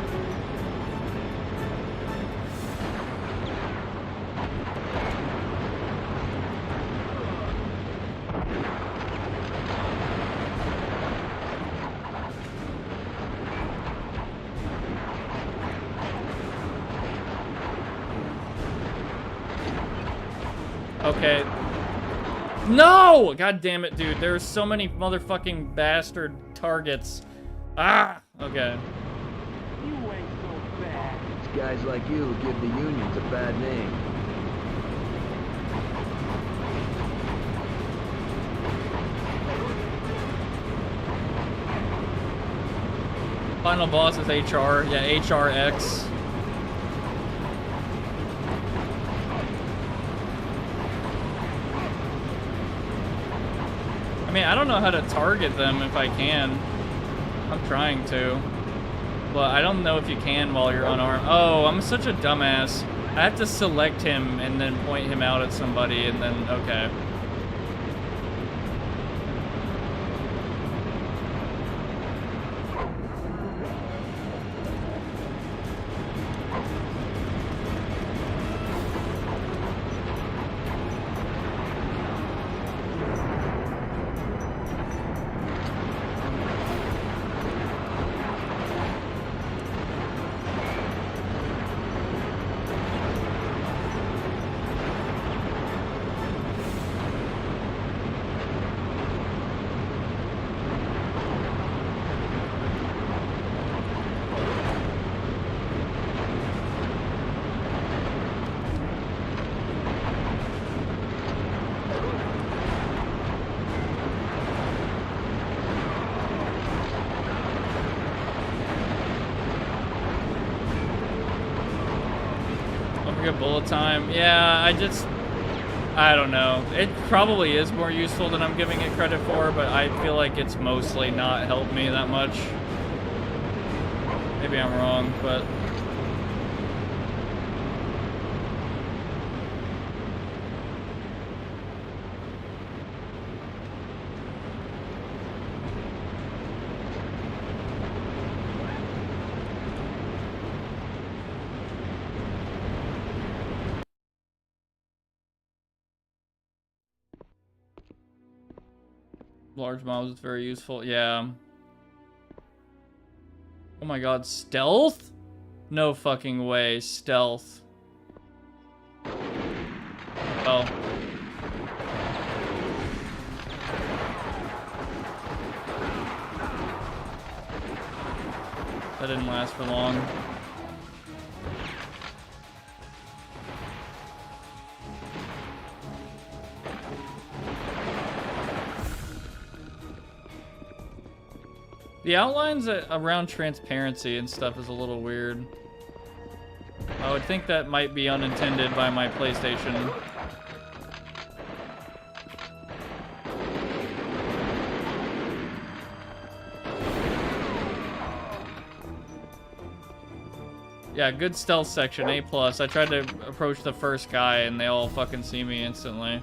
Okay. No! God damn it, dude. There's so many motherfucking bastard targets. Ah! Okay. You ain't so bad. It's guys like you who give the unions a bad name. Final boss is HR. Yeah, HRX. I mean, I don't know how to target them if I can. I'm trying to. But I don't know if you can while you're unarmed. Oh, I'm such a dumbass. I have to select him and then point him out at somebody and then, okay. Bullet time. Yeah, I don't know. It probably is more useful than I'm giving it credit for, but I feel like it's mostly not helped me that much. Maybe I'm wrong, but... Large mobs is very useful. Yeah. Oh my god, stealth? No fucking way, stealth. Oh. That didn't last for long. The outlines around transparency and stuff is a little weird. I would think that might be unintended by my PlayStation. Yeah, good stealth section, A+. I tried to approach the first guy and they all fucking see me instantly.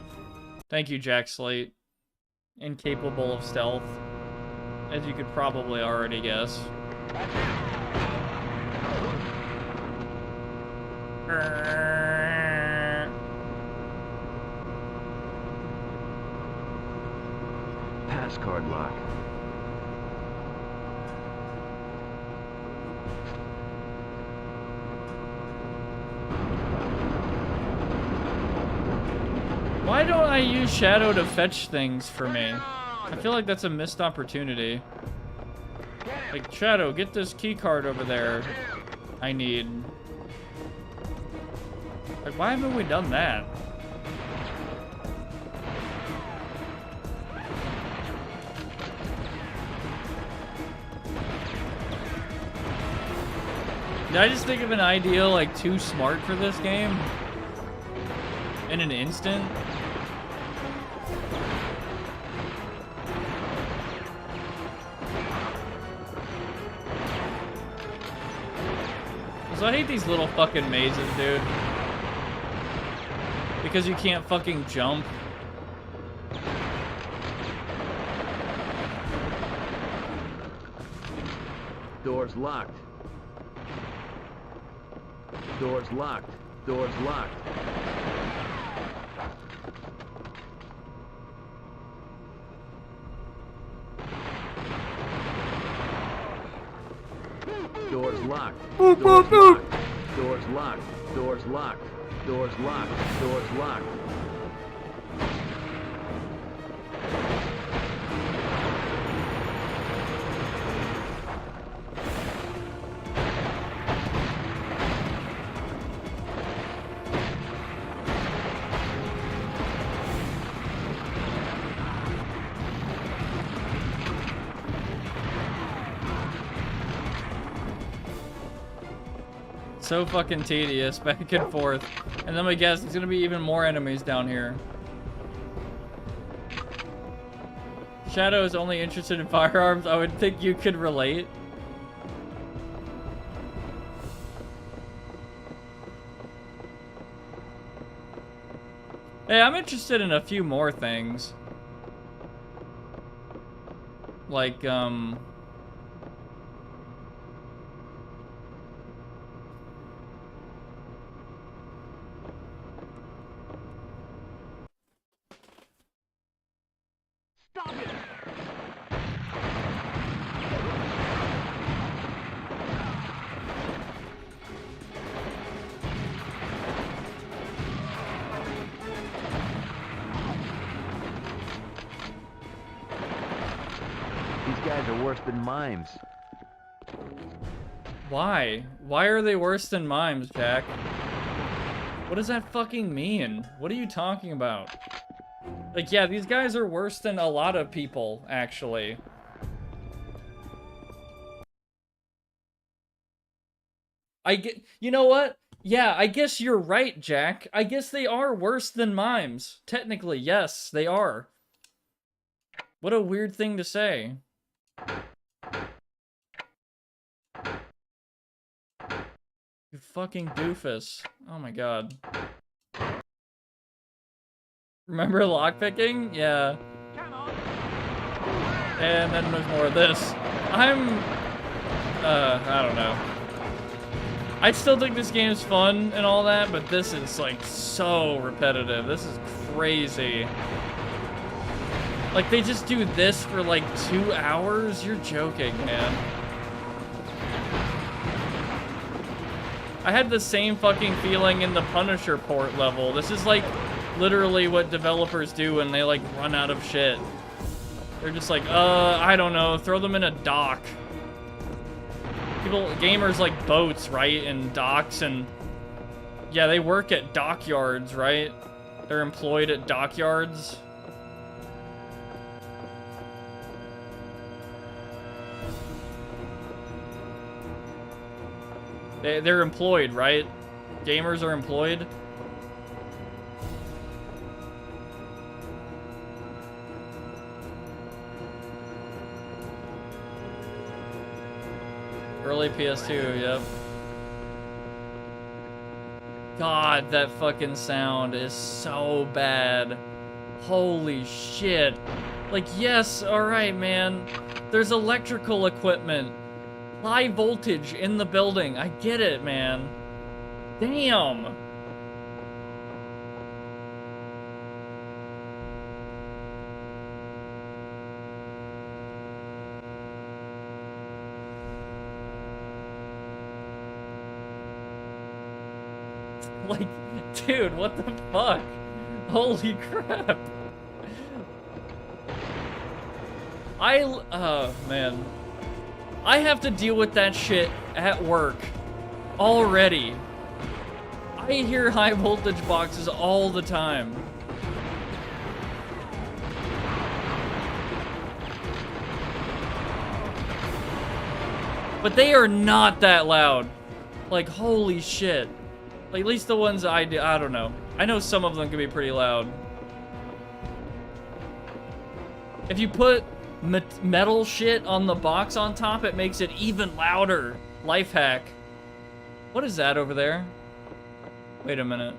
Thank you, Jack Slate. Incapable of stealth. As you could probably already guess. Passcard lock. Why don't I use Shadow to fetch things for me? I feel like that's a missed opportunity. Like, Shadow, get this key card over there. I need. Like, why haven't we done that? Did I just think of an idea, like, too smart for this game? In an instant? So I hate these little fucking mazes, dude. Because you can't fucking jump. Door's locked. Door's locked. Door's locked. Door's locked. Door's locked. Door's locked. Door's locked. Door's locked. Door's locked. So fucking tedious, back and forth. And then I guess it's gonna be even more enemies down here. Shadow is only interested in firearms. I would think you could relate. Hey, I'm interested in a few more things. Like, These guys are worse than mimes. why? Why are they worse than mimes, Jack? What does that fucking mean? What are you talking about? Like, yeah, these guys are worse than a lot of people, actually. You know what? Yeah, I guess you're right, Jack. I guess they are worse than mimes. Technically, yes, they are. What a weird thing to say. You fucking doofus. Oh my god. Remember lockpicking? Yeah. And then there's more of this. I don't know. I still think this game's fun and all that, but this is like so repetitive. This is crazy. Like, they just do this for like 2 hours? You're joking, man. I had the same fucking feeling in the Punisher port level. This is like literally what developers do when they like run out of shit. They're just like, I don't know, throw them in a dock. Gamers like boats, right? And docks and... Yeah, they work at dockyards, right? They're employed at dockyards. They're employed, right? Gamers are employed. Early PS2, yep. God, that fucking sound is so bad. Holy shit. Like, yes, alright, man. There's electrical equipment. High voltage in the building. I get it, man. Damn. Like, dude, what the fuck? Holy crap. Oh man. I have to deal with that shit at work already. I hear high voltage boxes all the time. But they are not that loud. Like, holy shit. Like, at least the ones I don't know. I know some of them can be pretty loud. If you put metal shit on the box on top, it makes it even louder. Life hack. What is that over there? Wait a minute.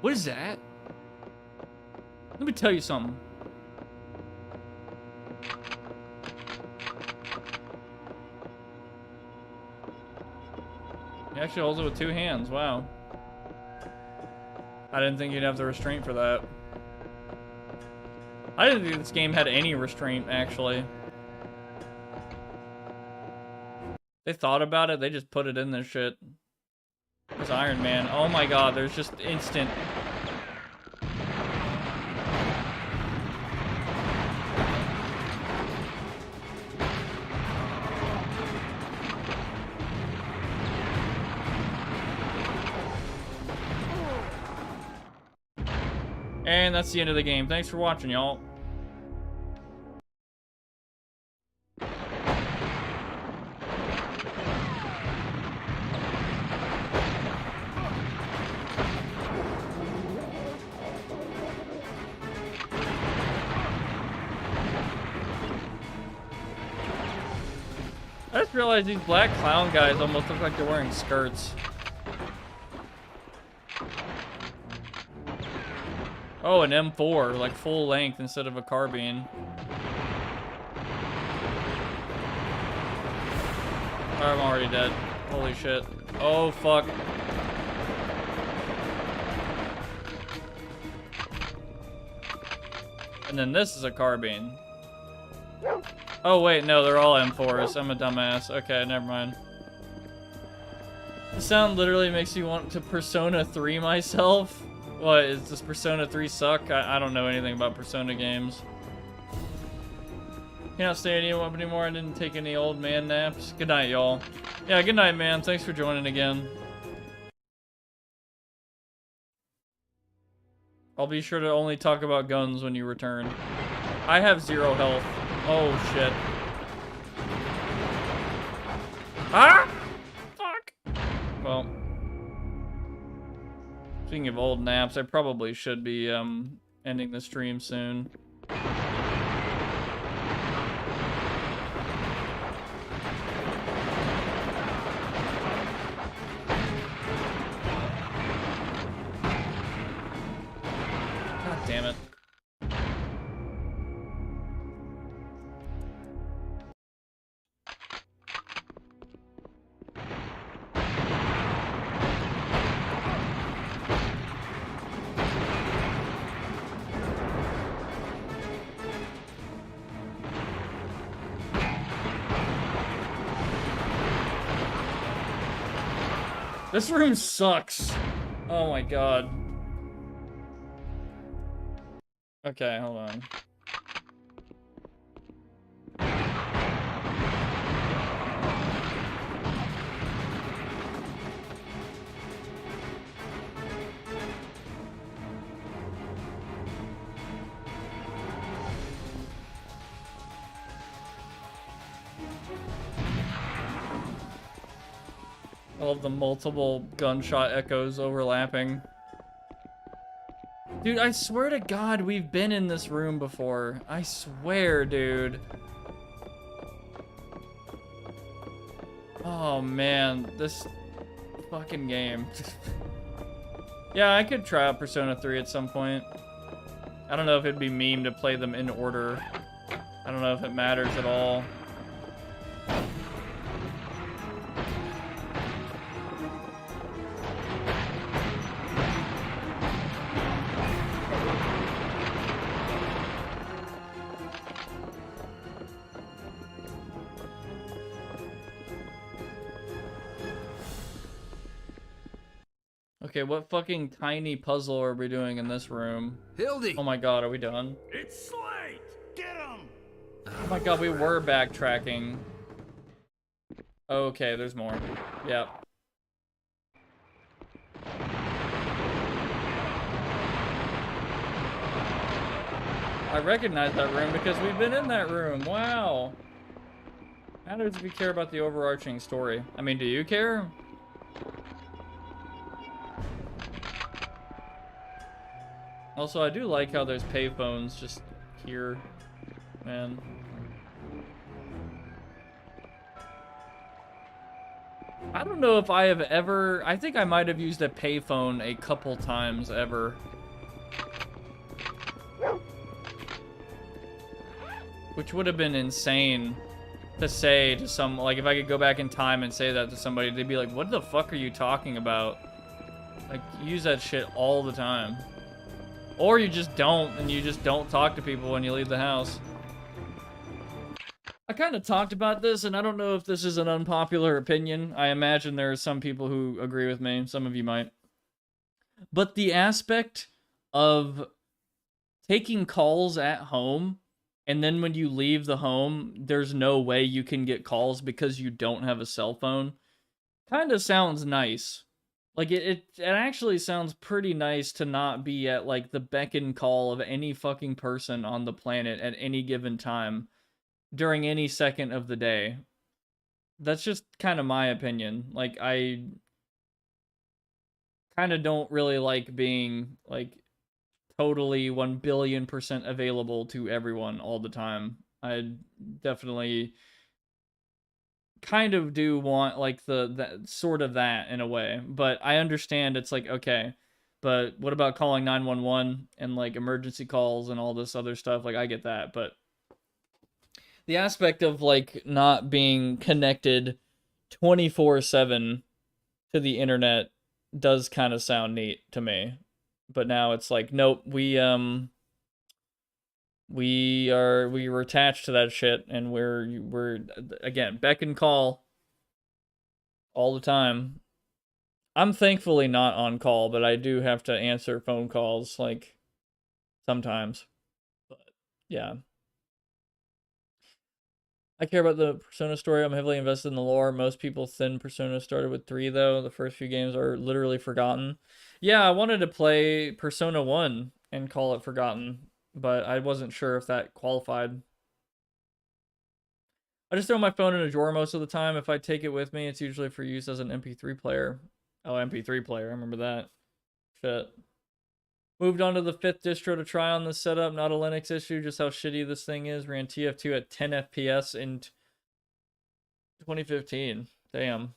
What is that? Let me tell you something. He actually holds it with 2 hands. Wow. I didn't think you'd have the restraint for that. I didn't think this game had any restraint, actually. They thought about it, they just put it in this shit. It's Iron Man. Oh my god, there's just instant. And that's the end of the game. Thanks for watching, y'all. I just realized these black clown guys almost look like they're wearing skirts. Oh, an M4, like full length instead of a carbine. I'm already dead. Holy shit. Oh, fuck. And then this is a carbine. Oh, wait, no, they're all M4s. I'm a dumbass. Okay, never mind. The sound literally makes me want to Persona 3 myself. What, does Persona 3 suck? I don't know anything about Persona games. Can't stay anymore. I didn't take any old man naps. Good night, y'all. Yeah, good night, man. Thanks for joining again. I'll be sure to only talk about guns when you return. I have 0 health. Oh, shit. Ah! Fuck! Well. Speaking of old naps, I probably should be, ending the stream soon. God damn it. This room sucks. Oh my god. Okay, hold on. All of the multiple gunshot echoes overlapping. Dude, I swear to God, we've been in this room before. I swear, dude. Oh, man. This fucking game. Yeah, I could try out Persona 3 at some point. I don't know if it'd be meme to play them in order. I don't know if it matters at all. Okay, what fucking tiny puzzle are we doing in this room? Hildy! Oh my god, are we done? It's Slate! Get him! Oh my god, we were backtracking. Okay, there's more. Yep. I recognize that room because we've been in that room. Wow. How does we care about the overarching story? I mean, do you care? Also, I do like how there's payphones just here, man. I don't know if I have ever... I think I might have used a payphone a couple times ever. Which would have been insane to say to some... Like, if I could go back in time and say that to somebody, they'd be like, what the fuck are you talking about? Like, you use that shit all the time. Or you just don't, and you just don't talk to people when you leave the house. I kind of talked about this, and I don't know if this is an unpopular opinion. I imagine there are some people who agree with me. Some of you might. But the aspect of taking calls at home, and then when you leave the home, there's no way you can get calls because you don't have a cell phone, kind of sounds nice. Like, it actually sounds pretty nice to not be at, like, the beck and call of any fucking person on the planet at any given time during any second of the day. That's just kind of my opinion. Like, I kind of don't really like being, like, totally 1 billion% available to everyone all the time. I definitely kind of do want like the sort of that in a way, but I understand it's like, okay, but what about calling 911 and like emergency calls and all this other stuff? Like, I get that, but the aspect of like not being connected 24/7 to the internet does kind of sound neat to me. But now it's like, nope, we were attached to that shit, and we're again beck and call all the time. I'm thankfully not on call, but I do have to answer phone calls like sometimes. But yeah, I care about the Persona story. I'm heavily invested in the lore. Most people thin Persona started with 3 though. The first few games are literally forgotten. Yeah, I wanted to play Persona 1 and call it Forgotten, but I wasn't sure if that qualified. I just throw my phone in a drawer most of the time. If I take it with me, it's usually for use as an MP3 player. Oh, MP3 player, I remember that. Shit. Moved on to the 5th distro to try on this setup. Not a Linux issue, just how shitty this thing is. Ran TF2 at 10 FPS in 2015. Damn.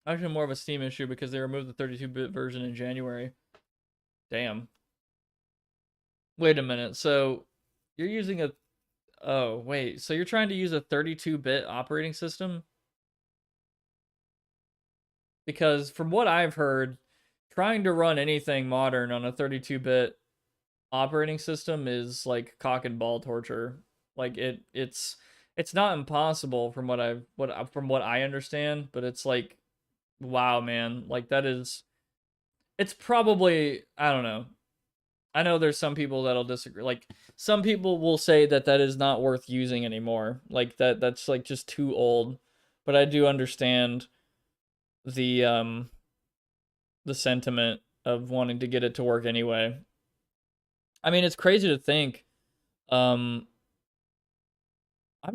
Actually more of a Steam issue because they removed the 32-bit version in January. Damn. Wait a minute, so you're using a... Oh, wait, so you're trying to use a 32-bit operating system? Because from what I've heard, trying to run anything modern on a 32-bit operating system is like cock and ball torture. Like it's not impossible from what I understand, but it's like, wow, man, like that is, it's probably, I don't know. I know there's some people that'll disagree. Like, some people will say that that is not worth using anymore. Like, that's, like, just too old. But I do understand the sentiment of wanting to get it to work anyway. I mean, it's crazy to think. I'm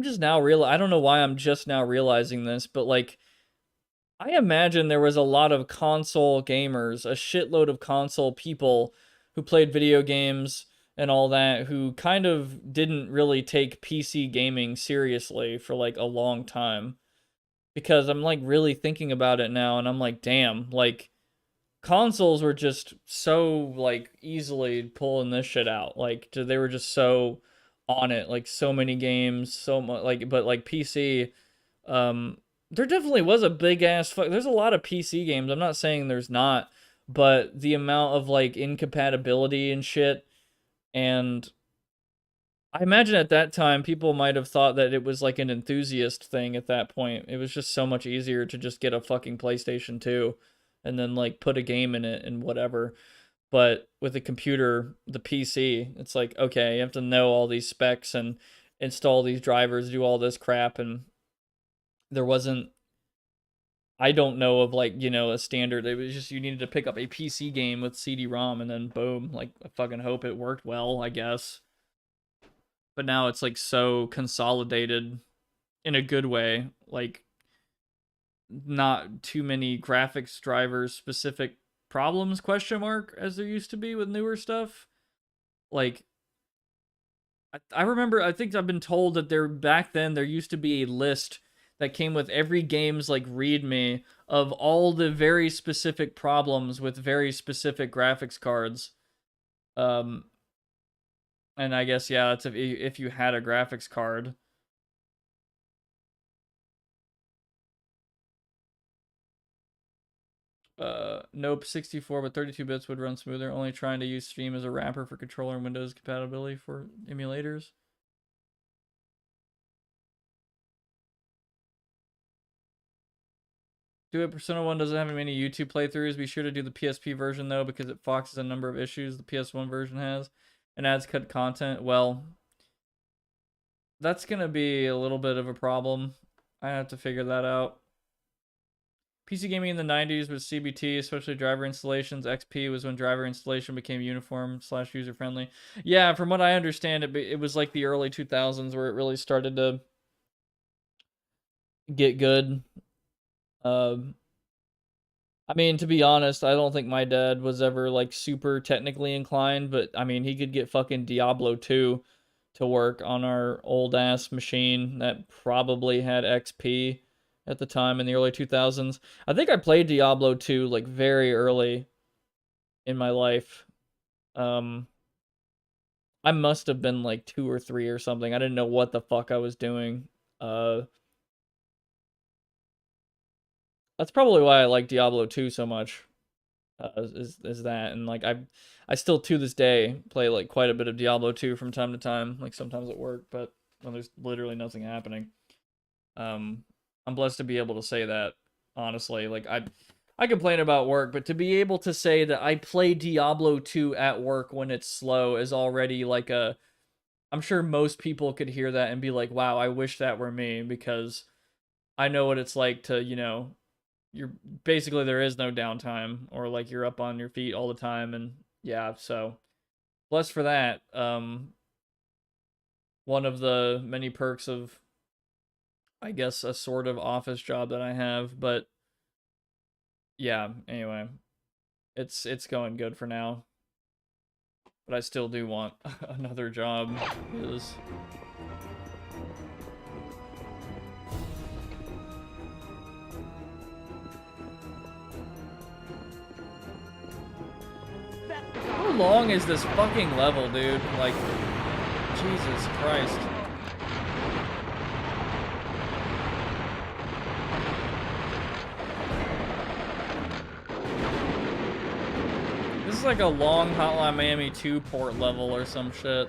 just now I don't know why I'm just now realizing this, but, like, I imagine there was a lot of console gamers, a shitload of console people who played video games and all that, who kind of didn't really take PC gaming seriously for like a long time. Because I'm like really thinking about it now, and I'm like, damn, like consoles were just so like easily pulling this shit out. Like they were just so on it, like so many games, so much like, but like PC, there definitely was a big ass there's a lot of PC games. I'm not saying there's not, but the amount of like incompatibility and shit, and I imagine at that time people might have thought that it was like an enthusiast thing at that point. It was just so much easier to just get a fucking PlayStation 2 and then like put a game in it and whatever. But with the computer, the PC, it's like, okay, you have to know all these specs and install these drivers, do all this crap, and there wasn't, I don't know of like, you know, a standard. It was just you needed to pick up a PC game with CD-ROM and then boom, like I fucking hope it worked well, I guess. But now it's like so consolidated in a good way, like not too many graphics drivers specific problems, question mark, as there used to be with newer stuff. Like I remember, I think I've been told that back then there used to be a list that came with every game's like readme of all the very specific problems with very specific graphics cards. And I guess, yeah, that's if you had a graphics card. Nope, 64 but 32 bits would run smoother. Only trying to use Steam as a wrapper for controller and Windows compatibility for emulators. Do it. Persona 1 doesn't have many YouTube playthroughs. Be sure to do the PSP version though, because it foxes a number of issues the PS1 version has and adds cut content. Well, that's gonna be a little bit of a problem. I have to figure that out. PC gaming in the 90s was CBT, especially driver installations. XP was when driver installation became uniform / user friendly. Yeah, from what I understand, it was like the early 2000s where it really started to get good. I mean, to be honest, I don't think my dad was ever like super technically inclined, but I mean, he could get fucking Diablo 2 to work on our old ass machine that probably had XP at the time in the early 2000s. I think I played Diablo 2 like very early in my life. I must have been like 2 or 3 or something. I didn't know what the fuck I was doing. That's probably why I like Diablo 2 so much. Is that, and like I still to this day play like quite a bit of Diablo 2 from time to time, like sometimes at work, but when there's literally nothing happening. I'm blessed to be able to say that, honestly. Like I complain about work, but to be able to say that I play Diablo 2 at work when it's slow is already like I'm sure most people could hear that and be like, wow, I wish that were me, because I know what it's like to, you know, you're basically, there is no downtime, or like you're up on your feet all the time, and yeah, so blessed for that. One of the many perks of, I guess, a sort of office job that I have, but yeah, anyway, it's going good for now, but I still do want another job. Is how long is this fucking level, dude? Like, Jesus Christ. This is like a long Hotline Miami 2 port level or some shit.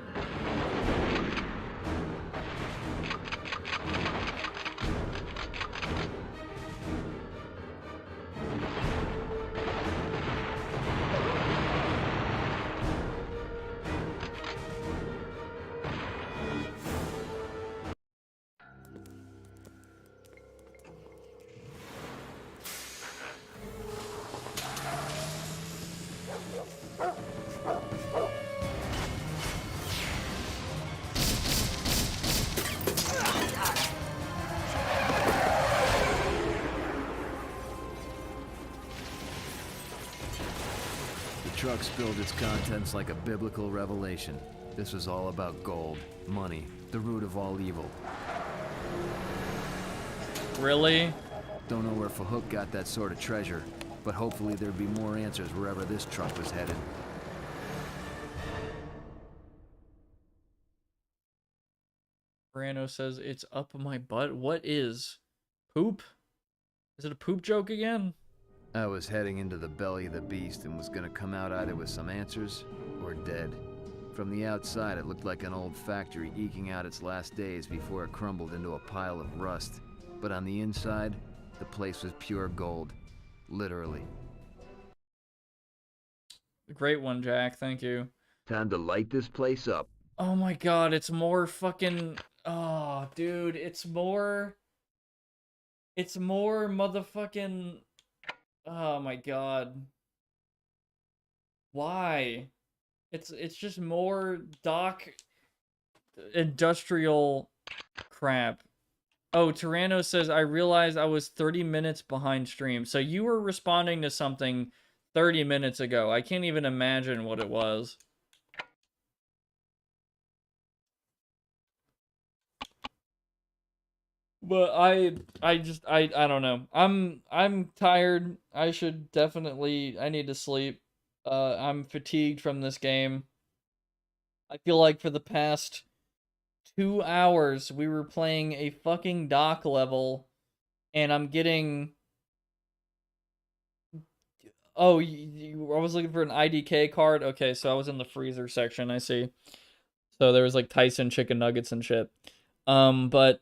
The truck spilled its contents like a biblical revelation. This was all about gold, money, the root of all evil. Really? Don't know where Fahook got that sort of treasure, but hopefully there'd be more answers wherever this truck was headed. Brano says it's up my butt. What is poop? Is it a poop joke again? I was heading into the belly of the beast and was gonna come out either with some answers or dead. From the outside, it looked like an old factory eking out its last days before it crumbled into a pile of rust. But on the inside, the place was pure gold. Literally. great one, Jack. Thank you. Time to light this place up. Oh my god, it's more fucking... Oh, dude, it's more motherfucking... Oh my god. Why? It's just more dock industrial crap. Oh, Tyranno says, I realized I was 30 minutes behind stream. So you were responding to something 30 minutes ago. I can't even imagine what it was. But I don't know. I'm tired. I should definitely, I need to sleep. I'm fatigued from this game. I feel like for the past 2 hours we were playing a fucking dock level and I'm getting... Oh, I was looking for an IDK card. Okay, so I was in the freezer section, I see. So there was like Tyson chicken nuggets and shit. But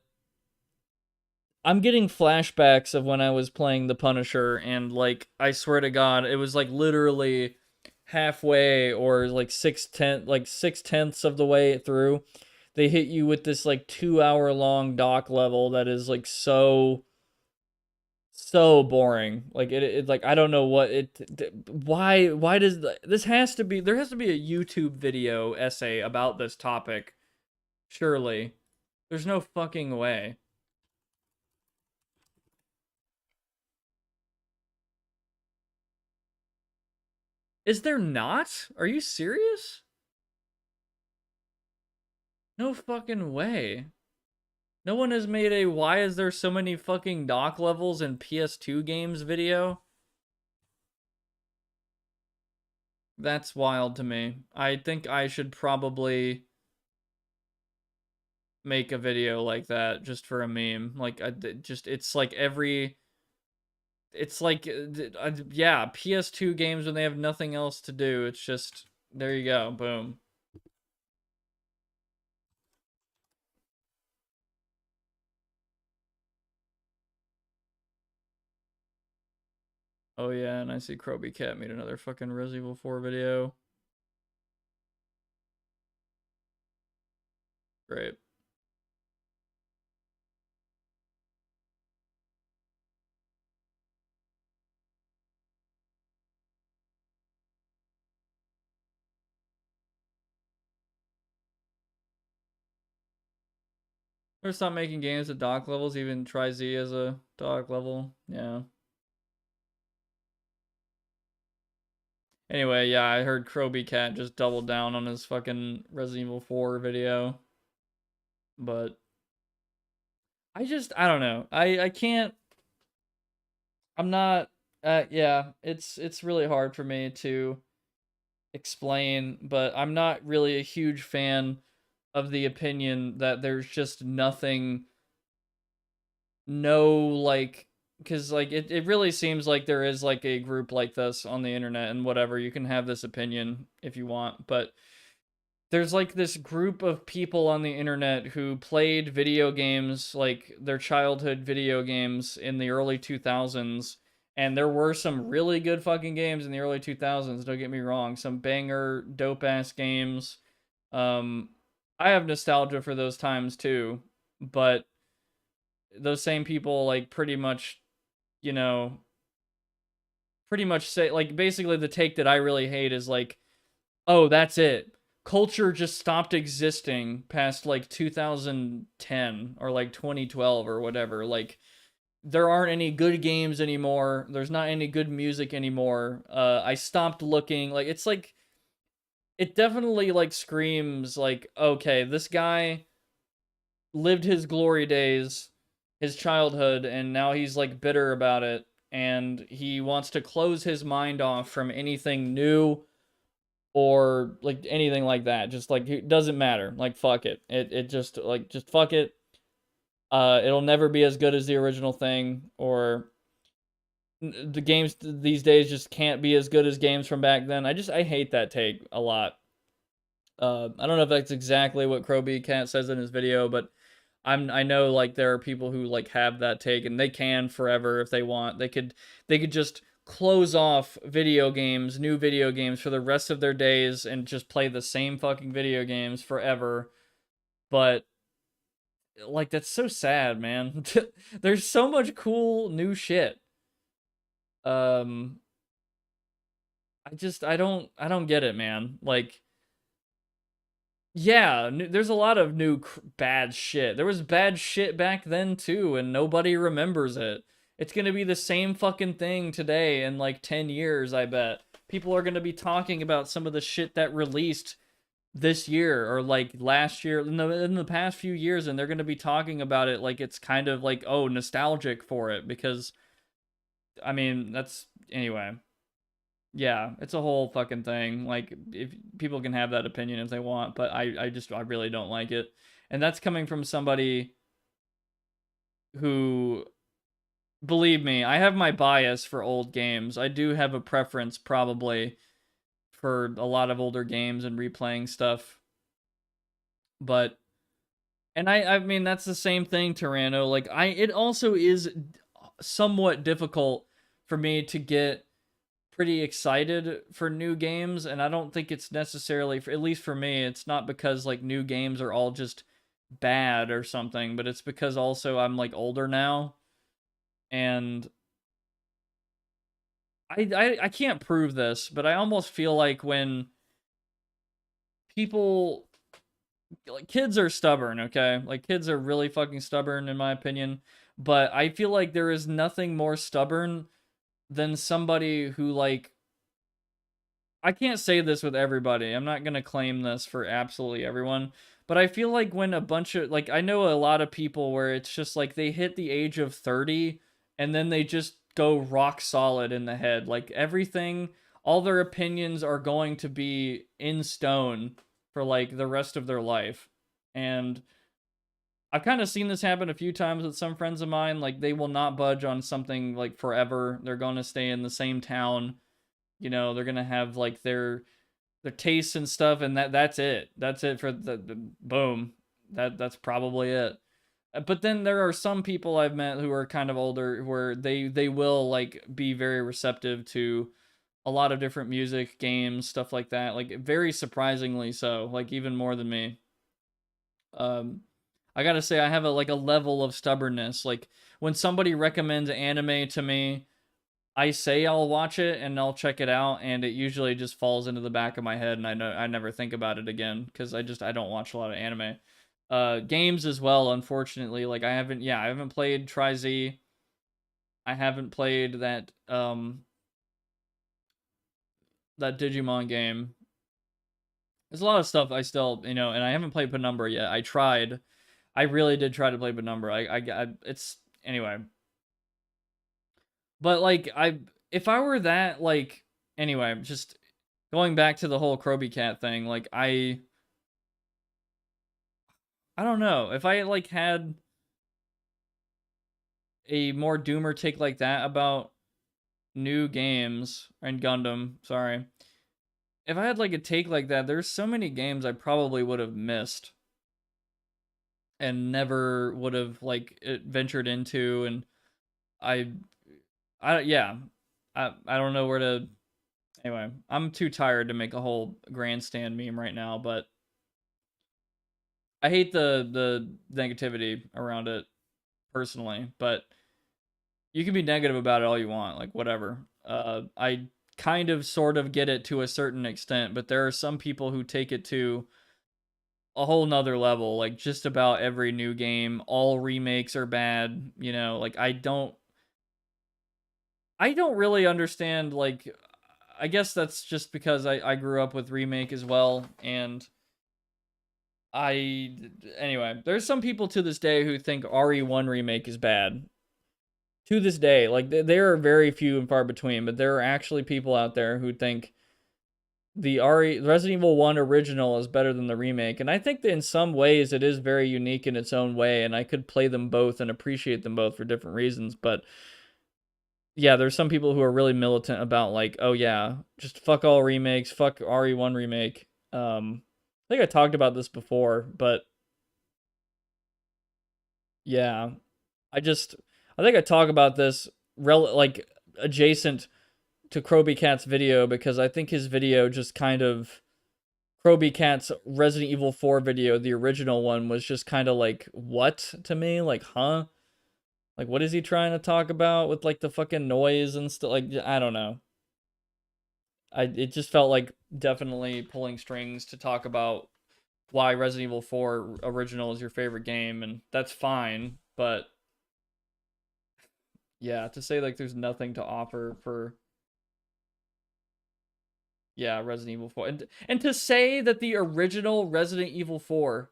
I'm getting flashbacks of when I was playing the Punisher, and like I swear to God, it was like literally halfway or like 6/10 of the way through. They hit you with this like 2-hour long dock level that is like so boring. Like it like I don't know what why does this has to be, there has to be a YouTube video essay about this topic. Surely. There's no fucking way. Is there not? Are you serious? No fucking way. No one has made a why is there so many fucking dock levels in PS2 games video? That's wild to me. I think I should probably make a video like that just for a meme. Like, it's like every... It's like, yeah, PS2 games when they have nothing else to do. It's just, there you go, boom. Oh yeah, and I see Kroby Cat made another fucking Resident Evil 4 video. Great. Or stop making games at dock levels, even try Z as a dock level. Yeah. Anyway, yeah, I heard Kroby Cat just doubled down on his fucking Resident Evil 4 video. But I don't know. I can't... I'm not... yeah, it's really hard for me to explain, but I'm not really a huge fan of the opinion that there's just nothing... No, like... Because, like, it really seems like there is, like, a group like this on the internet and whatever. You can have this opinion if you want, but there's, like, this group of people on the internet who played video games, like, their childhood video games in the early 2000s, and there were some really good fucking games in the early 2000s, don't get me wrong. Some banger, dope-ass games. I have nostalgia for those times, too, but those same people, like, pretty much... You know, pretty much say, like, basically the take that I really hate is like, oh, that's it. Culture just stopped existing past, like, 2010 or, like, 2012 or whatever. Like, there aren't any good games anymore. There's not any good music anymore. I stopped looking. Like, it's like, it definitely, like, screams, like, okay, this guy lived his glory days, his childhood, and now he's like bitter about it, and he wants to close his mind off from anything new or like anything like that. Just like, it doesn't matter. Like, fuck it. It just like, just fuck it. It'll never be as good as the original thing, or the games these days just can't be as good as games from back then. I hate that take a lot. I don't know if that's exactly what Kroby Cat says in his video, but I know, like, there are people who like have that take, and they can forever if they want. They could just close off video games, new video games for the rest of their days and just play the same fucking video games forever. But like that's so sad, man. There's so much cool new shit. I don't get it, man. Like, yeah, there's a lot of new bad shit. There was bad shit back then too, and nobody remembers it. It's gonna be the same fucking thing today in like 10 years, I bet. People are gonna be talking about some of the shit that released this year or like last year, in the past few years, and they're gonna be talking about it like it's kind of like, oh, nostalgic for it, because, I mean, that's, anyway. Yeah, it's a whole fucking thing. Like, if people can have that opinion if they want, but I really don't like it. And that's coming from somebody who, believe me, I have my bias for old games. I do have a preference probably for a lot of older games and replaying stuff. But, and I mean, that's the same thing, Tyranno. Like, it also is somewhat difficult for me to get pretty excited for new games, and I don't think it's necessarily, at least for me, it's not because like new games are all just bad or something, but it's because also I'm like older now, and I can't prove this, but I almost feel like when people, like, kids are stubborn, okay? Like, kids are really fucking stubborn in my opinion, but I feel like there is nothing more stubborn than somebody who, like, I can't say this with everybody. I'm not going to claim this for absolutely everyone, but I feel like when a bunch of, like, I know a lot of people where it's just like they hit the age of 30 and then they just go rock solid in the head. Like, everything, all their opinions are going to be in stone for like the rest of their life. And I've kind of seen this happen a few times with some friends of mine. Like, they will not budge on something like forever. They're going to stay in the same town. You know, they're going to have like their tastes and stuff, and that's it. That's it for the boom. That's probably it. But then there are some people I've met who are kind of older where they will like be very receptive to a lot of different music, games, stuff like that. Like, very surprisingly so, like even more than me. I gotta say, I have a level of stubbornness. Like, when somebody recommends anime to me, I say I'll watch it and I'll check it out, and it usually just falls into the back of my head, and I never think about it again, because I don't watch a lot of anime. Games as well, unfortunately. Like, I haven't played Tri-Z. I haven't played that Digimon game. There's a lot of stuff I still, and I haven't played Penumbra yet. I tried. I really did try to play Penumbra. It's, anyway. But, like, if I were that, like, anyway, just going back to the whole Kroby Cat thing, like, I don't know. If I, like, had a more doomer take like that about new games, and Gundam, sorry. If I had, like, a take like that, there's so many games I probably would have missed and never would have, like, ventured into, and I don't know where to, anyway, I'm too tired to make a whole grandstand meme right now, but I hate the negativity around it personally, but you can be negative about it all you want, like, whatever. I kind of sort of get it to a certain extent, but there are some people who take it to a whole nother level. Like, just about every new game, all remakes are bad, like, I don't really understand. Like, I guess that's just because I grew up with remake as well, and anyway, there's some people to this day who think RE1 remake is bad. To this day, like, there are very few and far between, but there are actually people out there who think the Resident Evil 1 original is better than the remake, and I think that in some ways it is very unique in its own way, and I could play them both and appreciate them both for different reasons, but yeah, there's some people who are really militant about, like, oh yeah, just fuck all remakes, fuck RE1 remake. I think I talked about this before, but yeah, I think I talk about this like adjacent to Kroby Cat's video because I think his video just kind of Kroby Cat's Resident Evil 4 video, the original one, was just kind of like, what to me? Like, huh? Like, what is he trying to talk about with like the fucking noise and stuff? Like, I don't know. It just felt like definitely pulling strings to talk about why Resident Evil 4 original is your favorite game, and that's fine, but yeah, to say like there's nothing to offer for Resident Evil 4. And to say that the original Resident Evil 4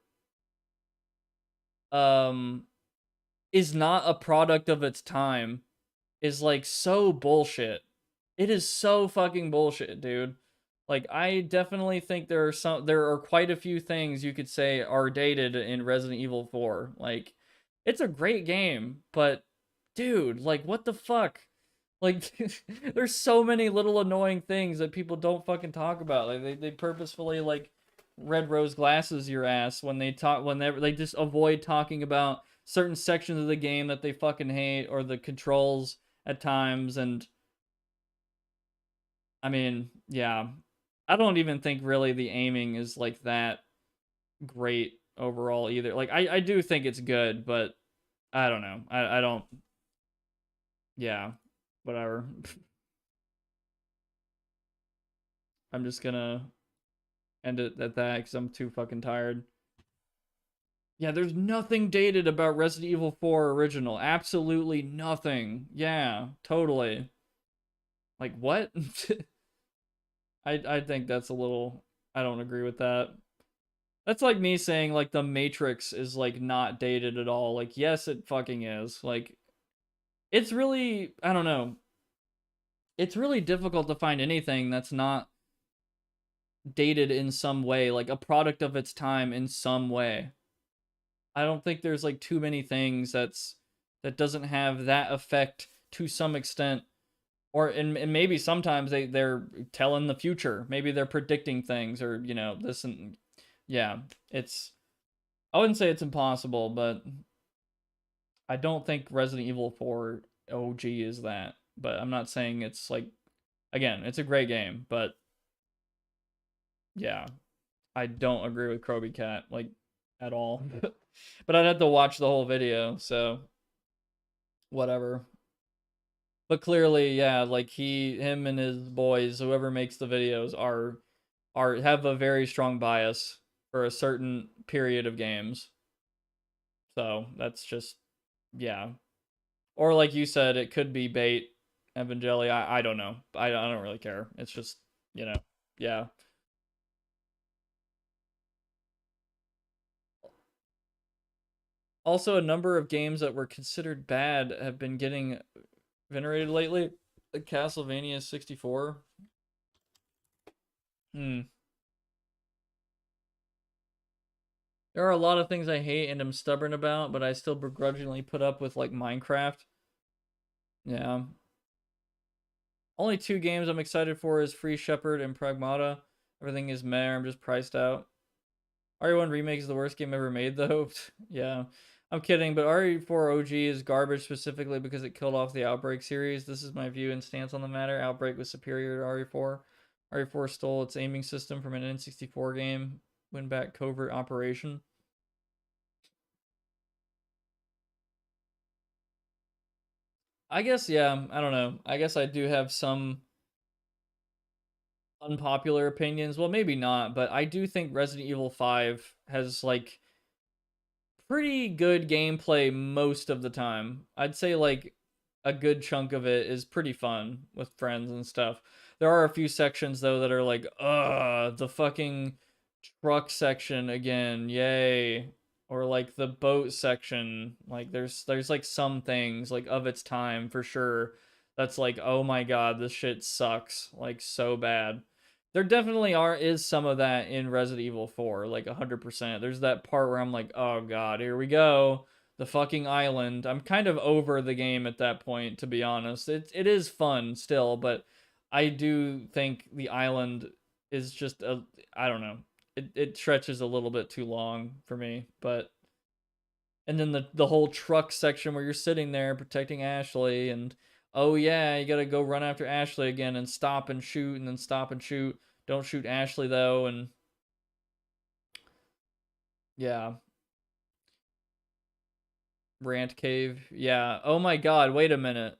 is not a product of its time is like so bullshit. It is so fucking bullshit, dude. Like, I definitely think there are quite a few things you could say are dated in Resident Evil 4. Like, it's a great game, but dude, like, what the fuck? Like, there's so many little annoying things that people don't fucking talk about. Like, they purposefully, like, red rose glasses your ass when they talk, whenever they just avoid talking about certain sections of the game that they fucking hate, or the controls at times. And I mean, yeah, I don't even think really the aiming is like that great overall either. Like, I do think it's good, but I don't know. I don't, yeah, whatever. I'm just gonna end it at that because I'm too fucking tired. Yeah, there's nothing dated about Resident Evil 4 original. Absolutely nothing. Yeah, totally. Like, what? I think that's a little... I don't agree with that. That's like me saying, like, The Matrix is, like, not dated at all. Like, yes, it fucking is. Like, it's really... I don't know. It's really difficult to find anything that's not dated in some way. Like, a product of its time in some way. I don't think there's, like, too many things that doesn't have that effect to some extent. Or, and maybe sometimes they're telling the future. Maybe they're predicting things, or, you know, this and... Yeah, it's... I wouldn't say it's impossible, but I don't think Resident Evil 4 OG is that. But I'm not saying it's, like... Again, it's a great game, but... Yeah. I don't agree with Kroby Cat, like, at all. But I'd have to watch the whole video, so... Whatever. But clearly, yeah, like, him and his boys, whoever makes the videos, have a very strong bias for a certain period of games. So, that's just, yeah. Or like you said, it could be bait, Evangeli. I don't know. I don't really care. It's just, you know, yeah. Also, a number of games that were considered bad have been getting venerated lately. Like Castlevania 64. There are a lot of things I hate and am stubborn about, but I still begrudgingly put up with, like, Minecraft. Yeah. Only 2 games I'm excited for is Free Shepherd and Pragmata. Everything is meh, I'm just priced out. RE1 Remake is the worst game ever made, though. Yeah. I'm kidding, but RE4 OG is garbage specifically because it killed off the Outbreak series. This is my view and stance on the matter. Outbreak was superior to RE4. RE4 stole its aiming system from an N64 game. Win back covert operation. I guess, yeah, I don't know. I guess I do have some unpopular opinions. Well, maybe not, but I do think Resident Evil 5 has, like, pretty good gameplay most of the time. I'd say, like, a good chunk of it is pretty fun with friends and stuff. There are a few sections, though, that are like, the fucking truck section again, yay. Or, like, the boat section. Like, there's like, some things, like, of its time, for sure, that's like, oh my god, this shit sucks. Like, so bad. There definitely is some of that in Resident Evil 4, like, 100%. There's that part where I'm like, oh god, here we go. The fucking island. I'm kind of over the game at that point, to be honest. It is fun still, but I do think the island is just I don't know. It stretches a little bit too long for me, but... And then the whole truck section where you're sitting there protecting Ashley, and oh yeah, you gotta go run after Ashley again and stop and shoot and then stop and shoot. Don't shoot Ashley though, and yeah. Rant cave. Yeah. Oh my god, wait a minute.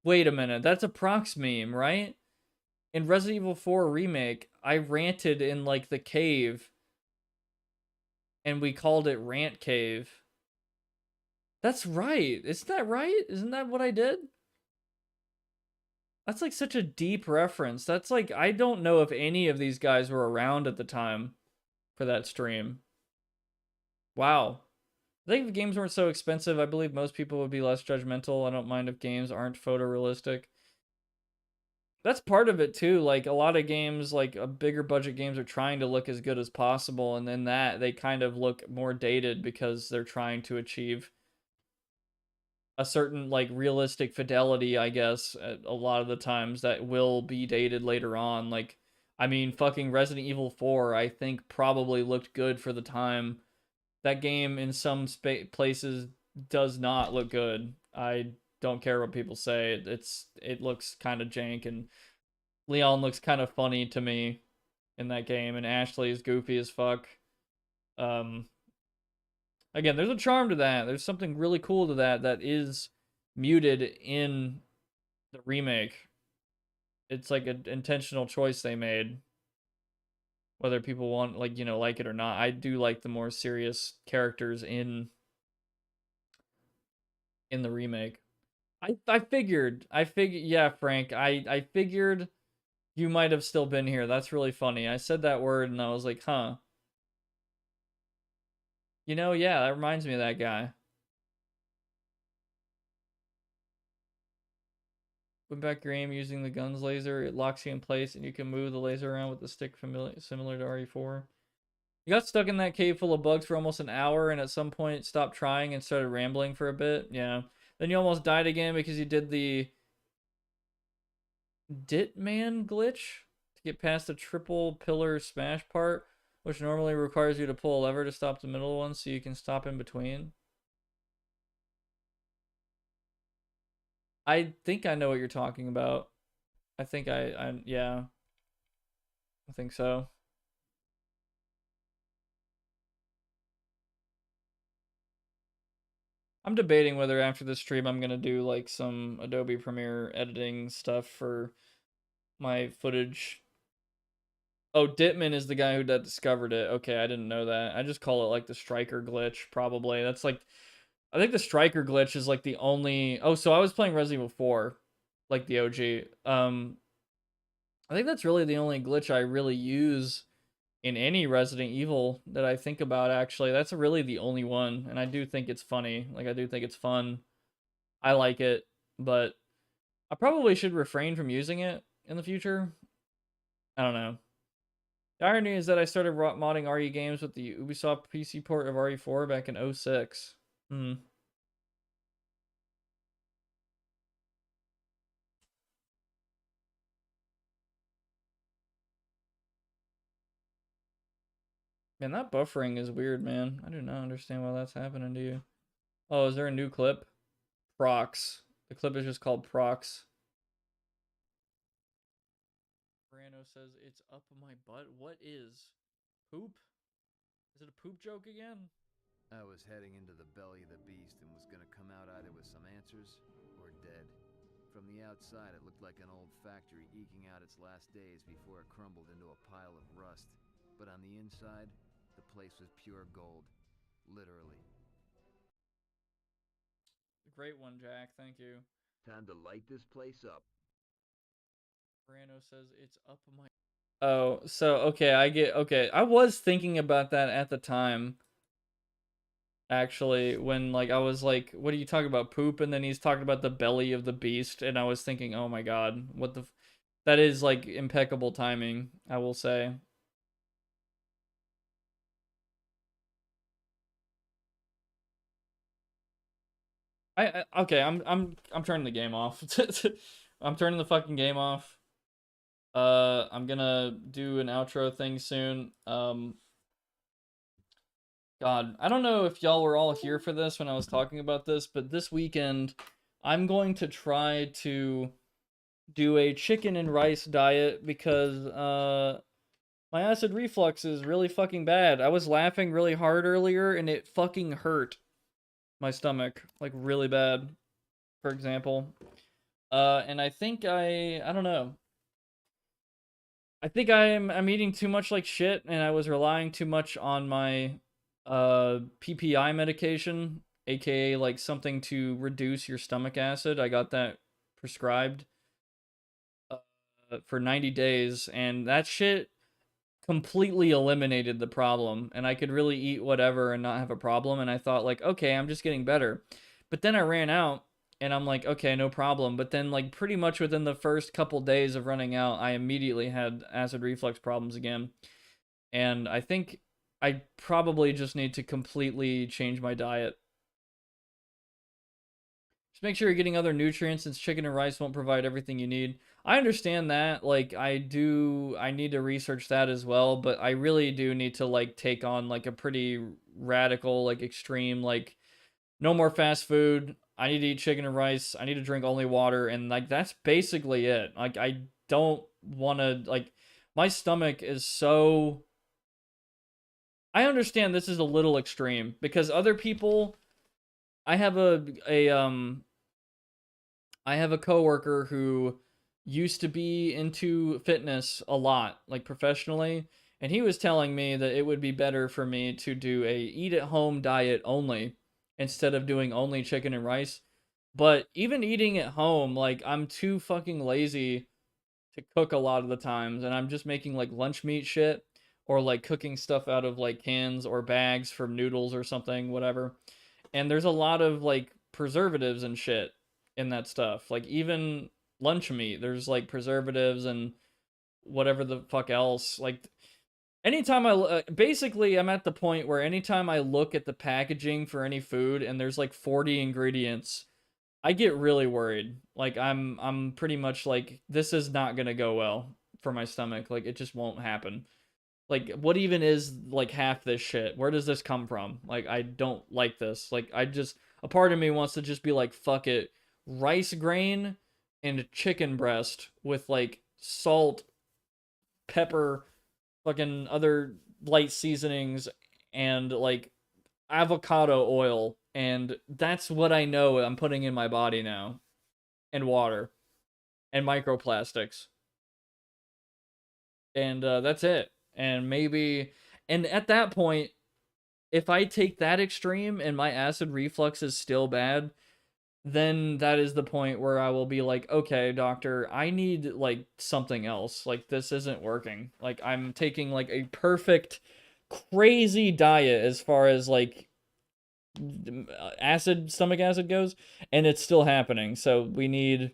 Wait a minute. That's a Prox meme, right? In Resident Evil 4 Remake, I ranted in like the cave and we called it Rant Cave. That's right. Isn't that right? Isn't that what I did? That's like such a deep reference. That's like, I don't know if any of these guys were around at the time for that stream. Wow. I think if games weren't so expensive, I believe most people would be less judgmental. I don't mind if games aren't photorealistic. That's part of it too. Like a lot of games, like bigger budget games, are trying to look as good as possible, and then that they kind of look more dated because they're trying to achieve a certain like realistic fidelity, I guess, a lot of the times that will be dated later on. Like, I mean, fucking Resident Evil 4, I think probably looked good for the time. That game in some places does not look good. I don't care what people say. It looks kind of jank, and Leon looks kind of funny to me in that game, and Ashley is goofy as fuck. Again, there's a charm to that. There's something really cool to that is muted in the remake. It's like an intentional choice they made. Whether people want, like, you know, like it or not. I do like the more serious characters in the remake. I figured, yeah, Frank, I figured you might have still been here. That's really funny. I said that word and I was like, huh. You know, yeah, that reminds me of that guy. Went back your aim using the gun's laser. It locks you in place and you can move the laser around with the stick similar to RE4. You got stuck in that cave full of bugs for almost an hour and at some point stopped trying and started rambling for a bit. Yeah. Then you almost died again because you did the Ditman glitch to get past the triple pillar smash part, which normally requires you to pull a lever to stop the middle one so you can stop in between. I think I know what you're talking about. I think yeah. I think so. I'm debating whether after this stream I'm gonna do like some Adobe Premiere editing stuff for my footage. Oh, Ditman is the guy who discovered it. Okay, I didn't know that. I just call it like the striker glitch, probably. That's like, I think the striker glitch is like the only. Oh, so I was playing Resident Evil 4, like the OG. I think that's really the only glitch I really use in any Resident Evil that I think about, actually. That's really the only one, and I do think it's funny. Like, I do think it's fun. I like it, but I probably should refrain from using it in the future. I don't know. The irony is that I started modding RE games with the Ubisoft PC port of RE4 back in 06. Man, that buffering is weird, man. I do not understand why that's happening to you. Oh, is there a new clip? Prox. The clip is just called Prox. Brando says, it's up my butt. What is? Poop? Is it a poop joke again? I was heading into the belly of the beast and was gonna come out either with some answers or dead. From the outside, it looked like an old factory eking out its last days before it crumbled into a pile of rust. But on the inside, the place was pure gold. Literally. Great one, Jack. Thank you. Time to light this place up. Brando says it's up my. Oh, so okay, okay. I was thinking about that at the time. Actually, when like I was like, what are you talking about, poop? And then he's talking about the belly of the beast, and I was thinking, oh my god, what the that is like impeccable timing, I will say. Okay, I'm turning the game off. I'm turning the fucking game off. I'm gonna do an outro thing soon. God, I don't know if y'all were all here for this when I was talking about this, but this weekend I'm going to try to do a chicken and rice diet because my acid reflux is really fucking bad. I was laughing really hard earlier and it fucking hurt my stomach like really bad, for example. And I think I don't know. I think I'm eating too much like shit and I was relying too much on my PPI medication, aka like something to reduce your stomach acid. I got that prescribed for 90 days and that shit completely eliminated the problem and I could really eat whatever and not have a problem, and I thought like, okay, I'm just getting better. But then I ran out and I'm like, okay, no problem. But then like pretty much within the first couple days of running out, I immediately had acid reflux problems again. And I think I probably just need to completely change my diet. Just make sure you're getting other nutrients since chicken and rice won't provide everything you need. I understand that. Like, I need to research that as well, but I really do need to, like, take on, like, a pretty radical, like, extreme, like, no more fast food. I need to eat chicken and rice. I need to drink only water, and, like, that's basically it. Like, I don't want to, like, my stomach is so... I understand this is a little extreme, because other people... I have I have a coworker who used to be into fitness a lot, like professionally, and he was telling me that it would be better for me to do a eat-at-home diet only instead of doing only chicken and rice. But even eating at home, like, I'm too fucking lazy to cook a lot of the times, and I'm just making like lunch meat shit or like cooking stuff out of like cans or bags from noodles or something, whatever. And there's a lot of like preservatives and shit in that stuff. Like even lunch meat, there's like preservatives and whatever the fuck else. Like anytime basically I'm at the point where anytime I look at the packaging for any food and there's like 40 ingredients, I get really worried. Like I'm pretty much like, this is not gonna go well for my stomach. Like it just won't happen. Like, what even is, like, half this shit? Where does this come from? Like, I don't like this. Like, a part of me wants to just be like, fuck it. Rice grain and chicken breast with, like, salt, pepper, fucking other light seasonings, and, like, avocado oil. And that's what I know I'm putting in my body now. And water. And microplastics. And, that's it. And maybe, and at that point, if I take that extreme and my acid reflux is still bad, then that is the point where I will be like, okay, doctor, I need like something else. Like this isn't working. Like I'm taking like a perfect, crazy diet as far as like stomach acid goes, and it's still happening. So we need,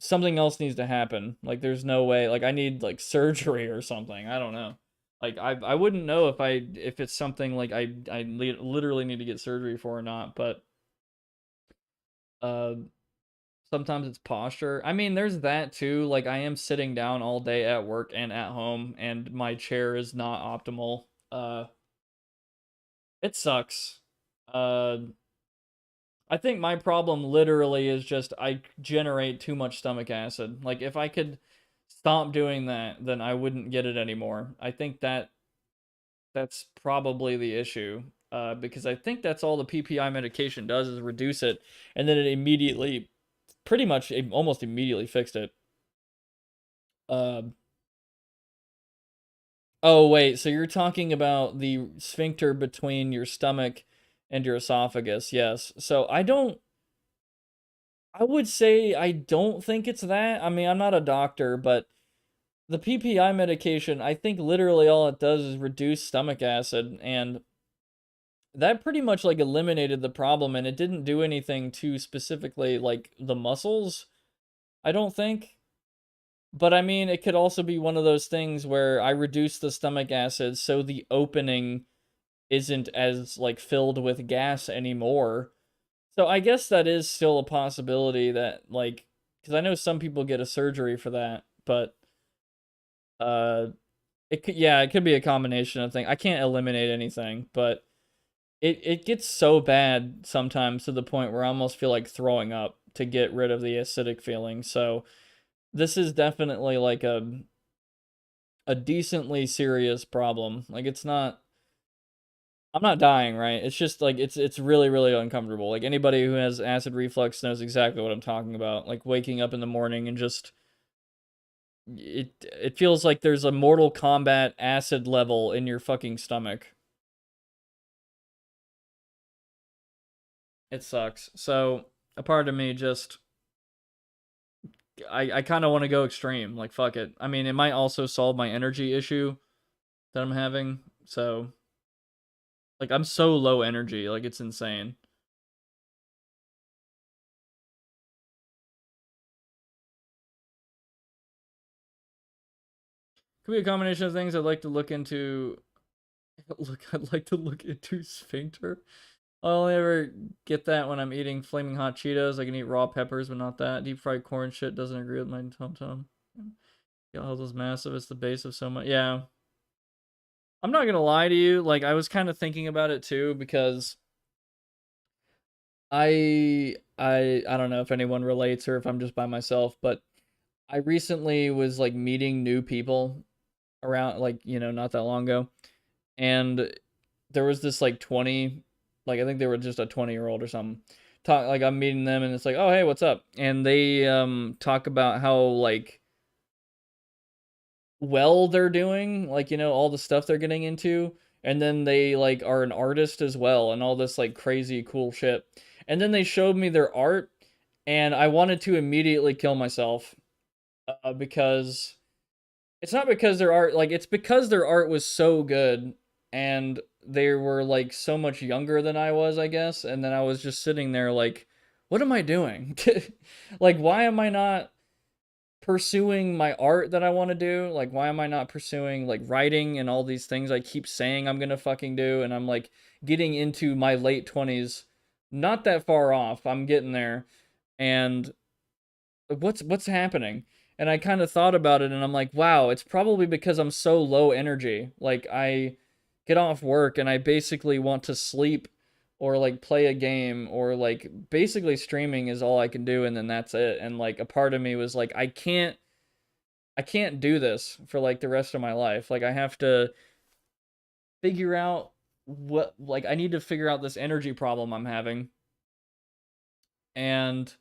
something else needs to happen. Like there's no way, like I need like surgery or something. I don't know. Like I wouldn't know if it's something like I literally need to get surgery for or not, but sometimes it's posture. I mean, there's that too. Like I am sitting down all day at work and at home and my chair is not optimal. It sucks. I think my problem literally is just I generate too much stomach acid. Like if I could stop doing that, then I wouldn't get it anymore. I think that's probably the issue. Because I think that's all the PPI medication does is reduce it, and then it immediately, pretty much almost immediately fixed it. Oh wait, so you're talking about the sphincter between your stomach and your esophagus, yes. So I would say I don't think it's that. I mean, I'm not a doctor, but the PPI medication, I think literally all it does is reduce stomach acid, and that pretty much like eliminated the problem, and it didn't do anything to specifically like the muscles, I don't think. But I mean, it could also be one of those things where I reduce the stomach acid so the opening isn't as like filled with gas anymore. So I guess that is still a possibility that like, because I know some people get a surgery for that, but it could be a combination of things. I can't eliminate anything, but it gets so bad sometimes to the point where I almost feel like throwing up. to get rid of the acidic feeling. So this is definitely like a decently serious problem. Like it's not, I'm not dying, right? It's just like it's really really uncomfortable. Like anybody who has acid reflux knows exactly what I'm talking about. Like waking up in the morning and just it feels like there's a Mortal Kombat acid level in your fucking stomach. It sucks. So a part of me just I kind of want to go extreme. Like fuck it. I mean, it might also solve my energy issue that I'm having. So like I'm so low energy, like it's insane. Could be a combination of things I'd like to look into. I'd like to look into sphincter. I only ever get that when I'm eating flaming hot Cheetos. I can eat raw peppers, but not that. Deep fried corn shit doesn't agree with my tum-tum. God, is massive. It's the base of so much. Yeah. I'm not gonna lie to you. Like, I was kind of thinking about it too, because I don't know if anyone relates or if I'm just by myself, but I recently was like meeting new people around, like, you know, not that long ago. And there was this like 20, like I think they were just a 20-year-old or something. Like I'm meeting them and it's like, "Oh, hey, what's up?" And they talk about how like well they're doing, like, you know, all the stuff they're getting into, and then they like are an artist as well and all this like crazy cool shit. And then they showed me their art and I wanted to immediately kill myself because it's not because their art, like, it's because their art was so good and they were like so much younger than I was, I guess. And then I was just sitting there like, what am I doing? Like, why am I not pursuing my art that I want to do? Like, why am I not pursuing like writing and all these things I keep saying I'm gonna fucking do? And I'm like getting into my late 20s, not that far off. I'm getting there, and what's happening? And I kind of thought about it and I'm like, wow, it's probably because I'm so low energy. Like I get off work and I basically want to sleep or like play a game, or like basically streaming is all I can do and then that's it. And like a part of me was like, I can't do this for like the rest of my life. Like I have to figure out what, like I need to figure out this energy problem I'm having. And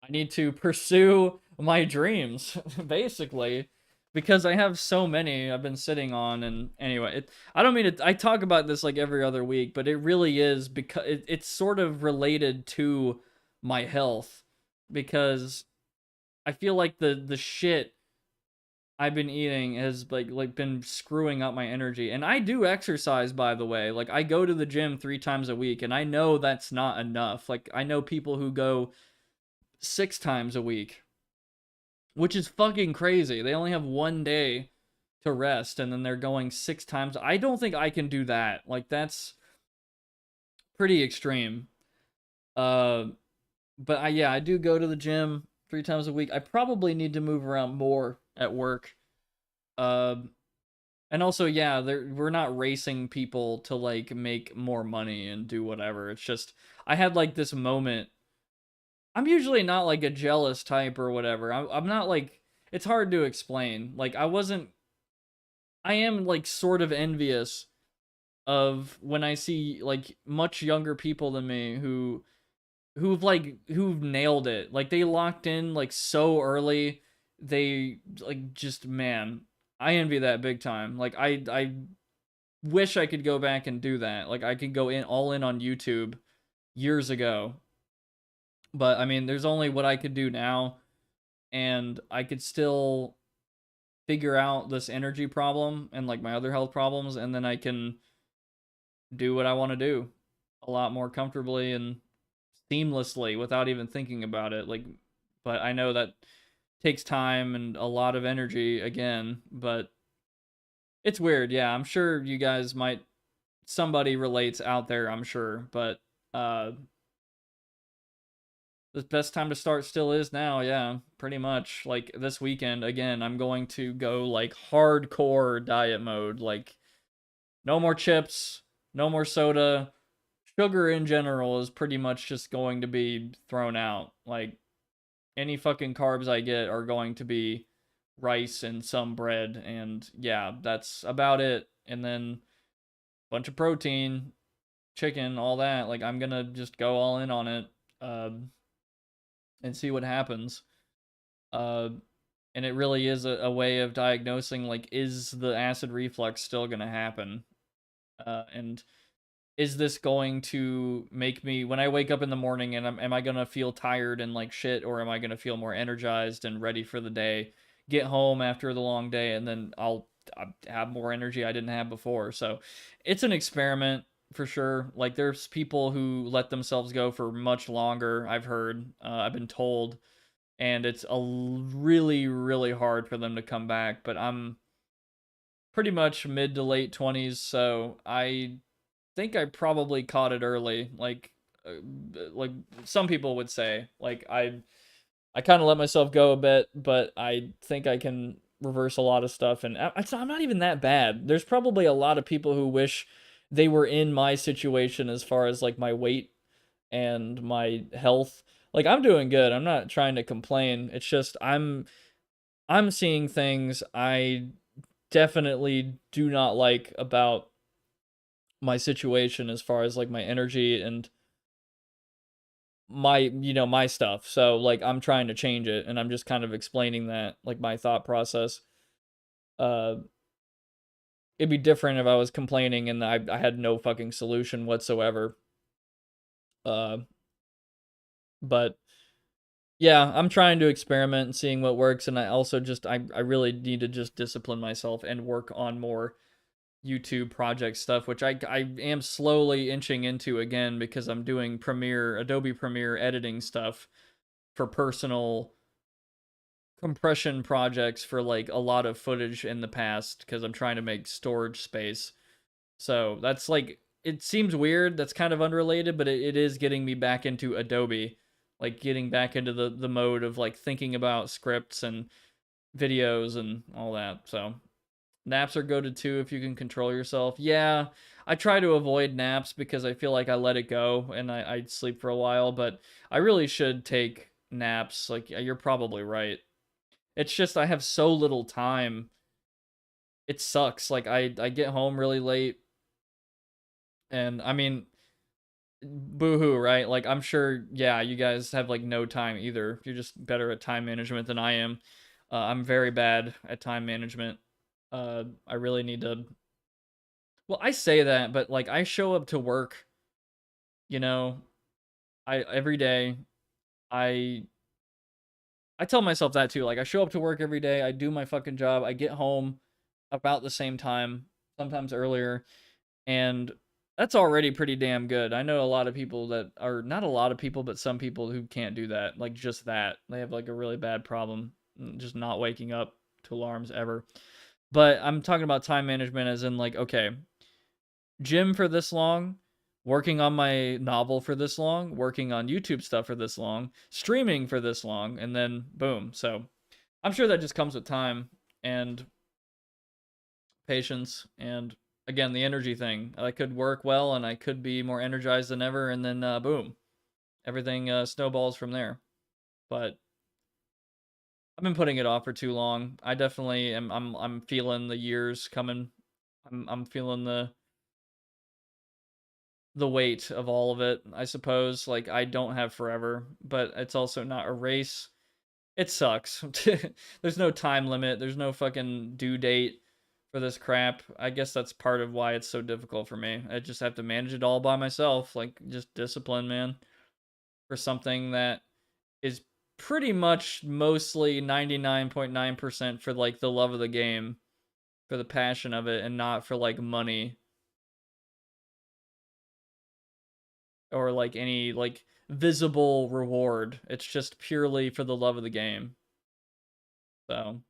I need to pursue my dreams, basically, because I have so many I've been sitting on. And anyway, I don't mean to, I talk about this like every other week, but it really is because it's sort of related to my health, because I feel like the shit I've been eating has like been screwing up my energy. And I do exercise, by the way. Like I go to the gym 3 times a week, and I know that's not enough. Like I know people who go 6 times a week, which is fucking crazy. They only have 1 day to rest and then they're going 6 times. I don't think I can do that. Like that's pretty extreme. But yeah, I do go to the gym 3 times a week. I probably need to move around more at work. And also, yeah, we're not racing people to like make more money and do whatever. It's just I had like this moment. I'm usually not like a jealous type or whatever. I'm not like, it's hard to explain. Like I am like sort of envious of when I see like much younger people than me who've nailed it. Like they locked in like so early. They like just, man, I envy that big time. Like I wish I could go back and do that. Like I could go in all in on YouTube years ago. But I mean, there's only what I could do now, and I could still figure out this energy problem and like my other health problems, and then I can do what I want to do a lot more comfortably and seamlessly without even thinking about it. Like, but I know that takes time and a lot of energy again, but it's weird. Yeah, I'm sure you guys might, somebody relates out there, I'm sure, but the best time to start still is now, yeah, pretty much. Like this weekend, again, I'm going to go like hardcore diet mode. Like no more chips, no more soda. Sugar in general is pretty much just going to be thrown out. Like any fucking carbs I get are going to be rice and some bread, and yeah, that's about it. And then a bunch of protein, chicken, all that. Like, I'm gonna just go all in on it, and see what happens. And it really is a way of diagnosing, like, is the acid reflux still gonna happen? And is this going to make me, when I wake up in the morning, and am I gonna feel tired and like shit, or am I gonna feel more energized and ready for the day? Get home after the long day, and then I'll have more energy I didn't have before. So it's an experiment for sure. Like, there's people who let themselves go for much longer, I've heard, I've been told, and it's really, really hard for them to come back. But I'm pretty much mid to late 20s, so I think I probably caught it early. Like some people would say, like, I kind of let myself go a bit, but I think I can reverse a lot of stuff, and I'm not even that bad. There's probably a lot of people who wish they were in my situation as far as like my weight and my health. Like, I'm doing good. I'm not trying to complain. It's just I'm seeing things I definitely do not like about my situation as far as like my energy and my, my stuff. So like, I'm trying to change it, and I'm just kind of explaining that, like, my thought process. uh it'd be different if I was complaining and I had no fucking solution whatsoever. uh but yeah, I'm trying to experiment and seeing what works, and I also just I really need to just discipline myself and work on more YouTube project stuff, which I am slowly inching into again, because I'm doing Adobe Premiere editing stuff for personal compression projects for like a lot of footage in the past, because I'm trying to make storage space. So that's like, it seems weird, that's kind of unrelated, but it is getting me back into Adobe, like getting back into the mode of like thinking about scripts and videos and all that. So naps are goated too if you can control yourself. Yeah, I try to avoid naps because I feel like I let it go and I sleep for a while, but I really should take naps. Like, you're probably right. It's just I have so little time. It sucks. Like, I get home really late, and I mean, boohoo, right? Like, I'm sure, yeah, you guys have like no time either. You're just better at time management than I am. I'm very bad at time management. I really need to. Well, I say that, but like, I show up to work, you know, every day. I I tell myself that too. Like, I show up to work every day. I do my fucking job. I get home about the same time, sometimes earlier, and that's already pretty damn good. I know a lot of people that are, not a lot of people, but some people who can't do that. Like, just that. They have like a really bad problem just not waking up to alarms ever. But I'm talking about time management as in like, okay, gym for this long, working on my novel for this long, working on YouTube stuff for this long, streaming for this long, and then boom. So I'm sure that just comes with time and patience, and again, the energy thing. I could work well and I could be more energized than ever, and then boom, everything snowballs from there. But I've been putting it off for too long. I definitely am. I'm feeling the years coming. I'm feeling the weight of all of it, I suppose. Like, I don't have forever, but it's also not a race. It sucks. There's no time limit. There's no fucking due date for this crap. I guess that's part of why it's so difficult for me. I just have to manage it all by myself. Like, just discipline, man, for something that is pretty much mostly 99.9% for like the love of the game, for the passion of it, and not for like money or like any like visible reward. It's just purely for the love of the game. So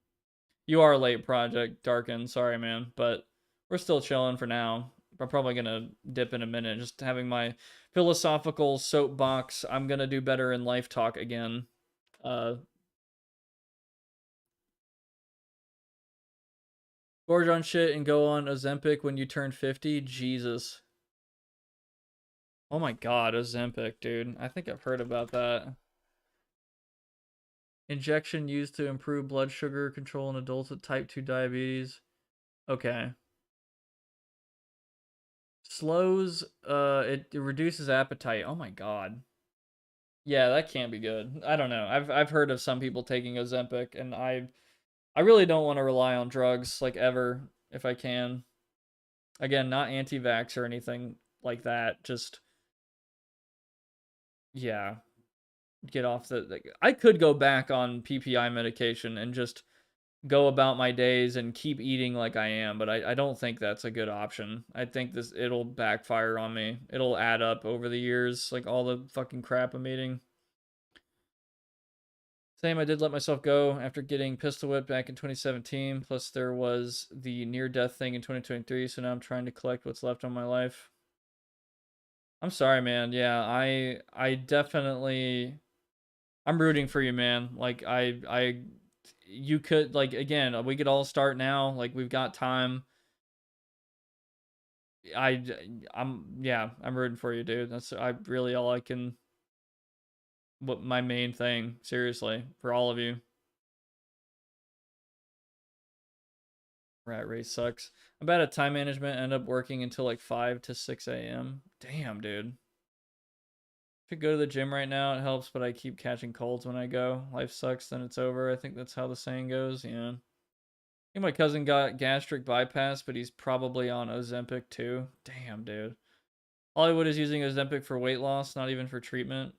you are late, Project Darken. Sorry, man, but we're still chilling for now. I'm probably gonna dip in a minute, just having my philosophical soapbox. I'm gonna do better in life talk again. Gorge on shit and go on Ozempic when you turn 50. Jesus. Oh my god, Ozempic, dude. I think I've heard about that. Injection used to improve blood sugar control in adults with type 2 diabetes. Okay. Slows, it reduces appetite. Oh my god. Yeah, that can't be good. I don't know. I've heard of some people taking Ozempic, and I really don't want to rely on drugs, like, ever, if I can. Again, not anti-vax or anything like that. Just, yeah, get off the... Like, I could go back on PPI medication and just go about my days and keep eating like I am, but I don't think that's a good option. I think it'll backfire on me. It'll add up over the years, like all the fucking crap I'm eating. Same, I did let myself go after getting pistol whipped back in 2017. Plus, there was the near-death thing in 2023, so now I'm trying to collect what's left on my life. I'm sorry, man. Yeah, I definitely... I'm rooting for you, man. Like, you could, like, again, we could all start now. Like, we've got time. I'm rooting for you, dude. That's really all I can... What my main thing, seriously, for all of you. Rat race sucks. I'm bad at time management. End up working until like 5 to 6 a.m. Damn, dude. If I go to the gym right now, it helps, but I keep catching colds when I go. Life sucks, then it's over. I think that's how the saying goes, yeah. I think my cousin got gastric bypass, but he's probably on Ozempic too. Damn, dude. Hollywood is using Ozempic for weight loss, not even for treatment.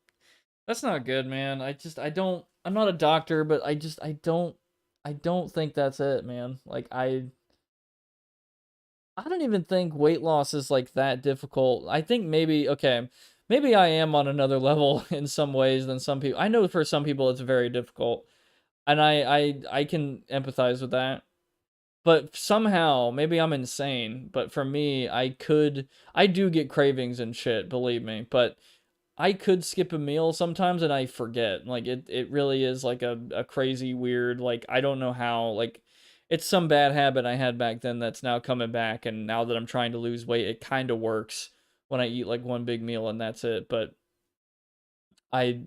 That's not good, man. I'm not a doctor, but I don't think that's it, man. Like, I don't even think weight loss is like that difficult. I think maybe I am on another level in some ways than some people. I know for some people it's very difficult, and I can empathize with that. But somehow, maybe I'm insane, but for me, I do get cravings and shit, believe me, but I could skip a meal sometimes and I forget. Like, it really is like a crazy, weird, like, I don't know how, like, it's some bad habit I had back then that's now coming back, and now that I'm trying to lose weight, it kind of works when I eat like one big meal and that's it. But I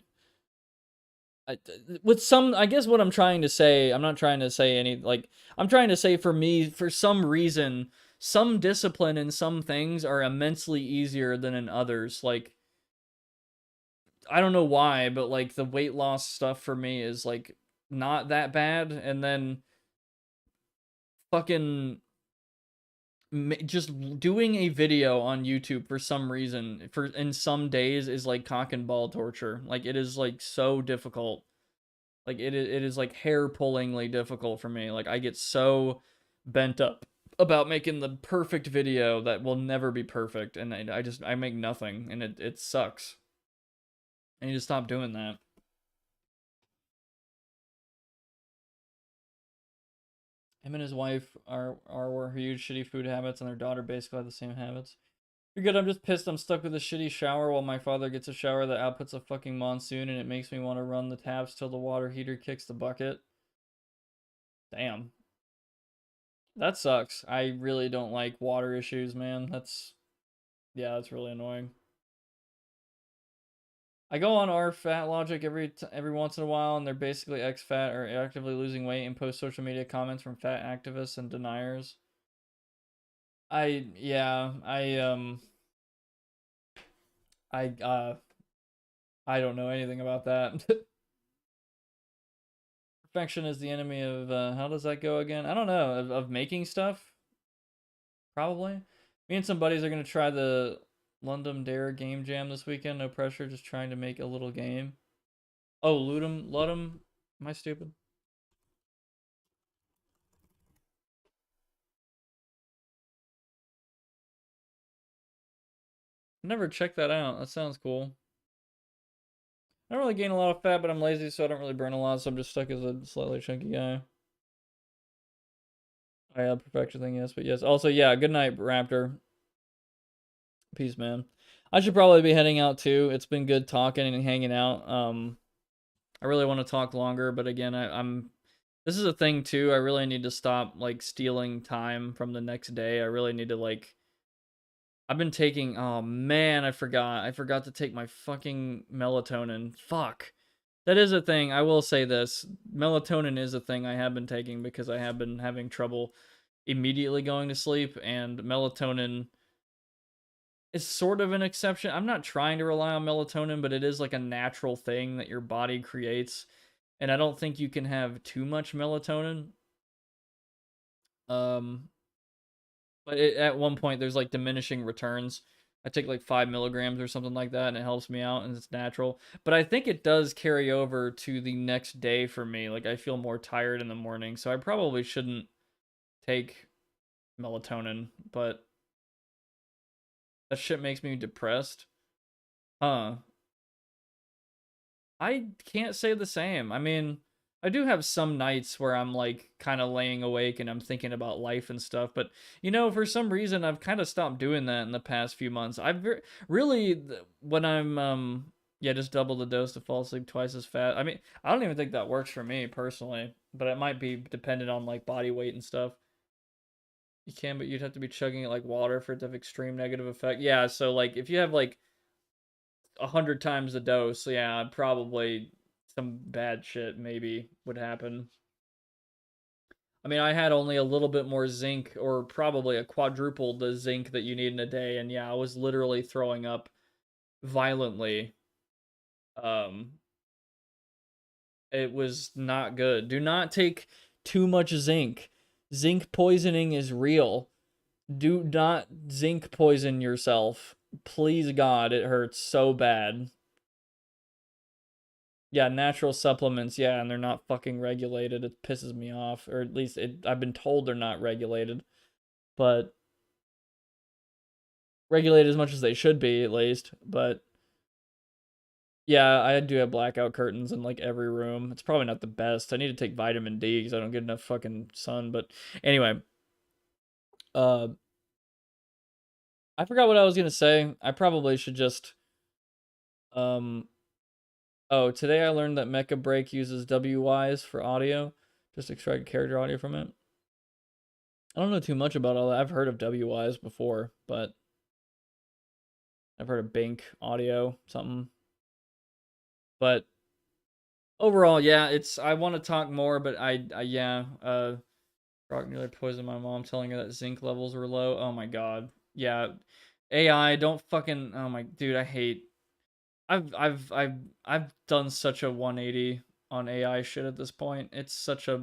with some, I guess what I'm trying to say, I'm not trying to say any, like, I'm trying to say for me, for some reason, some discipline in some things are immensely easier than in others. Like, I don't know why, but like the weight loss stuff for me is like not that bad, and then fucking just doing a video on YouTube for some reason for in some days is like cock and ball torture. Like, it is like so difficult. Like, it is like hair pullingly difficult for me. Like, I get so bent up about making the perfect video that will never be perfect, and I make nothing, and it sucks. I need to stop doing that. Him and his wife were huge shitty food habits, and their daughter basically had the same habits. You're good, I'm just pissed I'm stuck with a shitty shower while my father gets a shower that outputs a fucking monsoon, and it makes me want to run the taps till the water heater kicks the bucket. Damn. That sucks. I really don't like water issues, man. That's really annoying. I go on our fat logic every once in a while, and they're basically ex-fat or actively losing weight and post social media comments from fat activists and deniers. I don't know anything about that. Perfection is the enemy of, how does that go again? I don't know, of making stuff? Probably. Me and some buddies are going to try the London Dare game jam this weekend. No pressure, just trying to make a little game. Oh, Ludum. Am I stupid? Never checked that out. That sounds cool. I don't really gain a lot of fat, but I'm lazy, so I don't really burn a lot, so I'm just stuck as a slightly chunky guy. I have perfection thing, yes, but yes. Also, yeah, good night, Raptor. Peace, man. I should probably be heading out too. It's been good talking and hanging out. I really want to talk longer, but again, I'm this is a thing too. I really need to stop like stealing time from the next day. I really need to like I've been taking, oh man, I forgot to take my fucking melatonin. Fuck. That is a thing. I will say this. Melatonin is a thing I have been taking because I have been having trouble immediately going to sleep, and melatonin is sort of an exception. I'm not trying to rely on melatonin, but it is like a natural thing that your body creates, and I don't think you can have too much melatonin. Um, but at one point there's like diminishing returns. I take like 5 milligrams or something like that, and it helps me out, and it's natural. But I think it does carry over to the next day for me. Like I feel more tired in the morning, so I probably shouldn't take melatonin. But that shit makes me depressed. Huh. I can't say the same. I mean, I do have some nights where I'm like kind of laying awake and I'm thinking about life and stuff, but you know, for some reason I've kind of stopped doing that in the past few months. Really when I'm yeah, just double the dose to fall asleep twice as fast. I mean, I don't even think that works for me personally, but it might be dependent on like body weight and stuff. You can, but you'd have to be chugging it like water for it to have extreme negative effect. Yeah, so like if you have like 100 times the dose, yeah, probably some bad shit maybe would happen. I mean, I had only a little bit more zinc, or probably a quadruple the zinc that you need in a day, and yeah, I was literally throwing up violently. Um, it was not good. Do not take too much zinc. Zinc poisoning is real. Do not zinc poison yourself. Please God, it hurts so bad. Yeah, natural supplements, yeah, and they're not fucking regulated. It pisses me off, or at least I've been told they're not regulated, but regulated as much as they should be, at least. But yeah, I do have blackout curtains in like every room. It's probably not the best. I need to take vitamin D because I don't get enough fucking sun. But anyway, uh, I forgot what I was gonna say. I probably should just um. Oh, today I learned that Mecha Break uses WYs for audio, just extract character audio from it. I don't know too much about all that. I've heard of WYs before, but I've heard of Bink audio, something. But overall, yeah, it's I want to talk more, but yeah, Rock nearly poisoned my mom, telling her that zinc levels were low. Oh my god. Yeah. AI, don't fucking oh my dude, I hate I've done such a 180 on AI shit at this point. It's such a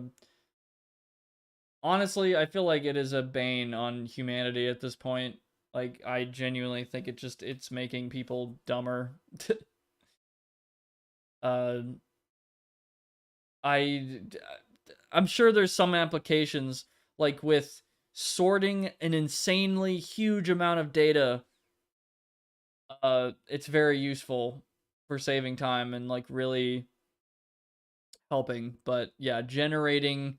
honestly, I feel like it is a bane on humanity at this point. Like I genuinely think it's making people dumber. uh I I'm sure there's some applications like with sorting an insanely huge amount of data. It's very useful for saving time and like really helping. But yeah, generating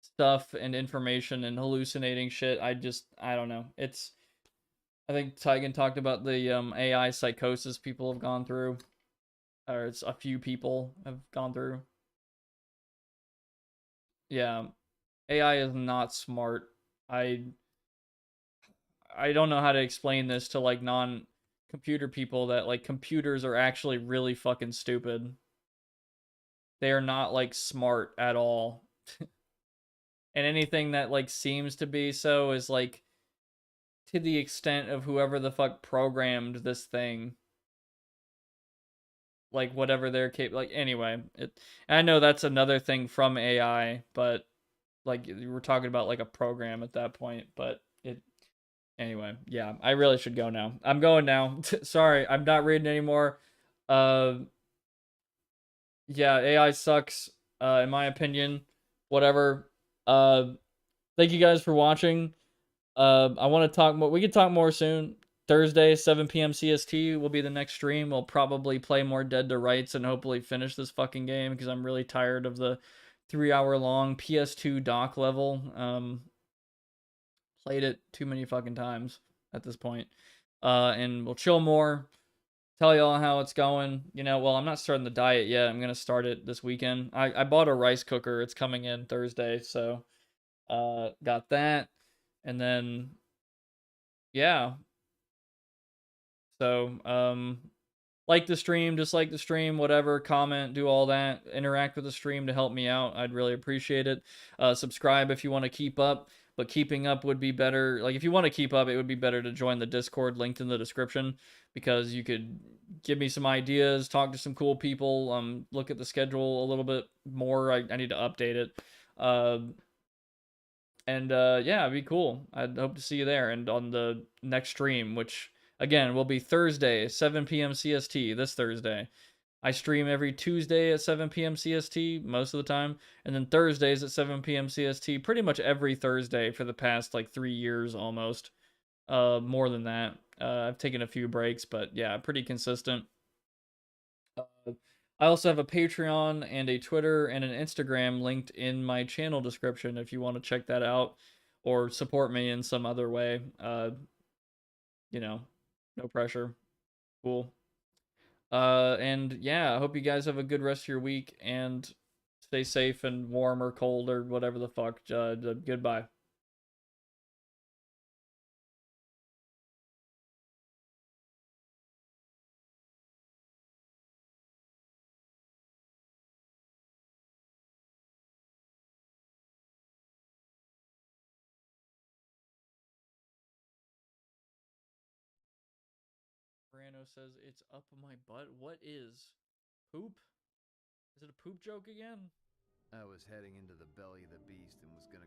stuff and information and hallucinating shit, I don't know. I think Tygan talked about the AI psychosis people have gone through, or it's a few people have gone through. Yeah, AI is not smart. I I don't know how to explain this to like non-computer people that like computers are actually really fucking stupid. They are not like smart at all. And anything that like seems to be so is like to the extent of whoever the fuck programmed this thing. Like whatever they're capable like anyway, I know that's another thing from AI, but like we're talking about like a program at that point, but anyway, yeah, I really should go now. I'm going now. Sorry, I'm not reading anymore. Uh, yeah, AI sucks, in my opinion. Whatever. Thank you guys for watching. I want to talk more. We can talk more soon. Thursday, 7 p.m. CST will be the next stream. We'll probably play more Dead to Rights and hopefully finish this fucking game because I'm really tired of the 3-hour long PS2 dock level. Played it too many fucking times at this point. And we'll chill more. Tell y'all how it's going. You know, well, I'm not starting the diet yet. I'm gonna start it this weekend. I bought a rice cooker. It's coming in Thursday, so got that. And then yeah. So like the stream, dislike the stream, whatever, comment, do all that, interact with the stream to help me out. I'd really appreciate it. Subscribe if you want to keep up, but keeping up would be better. Like, if you want to keep up, it would be better to join the Discord linked in the description, because you could give me some ideas, talk to some cool people, look at the schedule a little bit more. I need to update it. Yeah, it'd be cool. I'd hope to see you there and on the next stream, which again will be Thursday, 7 p.m. CST, this Thursday. I stream every Tuesday at 7 p.m. CST most of the time, and then Thursdays at 7 p.m. CST pretty much every Thursday for the past like 3 years almost. More than that. I've taken a few breaks, but yeah, pretty consistent. I also have a Patreon and a Twitter and an Instagram linked in my channel description if you want to check that out or support me in some other way. You know, no pressure. Cool. And yeah, I hope you guys have a good rest of your week and stay safe and warm or cold or whatever the fuck. Goodbye. Brano says it's up my butt. What is poop? Is it a poop joke again? I was heading into the belly of the beast and was gonna